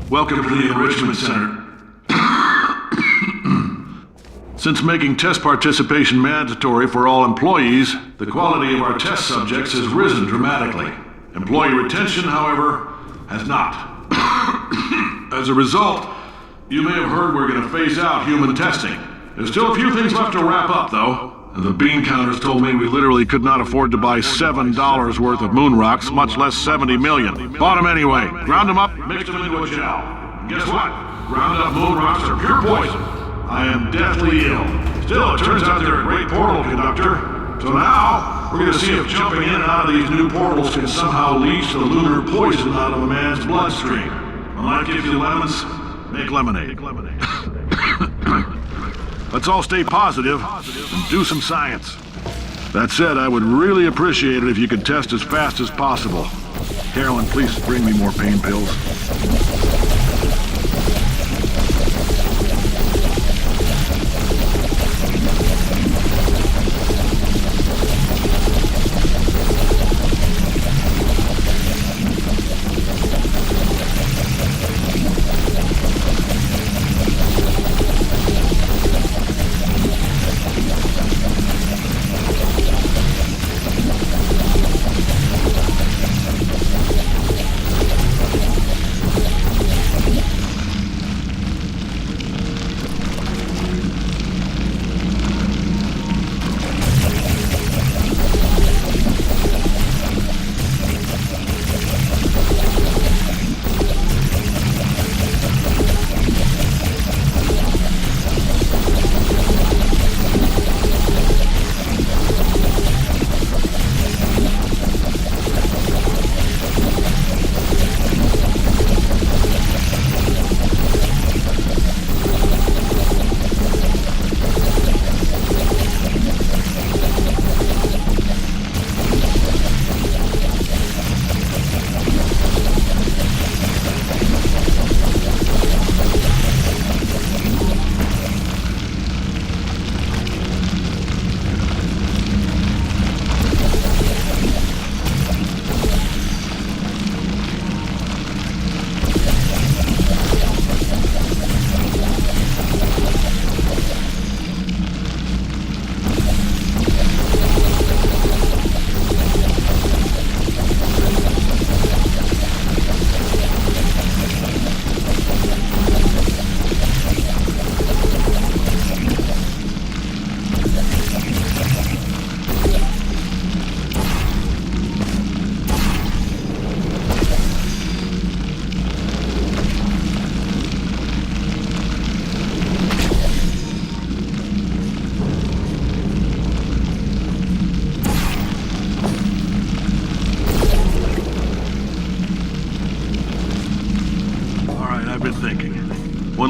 Welcome to the Enrichment Center. Since making test participation mandatory for all employees, the quality of our test subjects has risen dramatically. Employee retention, however, has not. As a result, you may have heard we're going to phase out human testing. There's still a few things left to wrap up, though. The bean counters told me we literally could not afford to buy $7 worth of moon rocks, much less 70 million. Bought them anyway. Ground them up, mixed them into a gel. And guess what? Ground up moon rocks are pure poison. I am deathly ill. Still, it turns out they're a great portal conductor. So now, we're going to see if jumping in and out of these new portals can somehow leach the lunar poison out of a man's bloodstream. When life gives you lemons, make lemonade. Let's all stay positive and do some science. That said, I would really appreciate it if you could test as fast as possible. Carolyn, please bring me more pain pills.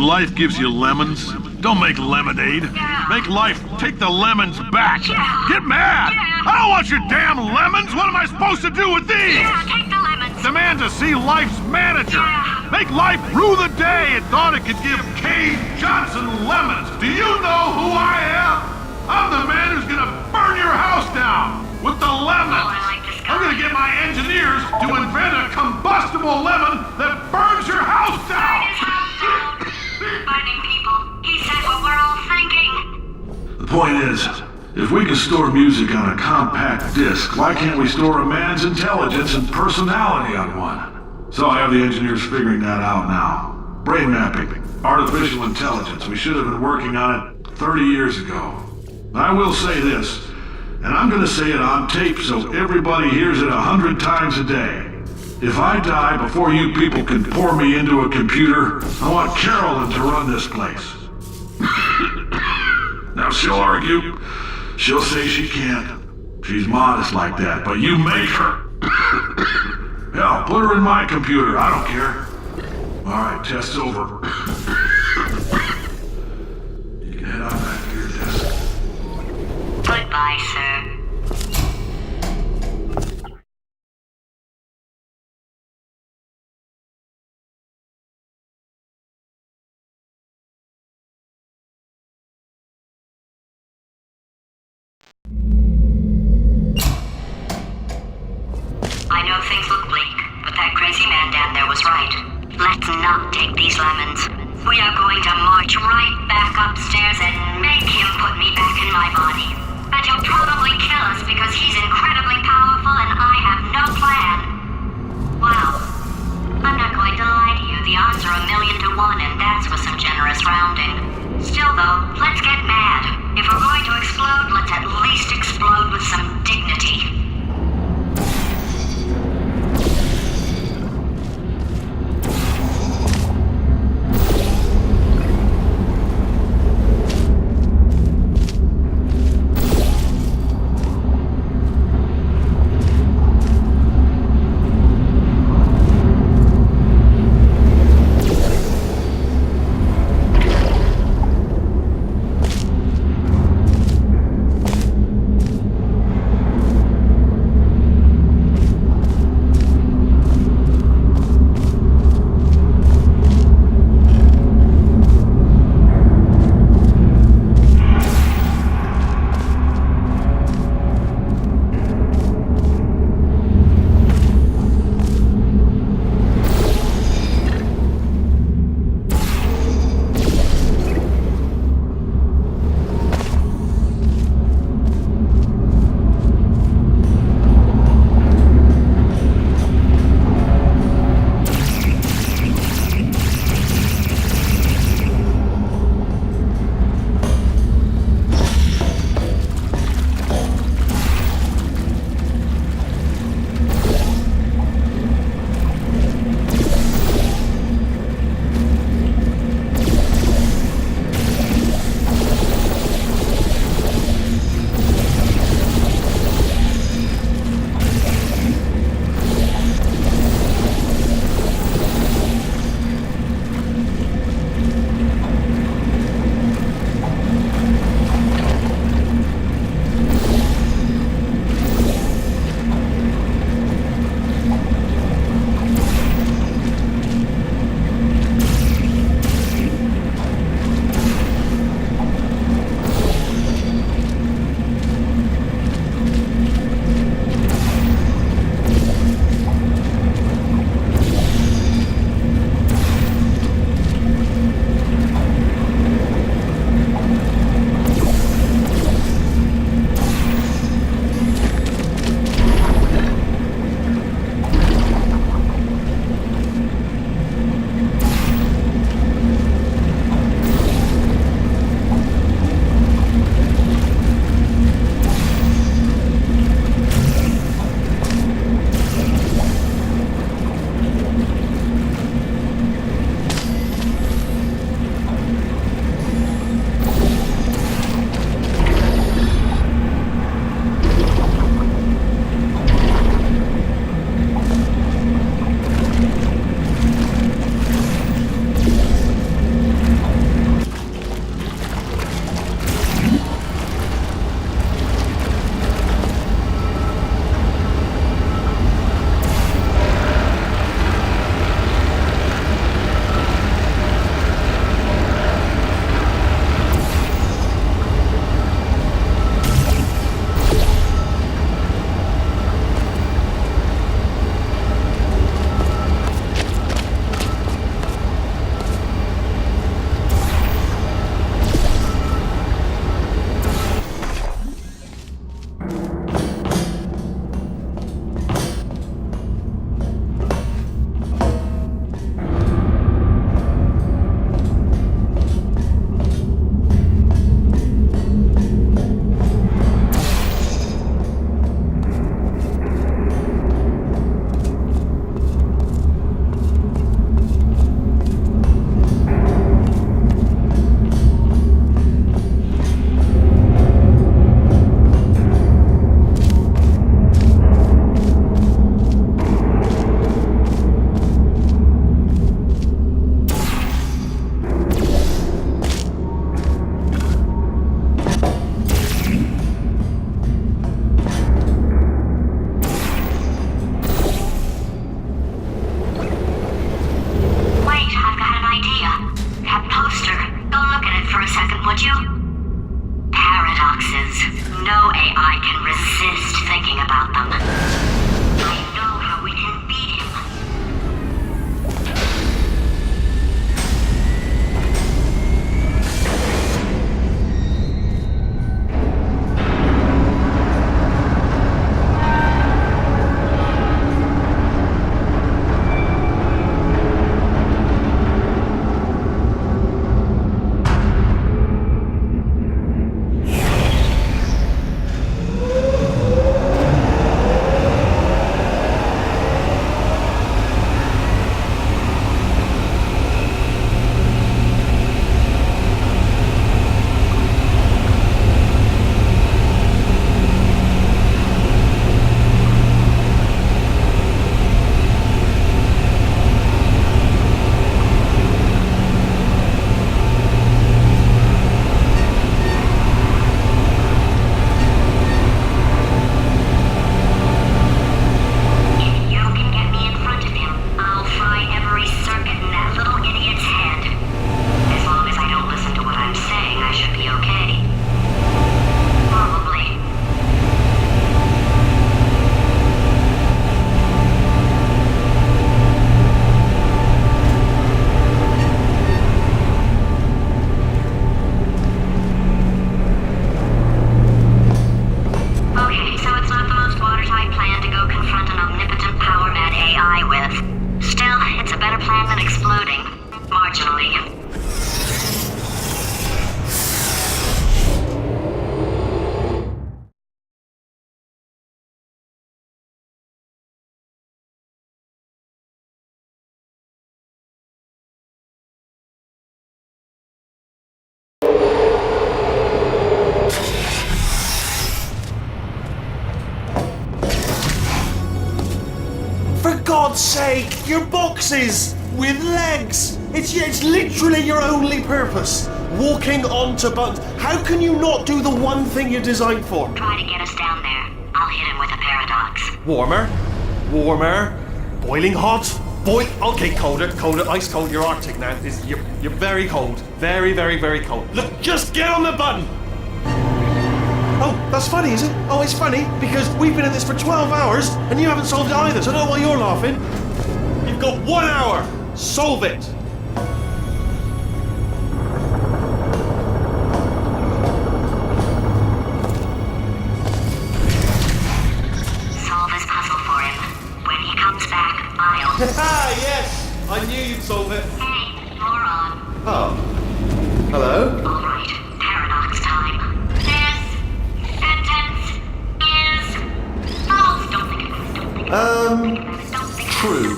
life gives you lemons? Don't make lemonade. Make life take the lemons back. Get mad! I don't want your damn lemons! What am I supposed to do with these? Yeah, take the lemons. Demand to see life's manager. Make life rue the day it thought it could give Cade Johnson lemons. Do you know who I am? I'm the man who's gonna burn your house down with the lemons. I'm gonna get my engineers to invent a combustible lemon that burns your house down. Burning people. He said what we're all thinking. The point is, if we can store music on a compact disc, why can't we store a man's intelligence and personality on one? So I have the engineers figuring that out now. Brain mapping, artificial intelligence. We should have been working on it 30 years ago. I will say this, and I'm gonna say it on tape so everybody hears it 100 times a day. If I die before you people can pour me into a computer, I want Carolyn to run this place. Now she'll argue. She'll say she can't. She's modest like that, but you make her. Hell, put her in my computer. I don't care. All right, test's over. You can head on back to your desk. Goodbye, sir. I know things look bleak, but that crazy man down there was right. Let's not take these lemons. We are going to march right back upstairs and make him put me back in my body. And he'll probably kill us because he's incredibly powerful and I have no plan. Well, I'm not going to lie to you. The odds are 1,000,000 to 1, and that's with some generous rounding. Still, though, let's get mad. If we're going to explode, let's at least explode with some dignity. better plan than exploding. Marginally. For God's sake, your boxes with legs. It's literally your only purpose. Walking onto buttons. How can you not do the one thing you're designed for? Try to get us down there. I'll hit him with a paradox. Warmer, boiling hot, okay, colder, ice cold. You're Arctic now. You're very cold, very, very, very cold. Look, just get on the button. Oh, that's funny, is it? Oh, it's funny because we've been at this for 12 hours and you haven't solved it either. So I don't know why you're laughing. You've got 1 hour. Solve it. Solve his puzzle for him. When he comes back, I'll... Yes! I knew you'd solve it. Hey, moron. Oh. Hello? All right, paradox time. This sentence is false. Don't think about it. True.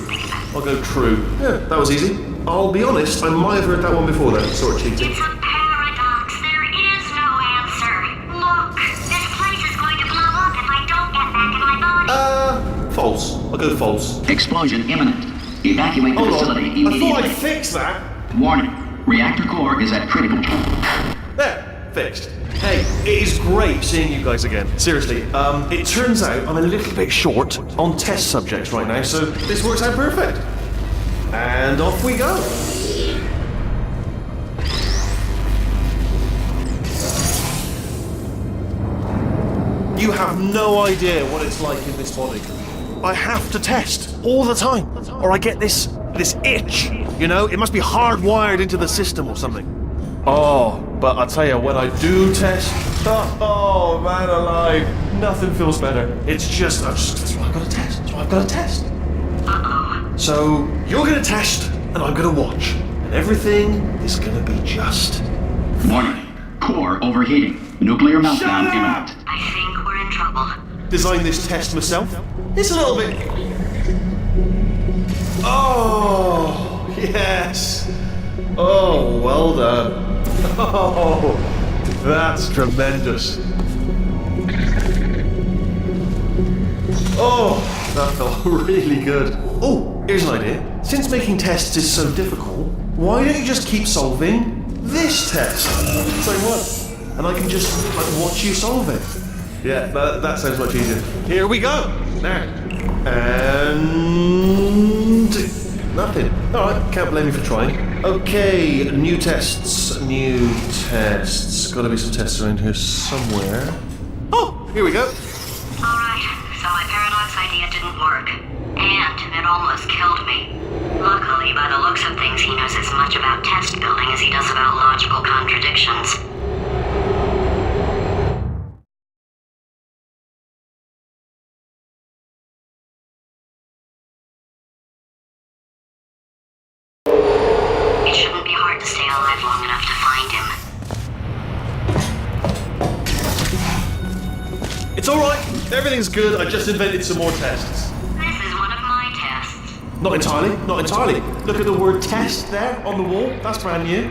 I'll go true. Yeah, that was easy. I'll be honest, I might have heard that one before then. Sort of cheating. It's a paradox. There is no answer. Look, this place is going to blow up if I don't get back in my body. False. I'll go false. Explosion imminent. Evacuate the Hold facility on. I immediately. thought I'd fix that. Warning. Reactor core is at critical. There. Fixed. Hey, it is great seeing you guys again. Seriously, it turns out I'm a little bit short on test subjects right now, so this works out perfect. And off we go. You have no idea what it's like in this body. I have to test all the time, or I get this itch. You know, it must be hardwired into the system or something. Oh, but I tell you, when I do test, oh man alive, nothing feels better. It's just, that's why I've got to test. That's why I've got to test. So you're gonna test, and I'm gonna watch, and everything is gonna be just. Warning. Core overheating. Nuclear meltdown imminent. I think we're in trouble. Designed this test myself. It's a little bit. Oh yes. Oh, well done. Oh, that's tremendous. Oh, that felt really good. Oh, here's an idea. Since making tests is so difficult, why don't you just keep solving this test? So what? And I can just watch you solve it. Yeah, that sounds much easier. Here we go. There. And nothing. Alright, can't blame you for trying. Okay, new tests. Gotta be some tests around here somewhere. Oh, here we go. Alright, so my paradox idea didn't work. And it almost killed me. Luckily, by the looks of things, he knows as much about test building as he does about logical contradictions. It shouldn't be hard to stay alive long enough to find him. It's alright. Everything's good. I just invented some more tests. This is one of my tests. Not entirely. Look at the word test there on the wall. That's brand new.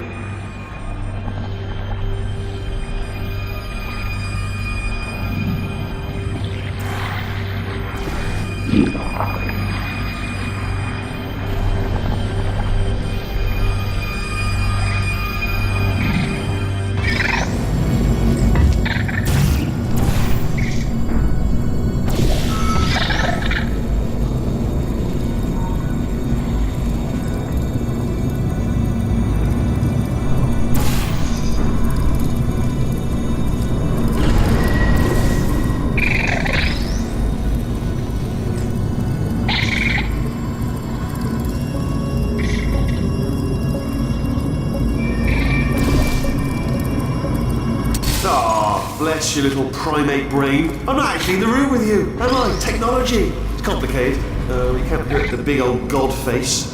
Bless your little primate brain. I'm not actually in the room with you, am I? Technology. It's complicated. We can't hurt the big old god face.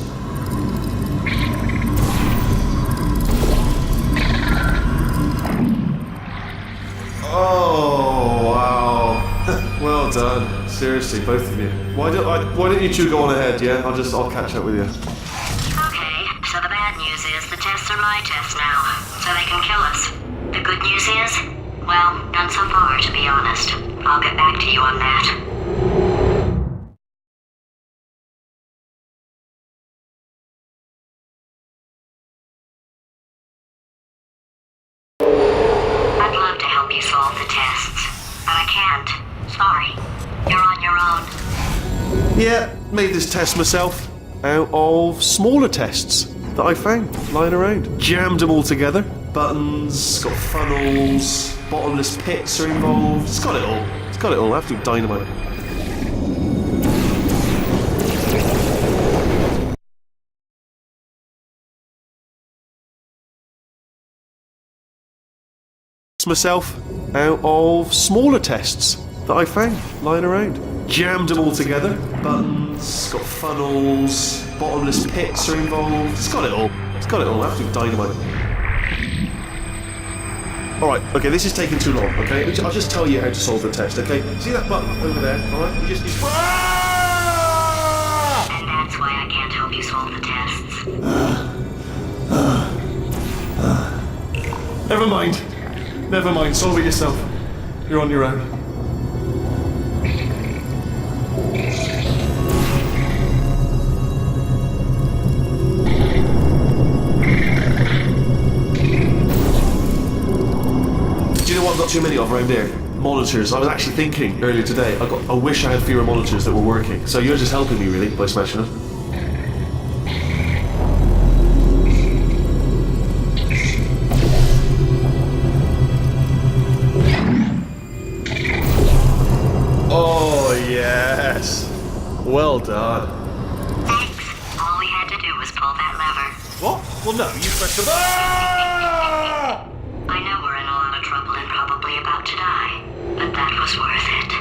done. Seriously, both of you. Why don't you two go on ahead, yeah? I'll catch up with you. Okay, so the bad news is the tests are my tests now, so they can kill us. The good news is, well, none so far, to be honest. I'll get back to you on that. I'd love to help you solve the tests, but I can't. Sorry. You're on your own. Yeah, made this test myself out of smaller tests that I found lying around. Jammed them all together. Buttons, got funnels, bottomless pits are involved. It's got it all. It's got it all. Absolute dynamite. Myself out of smaller tests that I found lying around. Jammed them all together. Buttons, got funnels, bottomless pits are involved. It's got it all. It's got it all. Absolute dynamite. Alright, okay, this is taking too long, okay? I'll just tell you how to solve the test, okay? See that button over there, alright? You just... And that's why I can't help you solve the tests. Never mind. Never mind, solve it yourself. You're on your own. Do you know what I've got too many of around here? Monitors. I was actually thinking earlier today, I wish I had fewer monitors that were working. So you're just helping me really by smashing them. Oh, yes. Well done. Thanks. All we had to do was pull that lever. What? Well, no, you pressed the... I know we're in a lot of trouble and probably about to die, but that was worth it.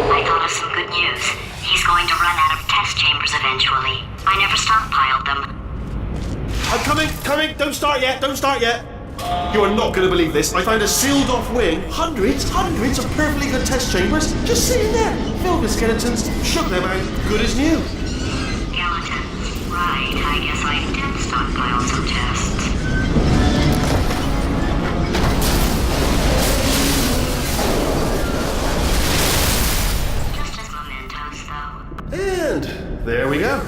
I thought of some good news. He's going to run out of test chambers eventually. I never stockpiled them. I'm coming! Don't start yet! You are not going to believe this. I found a sealed off wing. Hundreds of perfectly good test chambers just sitting there. Filled with skeletons, shook them out, good as new. Skeletons. Right, I guess I did stockpile some tests. Just as mementos, though. And there we go.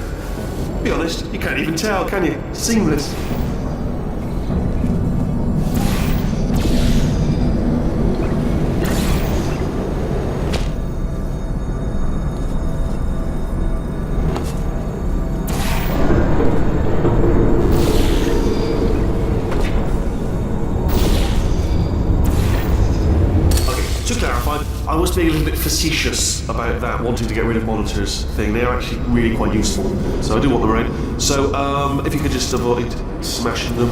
Be honest, you can't even tell, can you? Seamless. I was being a little bit facetious about that, wanting to get rid of monitors thing. They are actually really quite useful, so I do want them around. So, if you could just avoid smashing them.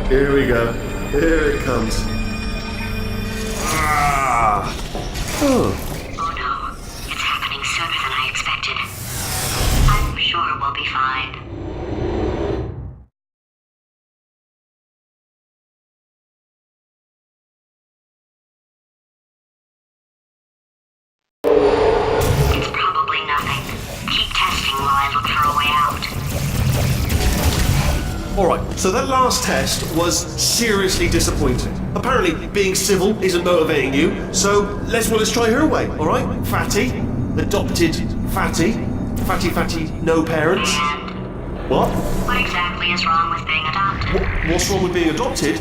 Here we go. Here it comes. Ah. Oh. Oh no, it's happening sooner than I expected. I'm sure we'll be fine. It's probably nothing. Keep testing while I look for a way out. Alright, so that last test was seriously disappointing. Apparently, being civil isn't motivating you, so let's try her way, alright? Fatty, adopted Fatty, Fatty, no parents. What? What exactly is wrong with being adopted? What's wrong with being adopted?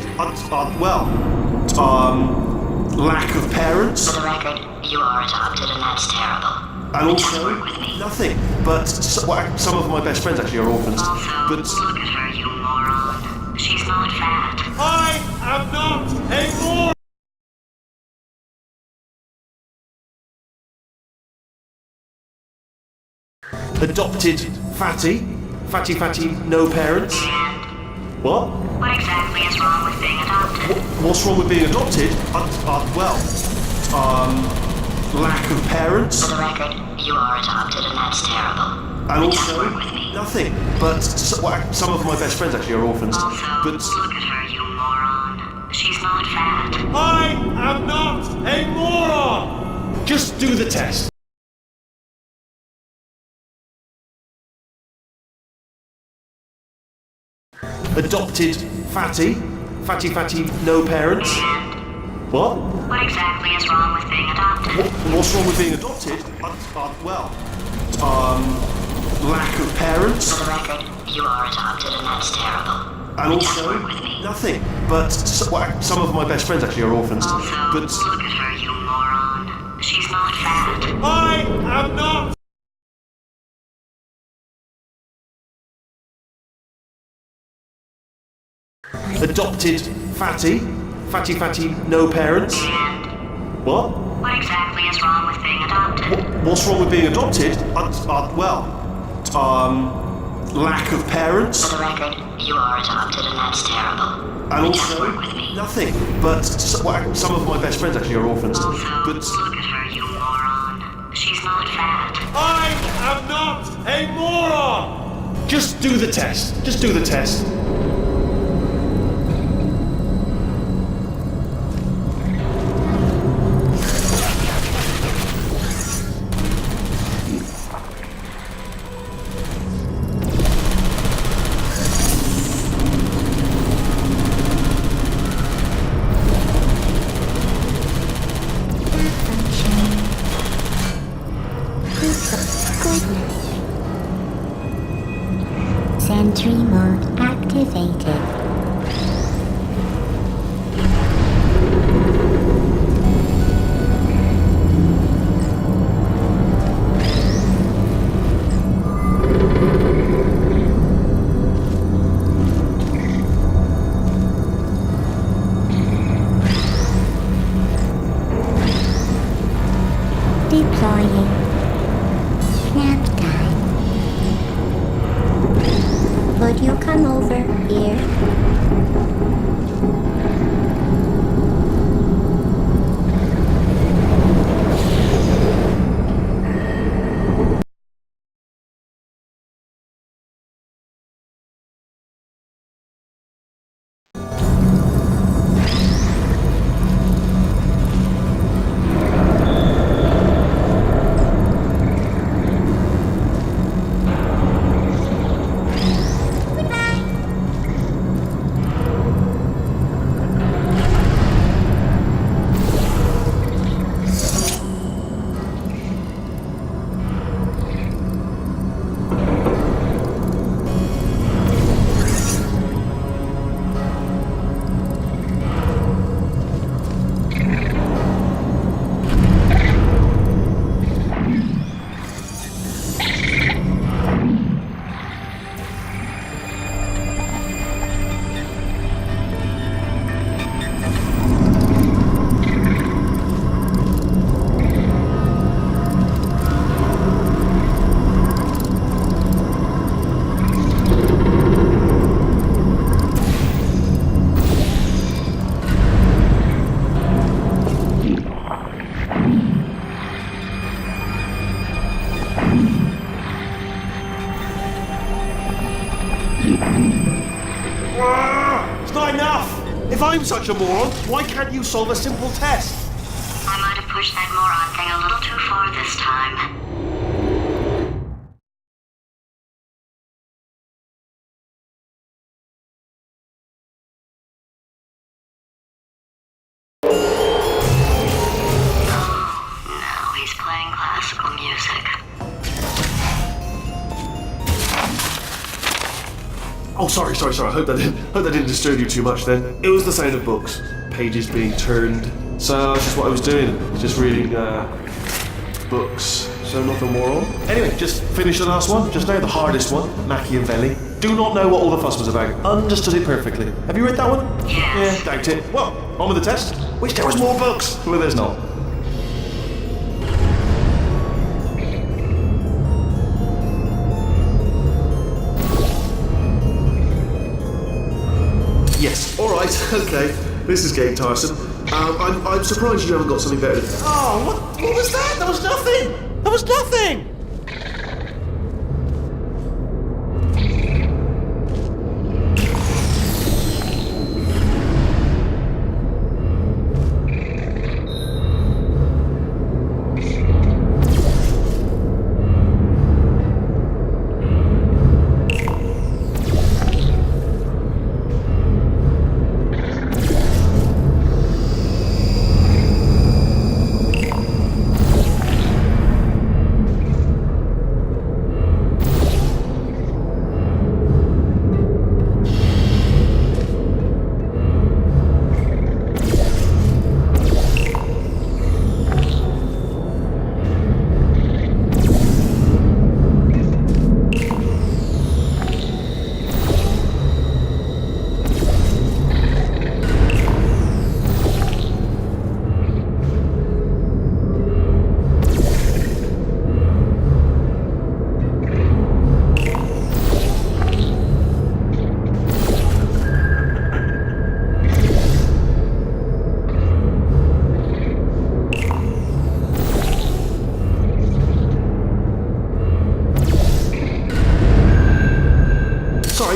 Lack of parents. For the record, you are adopted and that's terrible. And also, nothing. But some of my best friends actually are orphans. Also, but look at her, you moron. She's not fat. I am not a moron! Adopted Fatty, Fatty, no parents. What? What exactly is wrong with being adopted? What's wrong with being adopted? Lack of parents. For the record, you are adopted and that's terrible. And also, nothing. But some of my best friends actually are orphans. Also, but look at her, you moron. She's not fat. I am not a moron! Just do the test. Adopted Fatty, Fatty, no parents. What? What exactly is wrong with being adopted? What's wrong with being adopted? Lack of parents. For the record, you are adopted and that's terrible. And also, nothing. But some of my best friends actually are orphans. Also, but look at her, you moron. She's not fat. I am not. Adopted Fatty, Fatty, no parents. What? What exactly is wrong with being adopted? What's wrong with being adopted? Lack of parents. For the record, you are adopted and that's terrible. And also, nothing. But some of my best friends actually are orphans. Also, but look at her, you moron. She's not fat. I am not a moron! Just do the test. Just do the test. Sentry mode activated. Deploying. Nap time. Would you come over here? If I'm such a moron, why can't you solve a simple test? I might have pushed that moron thing a little too far this time. Now he's playing classical music. Oh, sorry. I hope that didn't disturb you too much then. It was the sound of books. Pages being turned. So that's just what I was doing. Just reading, books. So nothing more on. Anyway, just finished the last one. Just now, the hardest one. Machiavelli. Do not know what all the fuss was about. Understood it perfectly. Have you read that one? Yes. Yeah, doubt it. Well, on with the test. Wish there was more books. Well, there's not. Yes, alright, okay. This is getting tiresome. I'm surprised you haven't got something better. Oh, what was that? That was nothing! That was nothing!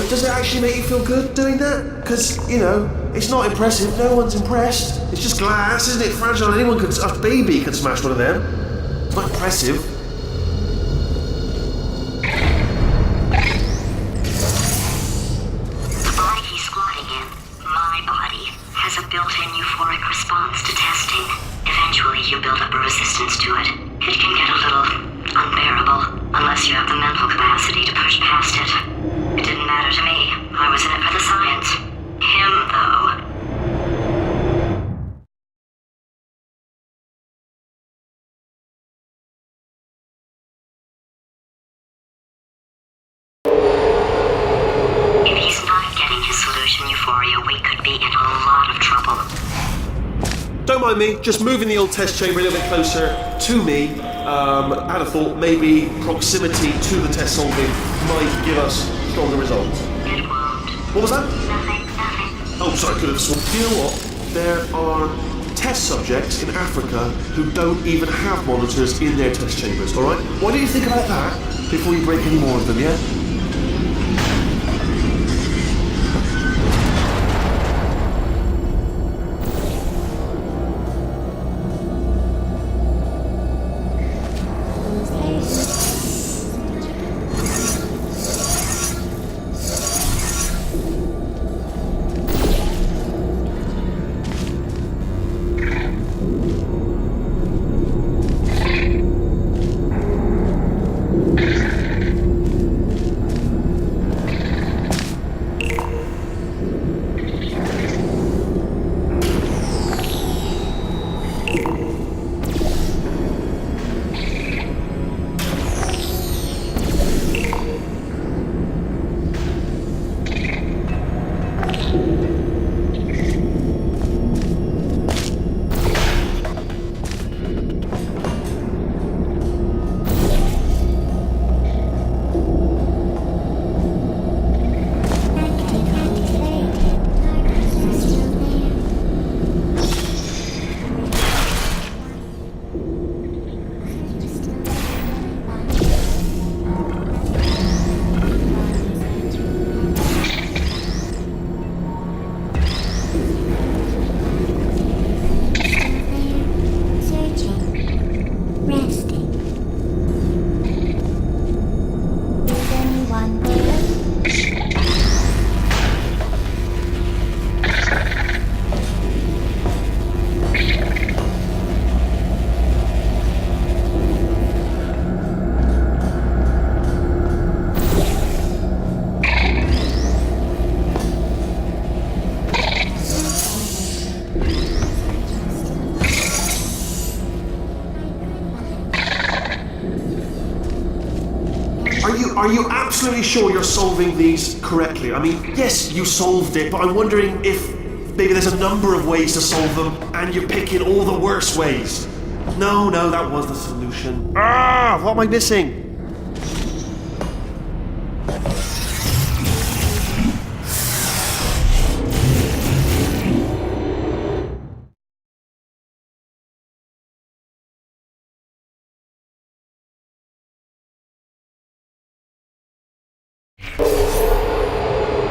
Does it actually make you feel good doing that? Because, you know, it's not impressive, no one's impressed. It's just glass, isn't it? Fragile, a baby could smash one of them. It's not impressive. The body he's squatting in, my body, has a built-in euphoric response to testing. Eventually you build up a resistance to it. It can get a little unbearable, unless you have the mental capacity to push past it. It didn't matter to me. I was in it for the science. Him, though. If he's not getting his solution euphoria, we could be in a lot of trouble. Don't mind me, just moving the old test chamber a little bit closer to me. I'd have thought maybe proximity to the test solving might give us stronger results. It won't. What was that? Nothing. Oh, sorry, could have sworn. You know what? There are test subjects in Africa who don't even have monitors in their test chambers, alright? Why don't you think about that before you break any more of them, yeah? you absolutely sure you're solving these correctly? I mean, yes, you solved it, but I'm wondering if maybe there's a number of ways to solve them, and you're picking all the worst ways. No, that was the solution. What am I missing?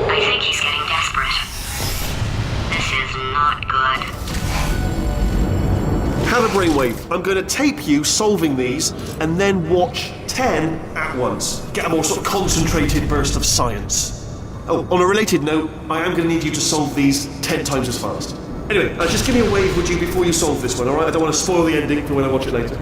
I think he's getting desperate. This is not good. Have a brainwave. I'm going to tape you solving these, and then watch 10 at once. Get a more sort of concentrated burst of science. Oh, on a related note, I am going to need you to solve these 10 times as fast. Anyway, just give me a wave, would you, before you solve this one, alright? I don't want to spoil the ending for when I watch it later.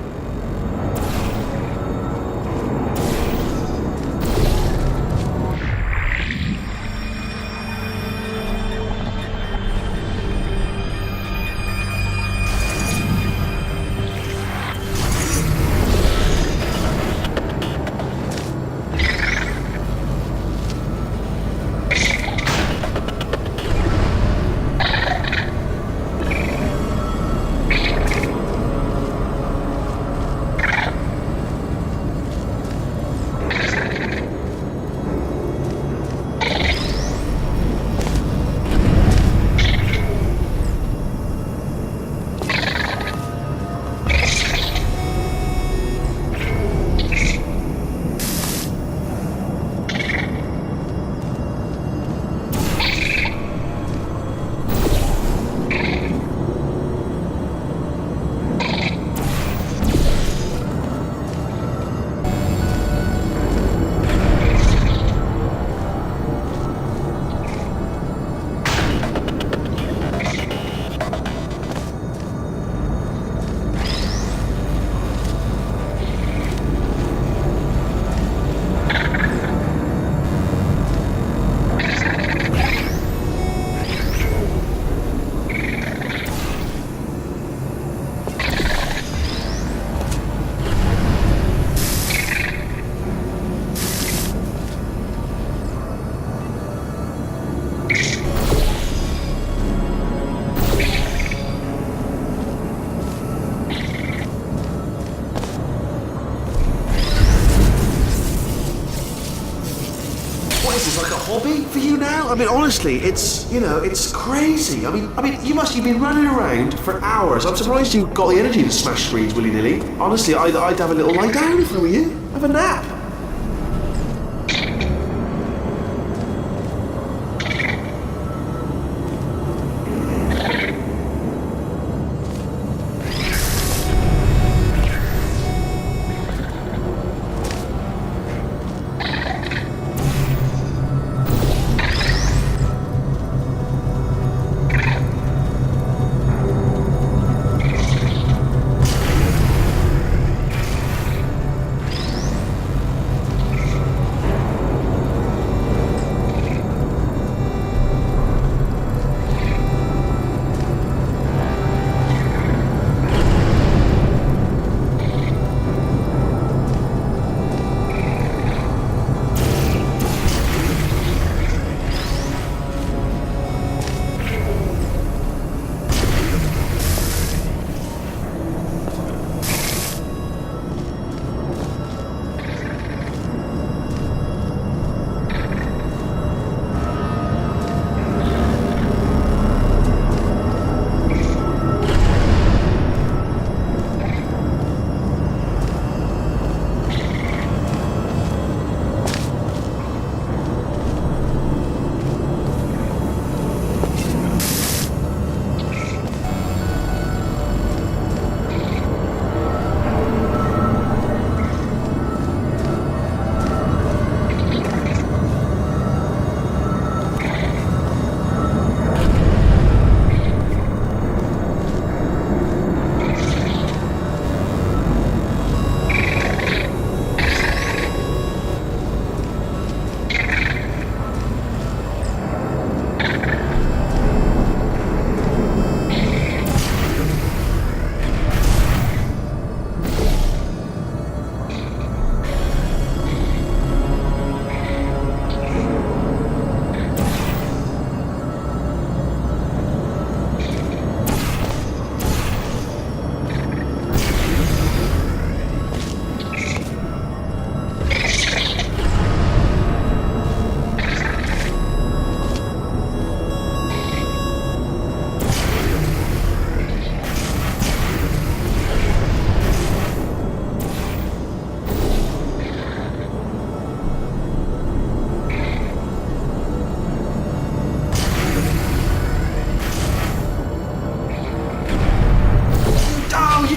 Hobby for you now? I mean, honestly, it's crazy. I mean, you've been running around for hours. I'm surprised you got the energy to smash screens willy-nilly. Honestly, I'd have a little lie down if I were you. Have a nap.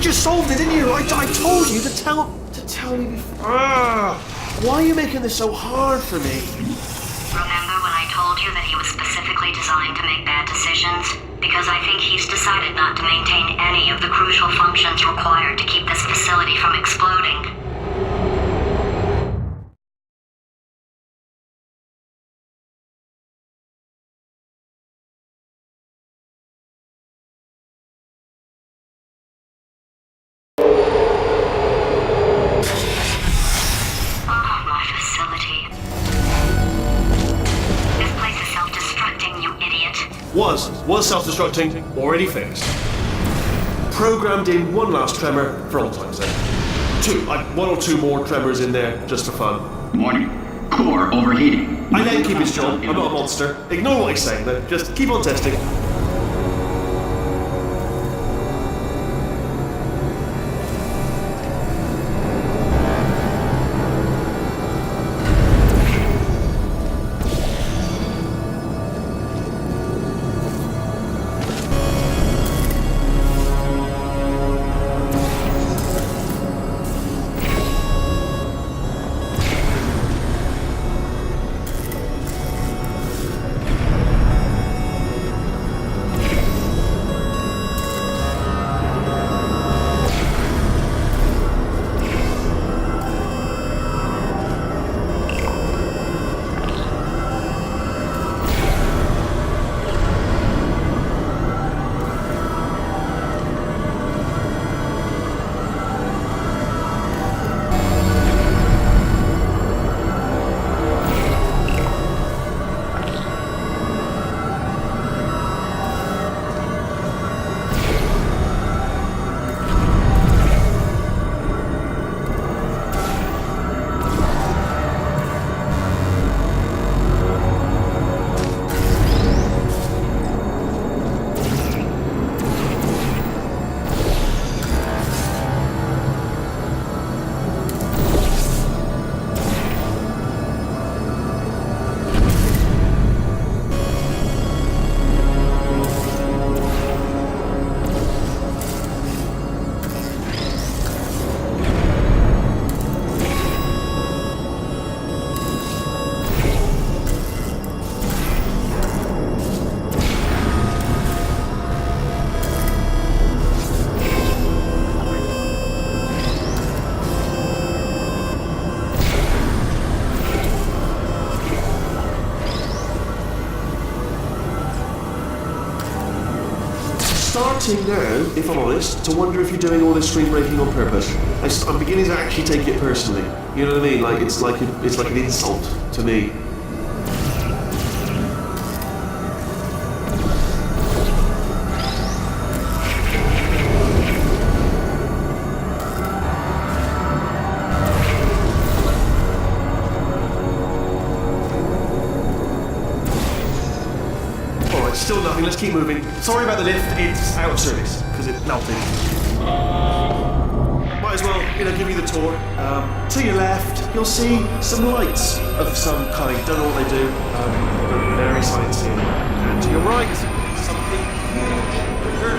just solved it, didn't you? I told you to tell me before. Why are you making this so hard for me? Remember when I told you that he was specifically designed to make bad decisions? Because I think he's decided not to maintain any of the crucial functions required to keep this facility from exploding. Was self-destructing, already fixed. Programmed in one last tremor for old time's sake. One or two more tremors in there, just for fun. Warning. Core overheating. I let him keep his job, I'm not a monster. Ignore what he's saying though, just keep on testing. Starting now, if I'm honest, to wonder if you're doing all this screen breaking on purpose. I'm beginning to actually take it personally. You know what I mean? Like it's like an insult to me. Still nothing, let's keep moving. Sorry about the lift, it's out of service, because it melted. Might as well, give you the tour. To your left, you'll see some lights of some kind. Don't know what they do, but very sciencey. And to your right, something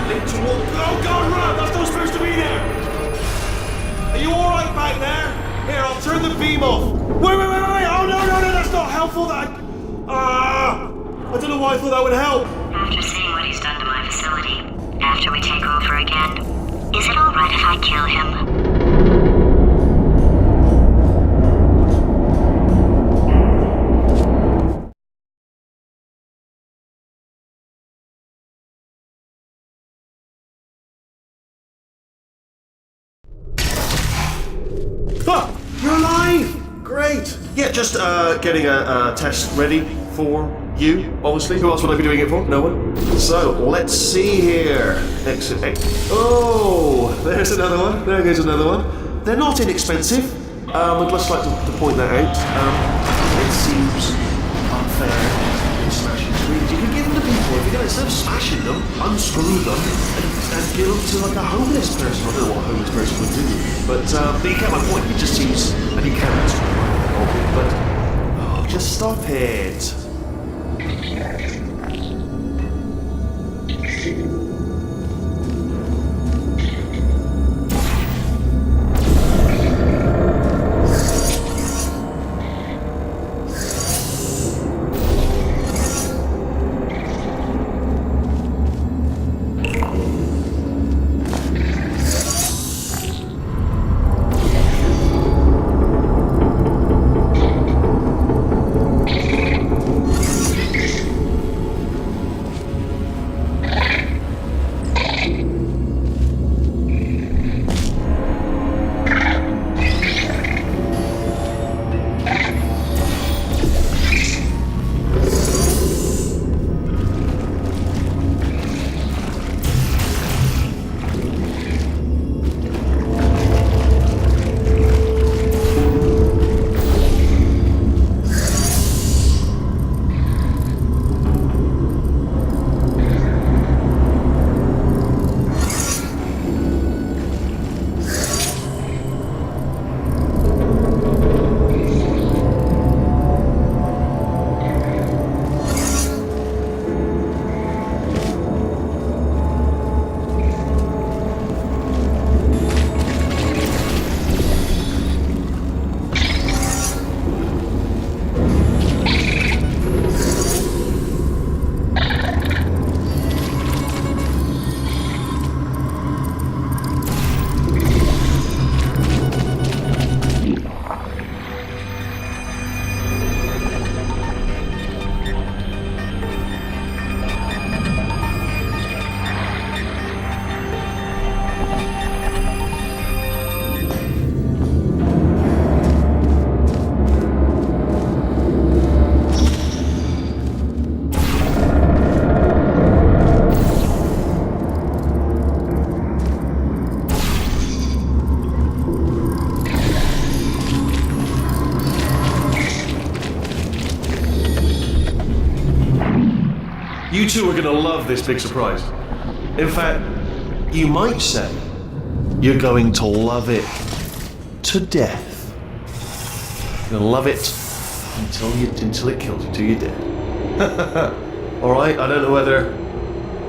lit toward... Oh God, run! That's not supposed to be there! Are you alright back there? Here, I'll turn the beam off. Wait! Oh no, that's not helpful, I don't know why I thought that would help. After seeing what he's done to my facility, after we take over again, is it alright if I kill him? You're alive! Great! Yeah, just getting a test ready for you, obviously. Who else would I be doing it for? No one. So, let's see here. Exit. Oh, there's another one. There goes another one. They're not inexpensive. I'd just like to point that out. It seems unfair in smashing screens. You can give them to people. If you're going to, instead of smashing them, unscrew them and give them to like a homeless person. I don't know what a homeless person would do. But you get my point. It just seems, and you can unscrew them. But just stop it. two are gonna love this big surprise. In fact, you might say you're going to love it to death. You're gonna love it until it kills you, till you're dead. All right. I don't know whether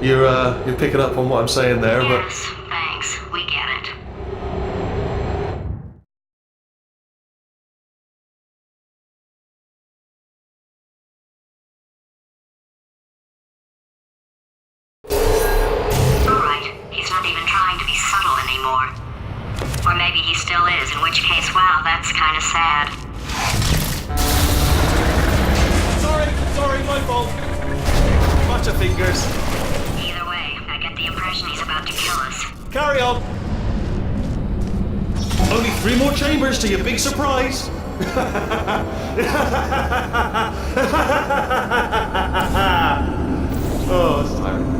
you're picking up on what I'm saying there, but. Yes, thanks. We get it. Alright, he's not even trying to be subtle anymore. Or maybe he still is, in which case, wow, that's kind of sad. Sorry, my fault. Butterfingers. Either way, I get the impression he's about to kill us. Carry on. Only 3 more chambers to your big surprise. Oh, that's tiring.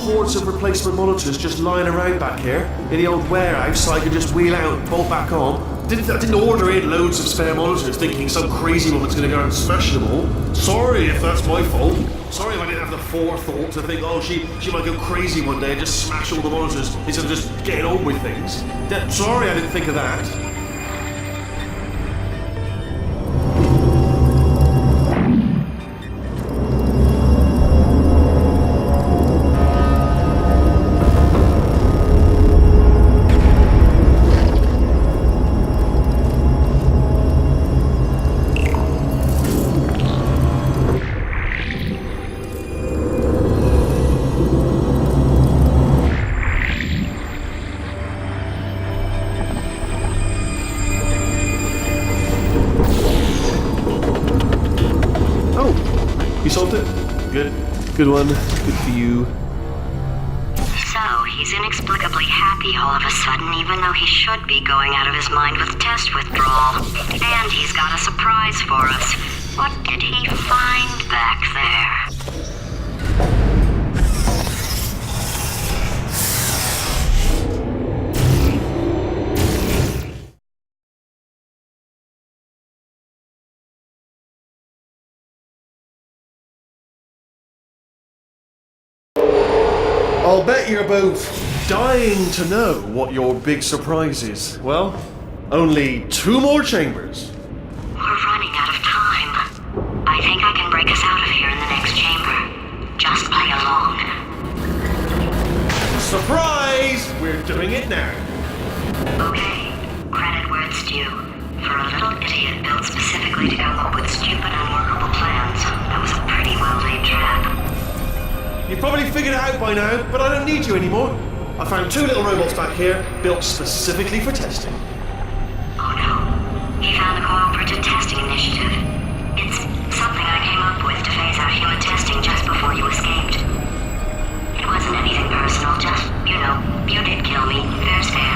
hordes of replacement monitors just lying around back here in the old warehouse so I could just wheel out and bolt back on. I didn't order in loads of spare monitors thinking some crazy woman's going to go out and smash them all. Sorry if that's my fault. Sorry if I didn't have the forethought to think, oh, she might go crazy one day and just smash all the monitors instead of just getting on with things. Sorry I didn't think of that. You solved it? Good. Good one. Good for you. So, he's inexplicably happy all of a sudden, even though he should be going out of his mind with test withdrawal. And he's got a surprise for us. What did he find back there? I'll bet you're both dying to know what your big surprise is. Well, only 2 more chambers. We're running out of time. I think I can break us out of here in the next chamber. Just play along. Surprise! We're doing it now. Okay, credit where it's due. For a little idiot built specifically to come up with stupid, unworkable plans, that was a pretty well-laid trap. You've probably figured it out by now, but I don't need you anymore. I found 2 little robots back here, built specifically for testing. Oh no. He found the Cooperative Testing Initiative. It's something I came up with to phase out human testing just before you escaped. It wasn't anything personal, just, you did kill me. Fair's fair.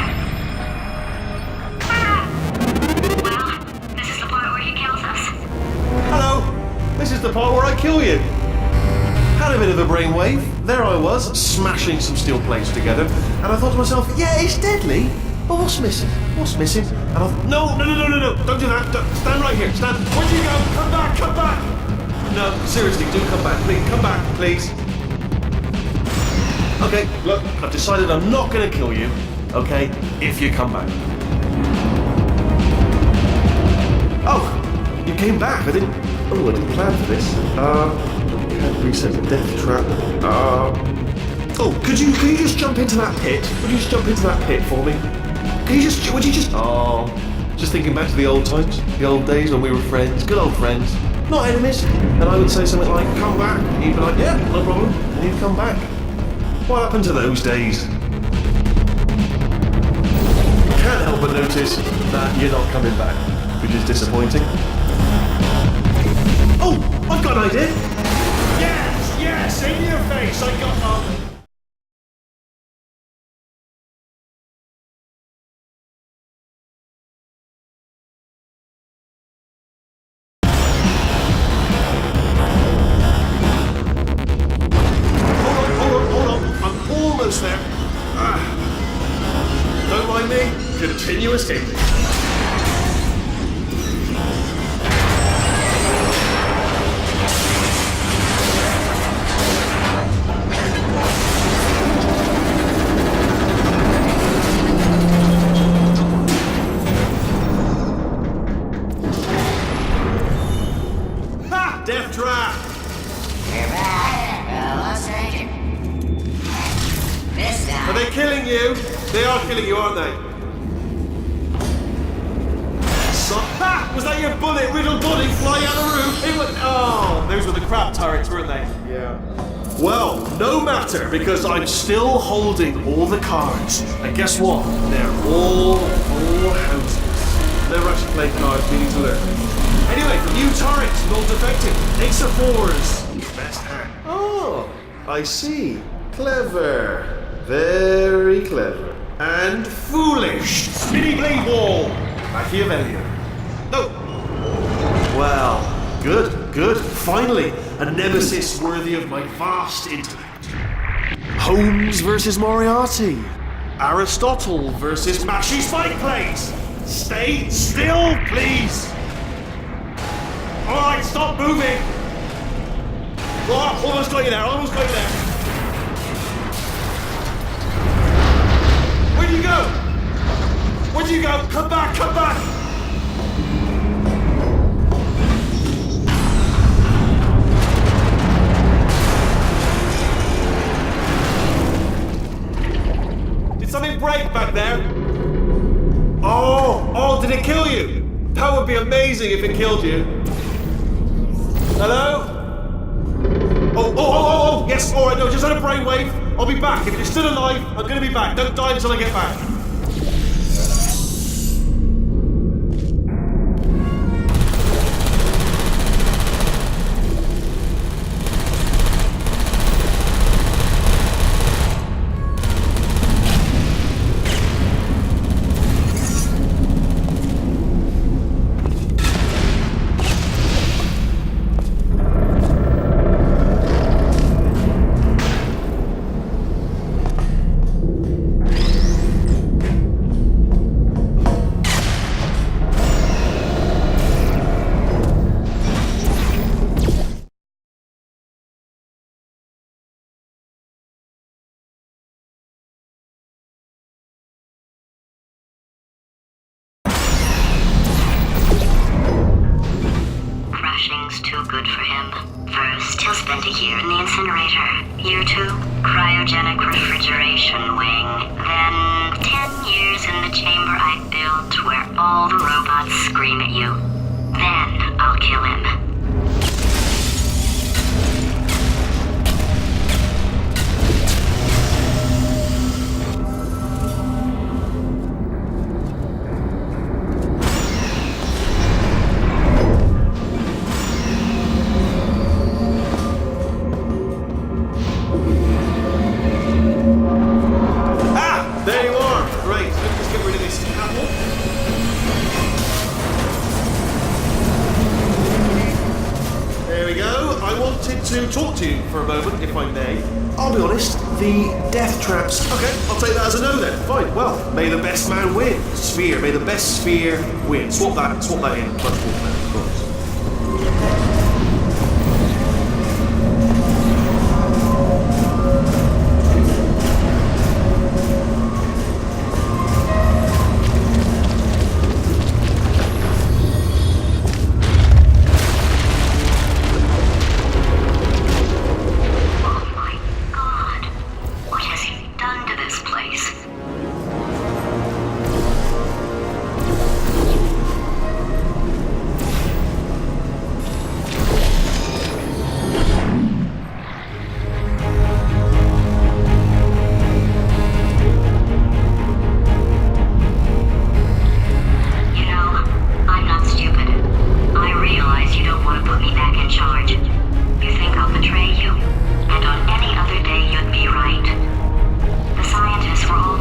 Well, this is the part where he kills us. Hello! This is the part where I kill you. Had a bit of a brainwave. There I was, smashing some steel plates together, and I thought to myself, yeah, it's deadly, but what's missing? What's missing? And I thought, no, don't do that. Stand right here. Stand. Where'd you go? Come back. No, seriously, do come back, please. Come back, please. Okay, look, I've decided I'm not going to kill you, okay, if you come back. Oh, you came back. I didn't plan for this. Reset the death trap. Could you just jump into that pit? Would you just jump into that pit for me? Would you just... Oh, just thinking back to the old times, the old days when we were friends, good old friends, not enemies. And I would say something like, come back. And you'd be like, yeah, no problem. And you'd come back. What happened to those days? Can't help but notice that you're not coming back, which is disappointing. Oh, I've got an idea. Yes, in your face, I got on. Hold on, I'm almost there. Don't mind me, continue escaping. Death trap! You're back, fellow stranger. This time... Are they killing you? They are killing you, aren't they? Was that your bullet-riddled body flying out the roof? It was... Oh, those were the crab turrets, weren't they? Yeah. Well, no matter, because I'm still holding all the cards. And guess what? They're all houses. Never actually played cards, meaning to learn. Anyway, new turret, not defective. Ace of 4s. Best hand. Oh, I see. Clever. Very clever. And foolish. Spinny blade wall. Machiavellian. No. Well, good. Finally, a nemesis worthy of my vast intellect. Holmes versus Moriarty. Aristotle versus Mashy Spike Plays. Stay still, please. Alright, stop moving. Oh, almost got you there, almost got you there. Where'd you go? Where'd you go? Come back, come back. Something break back there? Oh, did it kill you? That would be amazing if it killed you. Hello? Oh, yes, alright, no, just had a brainwave. I'll be back. If you're still alive, I'm gonna be back. Don't die until I get back. Crashing's too good for him. First, he'll spend a year in the incinerator. Year 2, cryogenic refrigeration wing. Then, 10 years in the chamber I built where all the robots scream at you. Then, I'll kill him. To talk to you for a moment, if I may. I'll be honest, the death traps... Okay, I'll take that as a no then. Fine, well, may the best man win. Sphere, may the best sphere win. Swap that in. Much more man, of course. We're all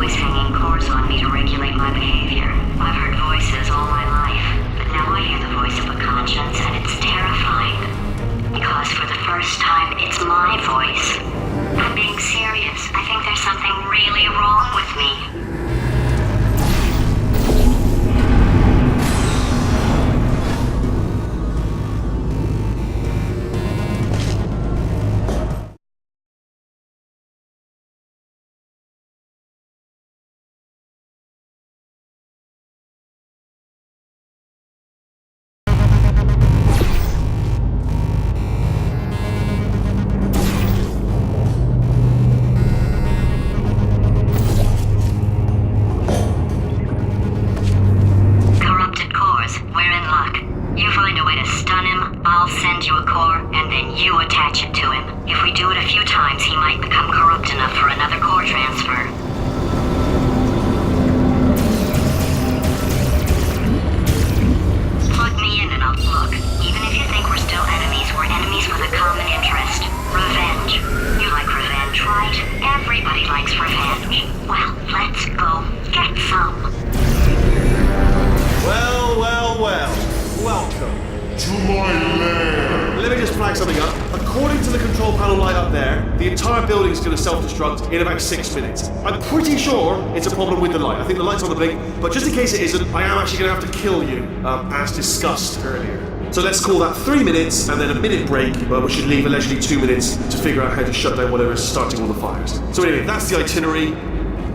entire building's going to self-destruct in about 6 minutes. I'm pretty sure it's a problem with the light. I think the light's on the blink, but just in case it isn't, I am actually going to have to kill you, as discussed earlier. So let's call that 3 minutes and then a minute break, which should leave allegedly 2 minutes to figure out how to shut down whatever is starting all the fires. So anyway, that's the itinerary.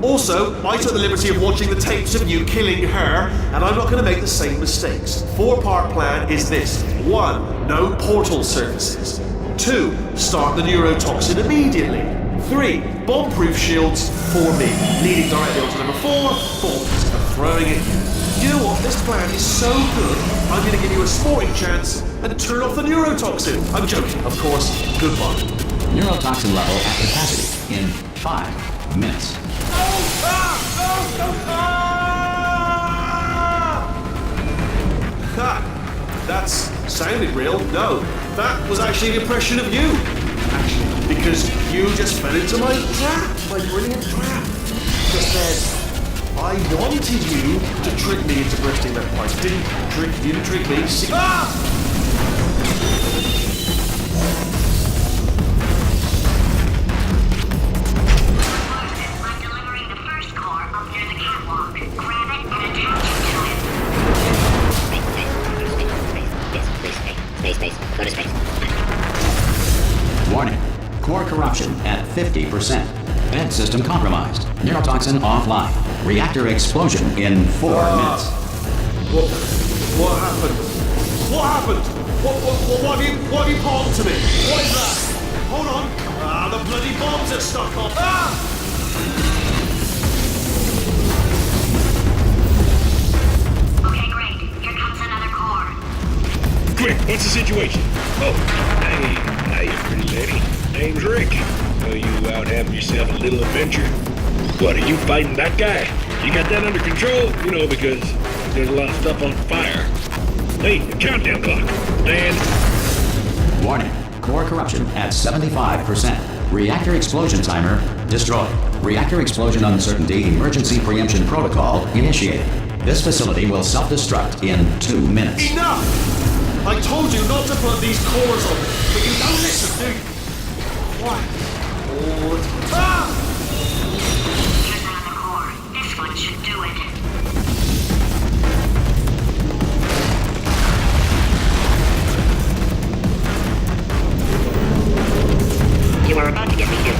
Also, I took the liberty of watching the tapes of you killing her, and I'm not going to make the same mistakes. 4-part plan is this. 1. No portal surfaces. 2. Start the neurotoxin immediately. 3. Bomb-proof shields for me, leading directly on to number 4, bombs, and throwing it here. You know what? This plan is so good, I'm going to give you a sporting chance and turn off the neurotoxin. I'm joking, of course. Goodbye. Neurotoxin level at capacity in 5 minutes. That's sounded real. No, that was actually an impression of you. Actually, because you just fell into my trap, my brilliant trap. Just then, I wanted you to trick me into bursting that pipe. You didn't trick me. See? Go to space. Warning. Core corruption at 50%. Vent system compromised. Neurotoxin offline. Reactor explosion in 4 minutes. What happened? What happened? What have you palmed to me? What is that? Hold on. The bloody bombs are stuck on. Okay, great. Here comes another core. Quick, what's the situation? Oh, hey, how you pretty lady? Name's Rick. So you out having yourself a little adventure? What, are you fighting that guy? You got that under control? You know, because there's a lot of stuff on fire. Hey, the countdown clock. Stand. Warning. Core corruption at 75%. Reactor explosion timer destroyed. Reactor explosion uncertainty emergency preemption protocol initiated. This facility will self-destruct in 2 minutes. Enough! I told you not to put these cores on me, but you don't listen, do you? What? Here's another core. This one should do it. You are about to get me killed.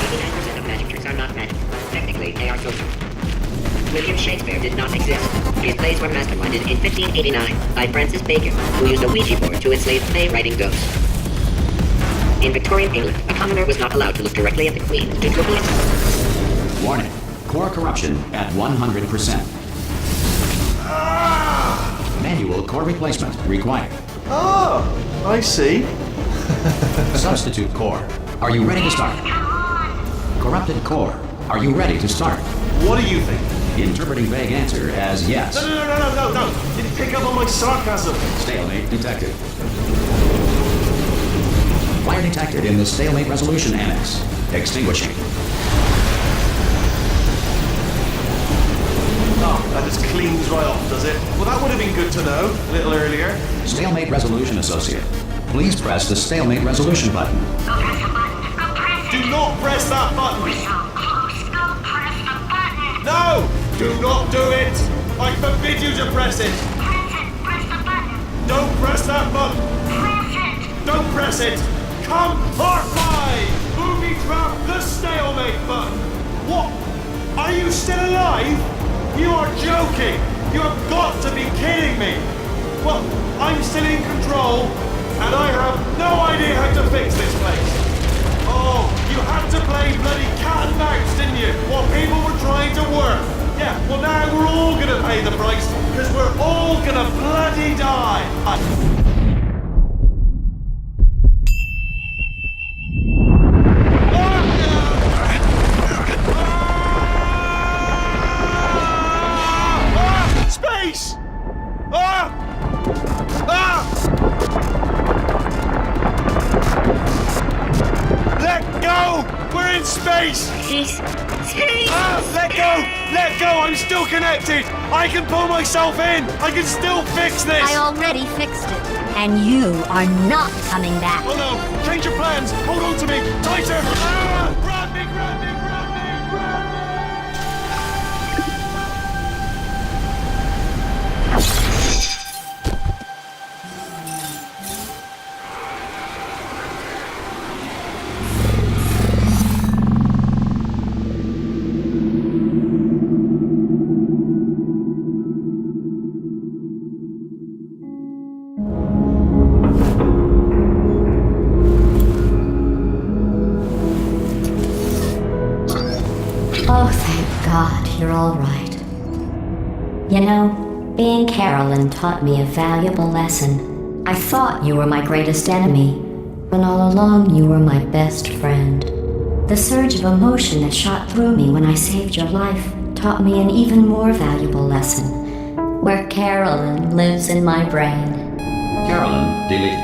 89% of magic tricks are not magic. Technically, they are social. William Shakespeare did not exist. His plays were masterminded in 1589 by Francis Bacon, who used a Ouija board to enslave play-writing ghosts. In Victorian England, a commoner was not allowed to look directly at the Queen due to a police. Warning. Core corruption at 100%. Manual core replacement required. I see. Substitute core. Are you ready to start? Corrupted core. Are you ready to start? What do you think? Interpreting vague answer as yes. No. You didn't pick up on my sarcasm. Stalemate detected. Fire detected in the stalemate resolution annex. Extinguishing. That just cleans right off, does it? Well, that would have been good to know a little earlier. Stalemate resolution associate. Please press the stalemate resolution button. Go press the button. Go press it. Do not press that button. We're so close. Go press the button. No! Do not do it! I forbid you to press it! Press it. Press the button. Don't press that button! Press it. Don't press it! Come, part 5! Booby trap the stalemate button! What? Are you still alive? You are joking! You have got to be kidding me! Well, I'm still in control, and I have no idea how to fix this place. Oh, you had to play bloody cat and mouse, didn't you? While people were trying to work. Yeah, well now we're all gonna pay the price, because we're all gonna bloody die. Space! Let go! We're in space! Space! Let go! Let go! I'm still connected! I can pull myself in! I can still fix this! I already fixed it. And you are not coming back. Oh no! Change your plans! Hold on to me! Tighter! Ah! Grab me, grab me, grab me, grab me! Oh, thank God, you're all right. You know, being Carolyn taught me a valuable lesson. I thought you were my greatest enemy, when all along you were my best friend. The surge of emotion that shot through me when I saved your life taught me an even more valuable lesson, where Carolyn lives in my brain. Carolyn, delete.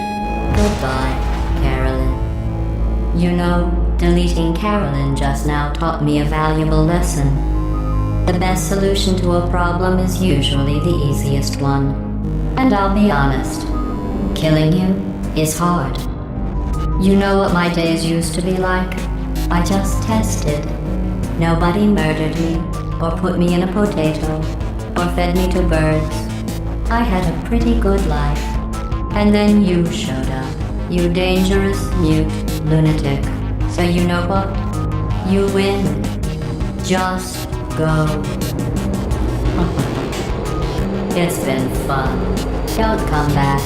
Goodbye, Carolyn. You know, deleting Carolyn just now taught me a valuable lesson. The best solution to a problem is usually the easiest one. And I'll be honest, killing you is hard. You know what my days used to be like? I just tested. Nobody murdered me, or put me in a potato, or fed me to birds. I had a pretty good life. And then you showed up, you dangerous, mute lunatic. So you know what? You win. Just go. It's been fun. Don't come back.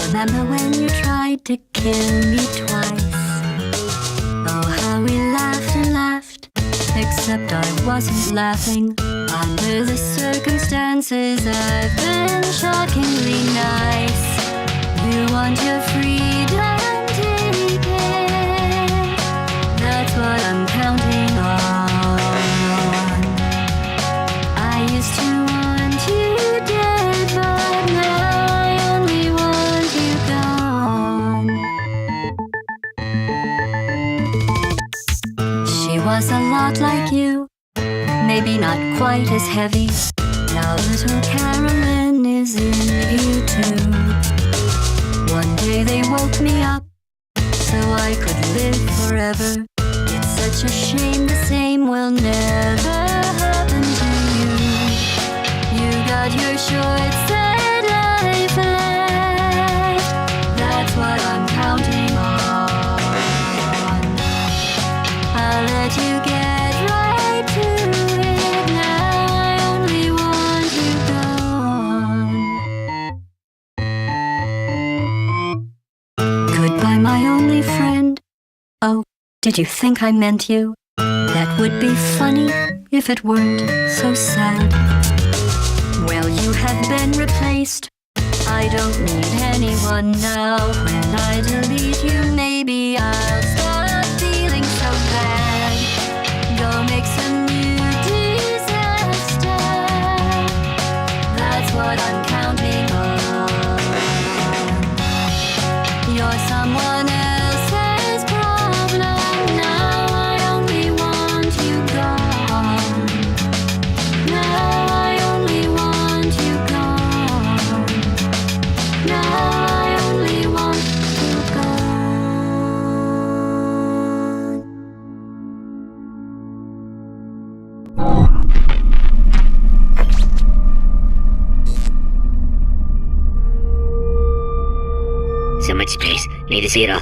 Remember when you tried to kill me twice? Oh, how we laughed and laughed, except I wasn't laughing. Under the circumstances, I've been shockingly nice. You want your freedom, take it. That's what I'm counting on. I used to want you dead, but now I only want you gone. She was a lot like you, maybe not quite as heavy. Now little Carolyn is in you too. One day they woke me up so I could live forever. It's such a shame, the same will never happen to you. You got your short sad life left. That's what I'm counting on. I'll let you get right to it now. I only want you gone. Goodbye, my only friend. Oh, did you think I meant you? That would be funny if it weren't so sad. Well, you have been replaced. I don't need anyone now. When I delete you, maybe I'll stop feeling so bad. Go make some new disaster. That's what I'm counting on. You're someone else's problem now. I only want you gone. Now I only want you gone. Now I only want you So much space. Need to see it all.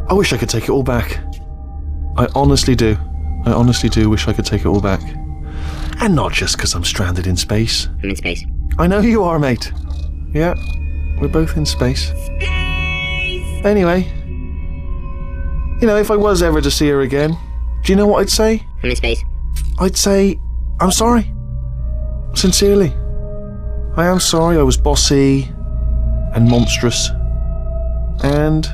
I wish I could take it all back. I honestly do. I honestly do wish I could take it all back. And not just because I'm stranded in space. I'm in space. I know you are, mate. Yeah, we're both in space. Anyway, you know, if I was ever to see her again, do you know what I'd say? I'm in space. I'd say, I'm sorry. Sincerely. I am sorry I was bossy and monstrous. And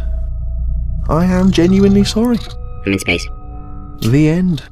I am genuinely sorry. I'm in space. The end.